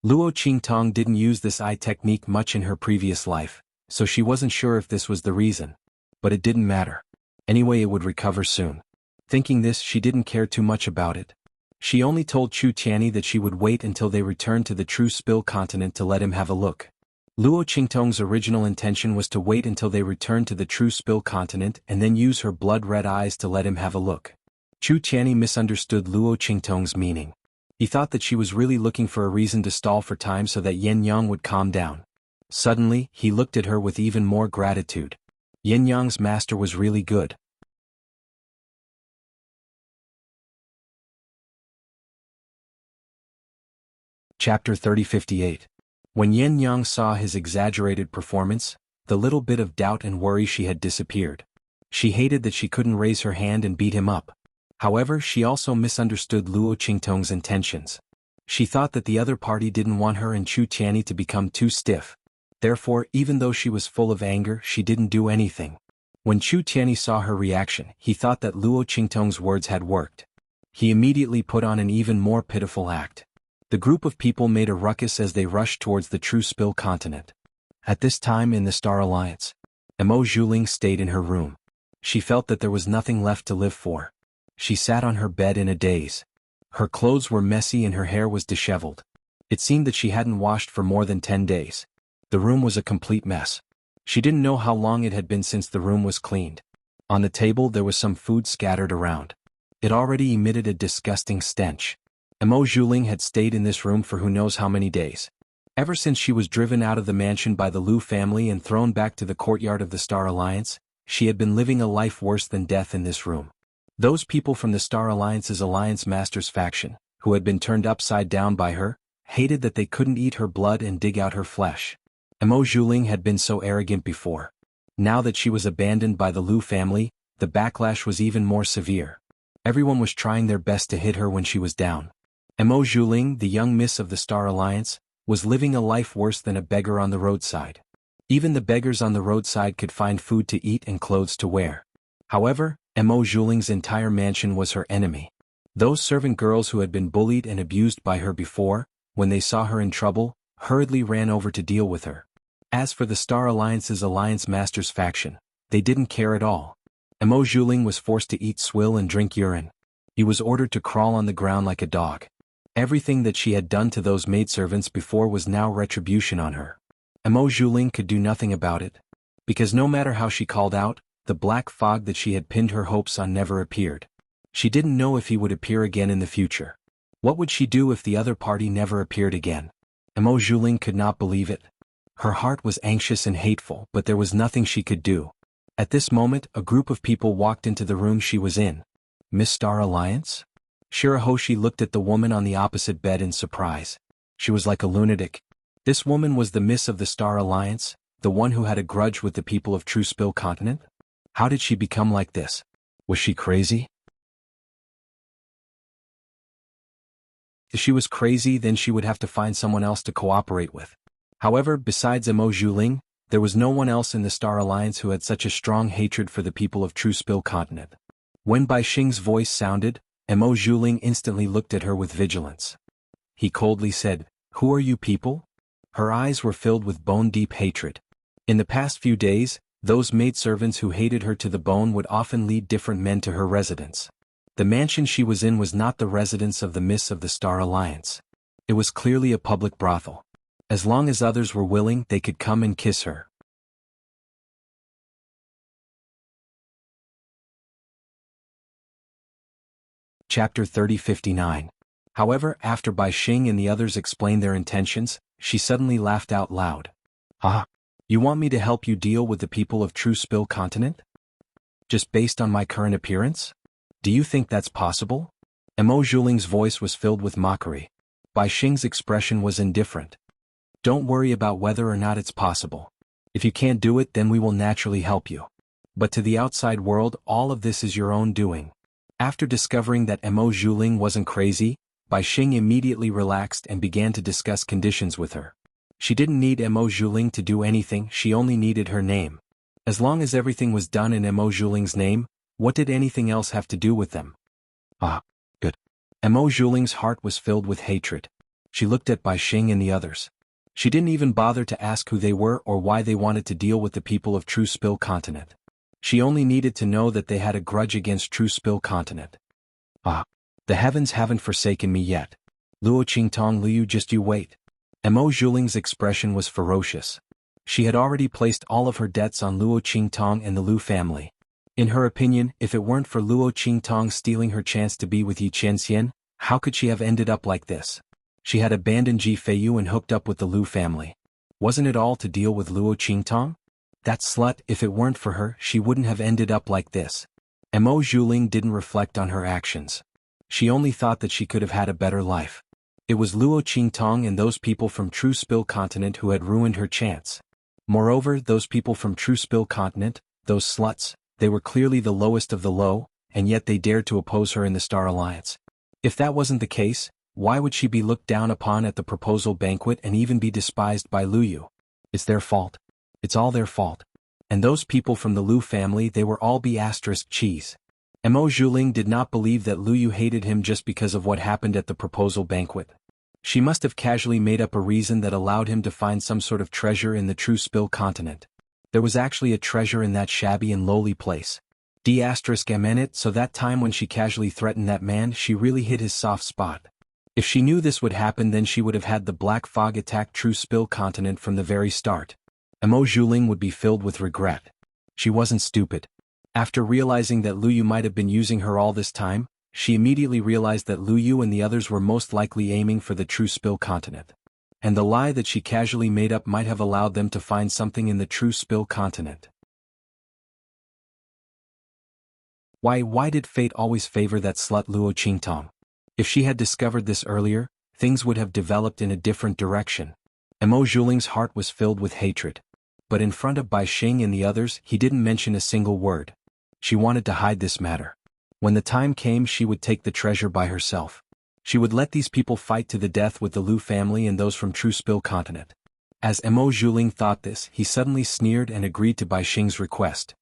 Luo Qingtong didn't use this eye technique much in her previous life, so she wasn't sure if this was the reason. But it didn't matter. Anyway, it would recover soon. Thinking this, she didn't care too much about it. She only told Chu Tiany that she would wait until they returned to the true Spill continent to let him have a look. Luo Qingtong's original intention was to wait until they returned to the true Spill continent and then use her blood-red eyes to let him have a look. Chu Tiany misunderstood Luo Qingtong's meaning. He thought that she was really looking for a reason to stall for time so that Yen Yang would calm down. Suddenly, he looked at her with even more gratitude. Yen Yang's master was really good. Chapter 3058. When Yen Yang saw his exaggerated performance, the little bit of doubt and worry she had disappeared. She hated that she couldn't raise her hand and beat him up. However, she also misunderstood Luo Qingtong's intentions. She thought that the other party didn't want her and Chu Tiany to become too stiff. Therefore, even though she was full of anger, she didn't do anything. When Chu Tiany saw her reaction, he thought that Luo Qingtong's words had worked. He immediately put on an even more pitiful act. The group of people made a ruckus as they rushed towards the true Spill continent. At this time in the Star Alliance, Mo Zhuling stayed in her room. She felt that there was nothing left to live for. She sat on her bed in a daze. Her clothes were messy and her hair was disheveled. It seemed that she hadn't washed for more than 10 days. The room was a complete mess. She didn't know how long it had been since the room was cleaned. On the table there was some food scattered around. It already emitted a disgusting stench. Mo Zhuling had stayed in this room for who knows how many days. Ever since she was driven out of the mansion by the Liu family and thrown back to the courtyard of the Star Alliance, she had been living a life worse than death in this room. Those people from the Star Alliance's Alliance Masters faction, who had been turned upside down by her, hated that they couldn't eat her blood and dig out her flesh. Mo Zhuling had been so arrogant before. Now that she was abandoned by the Liu family, the backlash was even more severe. Everyone was trying their best to hit her when she was down. Mo Zhuling, the young miss of the Star Alliance, was living a life worse than a beggar on the roadside. Even the beggars on the roadside could find food to eat and clothes to wear. However, Mo Zhuling's entire mansion was her enemy. Those servant girls who had been bullied and abused by her before, when they saw her in trouble, hurriedly ran over to deal with her. As for the Star Alliance's Alliance Masters faction, they didn't care at all. Mo Zhuling was forced to eat swill and drink urine. He was ordered to crawl on the ground like a dog. Everything that she had done to those maidservants before was now retribution on her. Mo Zhuling could do nothing about it. Because no matter how she called out, the black fog that she had pinned her hopes on never appeared. She didn't know if he would appear again in the future. What would she do if the other party never appeared again? Mo Juling could not believe it. Her heart was anxious and hateful, but there was nothing she could do. At this moment, a group of people walked into the room she was in. Miss Star Alliance? Shirahoshi looked at the woman on the opposite bed in surprise. She was like a lunatic. This woman was the Miss of the Star Alliance, the one who had a grudge with the people of True Spill Continent? How did she become like this? Was she crazy? If she was crazy, then she would have to find someone else to cooperate with. However, besides Mo Juling, there was no one else in the Star Alliance who had such a strong hatred for the people of True Spill Continent. When Bai Xing's voice sounded, Mo Juling instantly looked at her with vigilance. He coldly said, "Who are you people?" Her eyes were filled with bone-deep hatred. In the past few days, those maidservants who hated her to the bone would often lead different men to her residence. The mansion she was in was not the residence of the Miss of the Star Alliance. It was clearly a public brothel. As long as others were willing, they could come and kiss her. Chapter 3059. However, after Bai Xing and the others explained their intentions, she suddenly laughed out loud. "Ah, you want me to help you deal with the people of True Spill Continent? Just based on my current appearance? Do you think that's possible?" Mo Juling's voice was filled with mockery. Bai Xing's expression was indifferent. "Don't worry about whether or not it's possible. If you can't do it, then we will naturally help you. But to the outside world, all of this is your own doing." After discovering that Mo Juling wasn't crazy, Bai Xing immediately relaxed and began to discuss conditions with her. She didn't need Mo Juling to do anything, she only needed her name. As long as everything was done in Mo Juling's name, what did anything else have to do with them? Ah, good. Mo Juling's heart was filled with hatred. She looked at Bai Xing and the others. She didn't even bother to ask who they were or why they wanted to deal with the people of True Spill Continent. She only needed to know that they had a grudge against True Spill Continent. "Ah, the heavens haven't forsaken me yet. Luo Qingtong Liu, just you wait." Mo Juling's expression was ferocious. She had already placed all of her debts on Luo Qingtong and the Liu family. In her opinion, if it weren't for Luo Qingtong stealing her chance to be with Yi Qianxian, how could she have ended up like this? She had abandoned Ji Feiyu and hooked up with the Liu family. Wasn't it all to deal with Luo Qingtong? That slut, if it weren't for her, she wouldn't have ended up like this. Mo Juling didn't reflect on her actions. She only thought that she could have had a better life. It was Luo Qingtong and those people from True Spill Continent who had ruined her chance. Moreover, those people from True Spill Continent, those sluts, they were clearly the lowest of the low, and yet they dared to oppose her in the Star Alliance. If that wasn't the case, why would she be looked down upon at the proposal banquet and even be despised by Lu Yu? It's their fault. It's all their fault. And those people from the Liu family, they were all cheese. Mo Juling did not believe that Lu Yu hated him just because of what happened at the proposal banquet. She must have casually made up a reason that allowed him to find some sort of treasure in the True Spill Continent. There was actually a treasure in that shabby and lowly place. D***MN, so that time when she casually threatened that man, she really hit his soft spot. If she knew this would happen, then she would have had the black fog attack True Spill Continent from the very start. Mo Juling would be filled with regret. She wasn't stupid. After realizing that Lu Yu might have been using her all this time, she immediately realized that Lu Yu and the others were most likely aiming for the True Spill Continent. And the lie that she casually made up might have allowed them to find something in the True Spill Continent. Why did fate always favor that slut Luo Qingtong? If she had discovered this earlier, things would have developed in a different direction. Mo Juling's heart was filled with hatred. But in front of Bai Xing and the others, he didn't mention a single word. She wanted to hide this matter. When the time came, she would take the treasure by herself. She would let these people fight to the death with the Liu family and those from True Spill Continent. As Mo Juling thought this, he suddenly sneered and agreed to Bai Xing's request.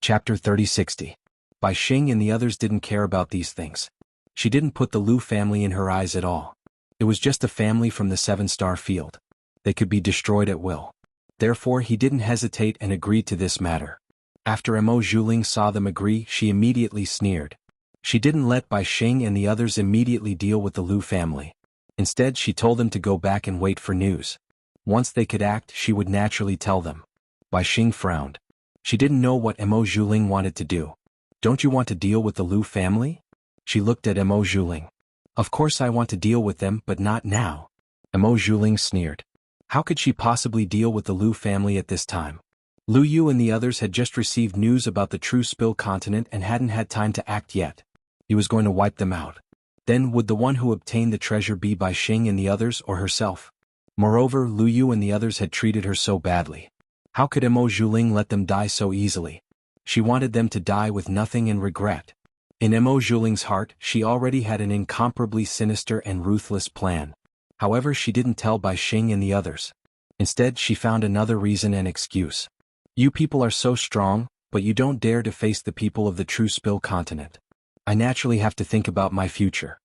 Chapter 3060. Bai Xing and the others didn't care about these things. She didn't put the Liu family in her eyes at all. It was just a family from the 7-star field. They could be destroyed at will. Therefore, he didn't hesitate and agreed to this matter. After Mo Juling saw them agree, she immediately sneered. She didn't let Bai Xing and the others immediately deal with the Liu family. Instead, she told them to go back and wait for news. Once they could act, she would naturally tell them. Bai Xing frowned. She didn't know what Mo Zhuling wanted to do. Don't you want to deal with the Lu family? She looked at Mo Zhuling. Of course I want to deal with them, but not now. Mo Zhuling sneered. How could she possibly deal with the Lu family at this time? Lu Yu and the others had just received news about the True Spill continent and hadn't had time to act yet. He was going to wipe them out. Then would the one who obtained the treasure be Bai Xing and the others or herself? Moreover, Lu Yu and the others had treated her so badly. How could Mo Zhuling let them die so easily? She wanted them to die with nothing and regret. In Mo Zhuling's heart, she already had an incomparably sinister and ruthless plan. However, she didn't tell Bai Xing and the others. Instead, she found another reason and excuse. You people are so strong, but you don't dare to face the people of the True Spill continent. I naturally have to think about my future.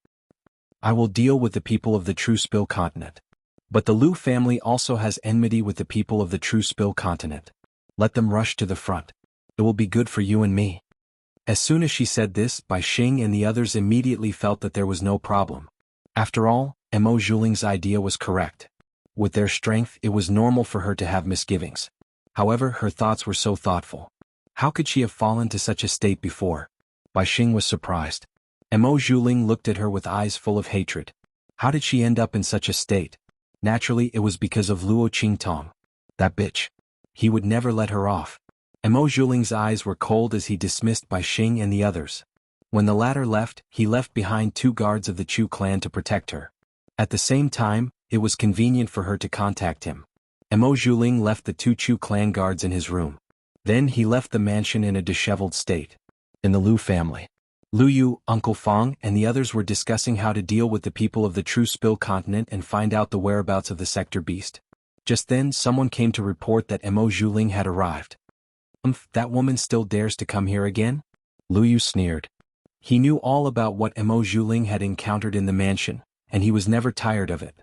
I will deal with the people of the True Spill continent. But the Lu family also has enmity with the people of the True Spill continent. Let them rush to the front. It will be good for you and me. As soon as she said this, Bai Xing and the others immediately felt that there was no problem. After all, Mo Zhuling's idea was correct. With their strength, it was normal for her to have misgivings. However, her thoughts were so thoughtful. How could she have fallen to such a state before? Bai Xing was surprised. Mo Zhuling looked at her with eyes full of hatred. How did she end up in such a state? Naturally, it was because of Luo Qingtong. That bitch. He would never let her off. Mo Zhuling's eyes were cold as he dismissed Bai Xing and the others. When the latter left, he left behind 2 guards of the Chu clan to protect her. At the same time, it was convenient for her to contact him. Mo Zhuling left the 2 Chu clan guards in his room. Then he left the mansion in a disheveled state. In the Lu family, Lu Yu, Uncle Fong, and the others were discussing how to deal with the people of the True Spill continent and find out the whereabouts of the sector beast. Just then, someone came to report that Mo Zhuling had arrived. That woman still dares to come here again? Lu Yu sneered. He knew all about what Mo Zhuling had encountered in the mansion, and he was never tired of it.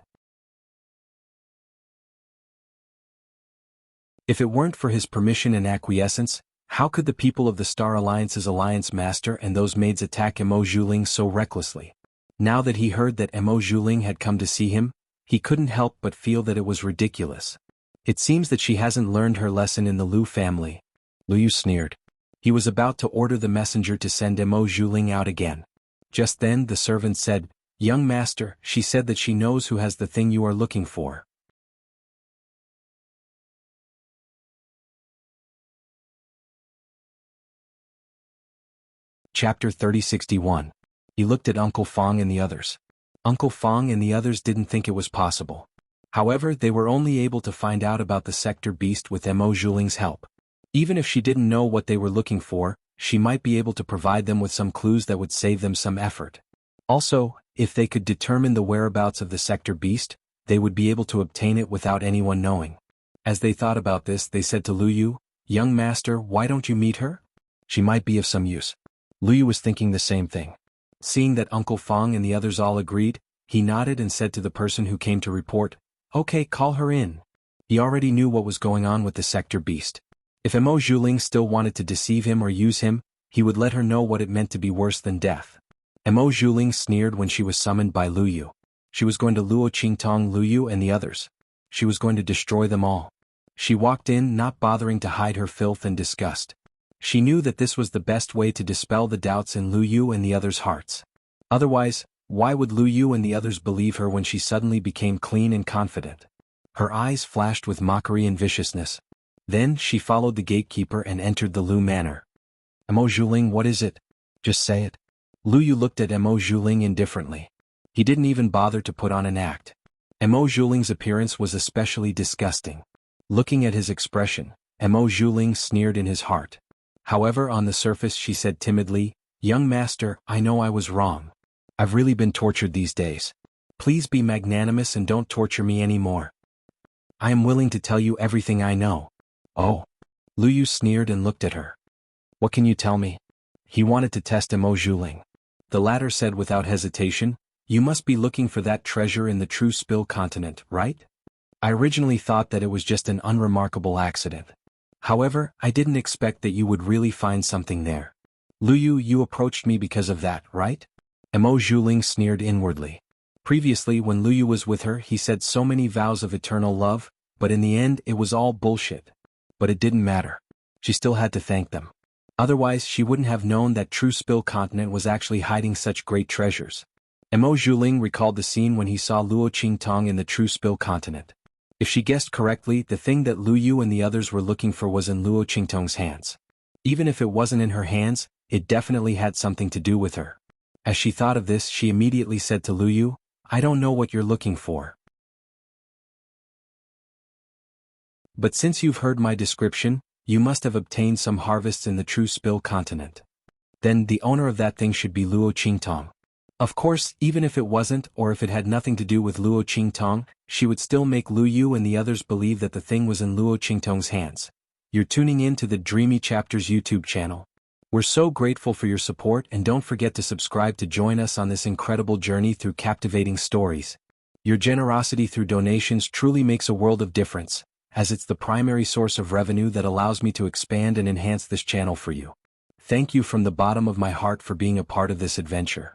If it weren't for his permission and acquiescence, how could the people of the Star Alliance's Alliance Master and those maids attack Mo Zhuling so recklessly? Now that he heard that Mo Zhuling had come to see him, he couldn't help but feel that it was ridiculous. It seems that she hasn't learned her lesson in the Lu family. Lu Yu sneered. He was about to order the messenger to send Mo Zhuling out again. Just then the servant said, "Young master, she said that she knows who has the thing you are looking for." Chapter 3061. He looked at Uncle Fong and the others. Uncle Fong and the others didn't think it was possible. However, they were only able to find out about the sector beast with Mo Zhuling's help. Even if she didn't know what they were looking for, she might be able to provide them with some clues that would save them some effort. Also, if they could determine the whereabouts of the sector beast, they would be able to obtain it without anyone knowing. As they thought about this, they said to Lu Yu, "Young master, why don't you meet her? She might be of some use." Lu Yu was thinking the same thing. Seeing that Uncle Fong and the others all agreed, he nodded and said to the person who came to report, "Okay, call her in." He already knew what was going on with the sector beast. If Mo Zhuling still wanted to deceive him or use him, he would let her know what it meant to be worse than death. Mo Zhuling sneered when she was summoned by Lu Yu. She was going to Luo Qingtong Lu Yu and the others. She was going to destroy them all. She walked in, not bothering to hide her filth and disgust. She knew that this was the best way to dispel the doubts in Lu Yu and the others' hearts. Otherwise, why would Lu Yu and the others believe her when she suddenly became clean and confident? Her eyes flashed with mockery and viciousness. Then she followed the gatekeeper and entered the Lu manor. "Mo Zhuling, what is it? Just say it." Lu Yu looked at Mo Zhuling indifferently. He didn't even bother to put on an act. Mo Zhuling's appearance was especially disgusting. Looking at his expression, Mo Zhuling sneered in his heart. However, on the surface she said timidly, "Young master, I know I was wrong. I've really been tortured these days. Please be magnanimous and don't torture me anymore. I am willing to tell you everything I know." "Oh." Lu Yu sneered and looked at her. "What can you tell me?" He wanted to test Mo Zhuling. The latter said without hesitation, "You must be looking for that treasure in the True Spill continent, right? I originally thought that it was just an unremarkable accident. However, I didn't expect that you would really find something there. Lu Yu, you approached me because of that, right?" Mo Zhuling sneered inwardly. Previously when Luyu was with her he said so many vows of eternal love, but in the end it was all bullshit. But it didn't matter. She still had to thank them. Otherwise she wouldn't have known that True Spill Continent was actually hiding such great treasures. Mo Zhuling recalled the scene when he saw Luo Qingtong in the True Spill Continent. If she guessed correctly, the thing that Lu Yu and the others were looking for was in Luo Qingtong's hands. Even if it wasn't in her hands, it definitely had something to do with her. As she thought of this, she immediately said to Lu Yu, "I don't know what you're looking for. But since you've heard my description, you must have obtained some harvests in the True Spill Continent. Then the owner of that thing should be Luo Qingtong." Of course, even if it wasn't or if it had nothing to do with Luo Qingtong, she would still make Lu Yu and the others believe that the thing was in Luo Qingtong's hands. You're tuning in to the Dreamy Chapters YouTube channel. We're so grateful for your support, and don't forget to subscribe to join us on this incredible journey through captivating stories. Your generosity through donations truly makes a world of difference, as it's the primary source of revenue that allows me to expand and enhance this channel for you. Thank you from the bottom of my heart for being a part of this adventure.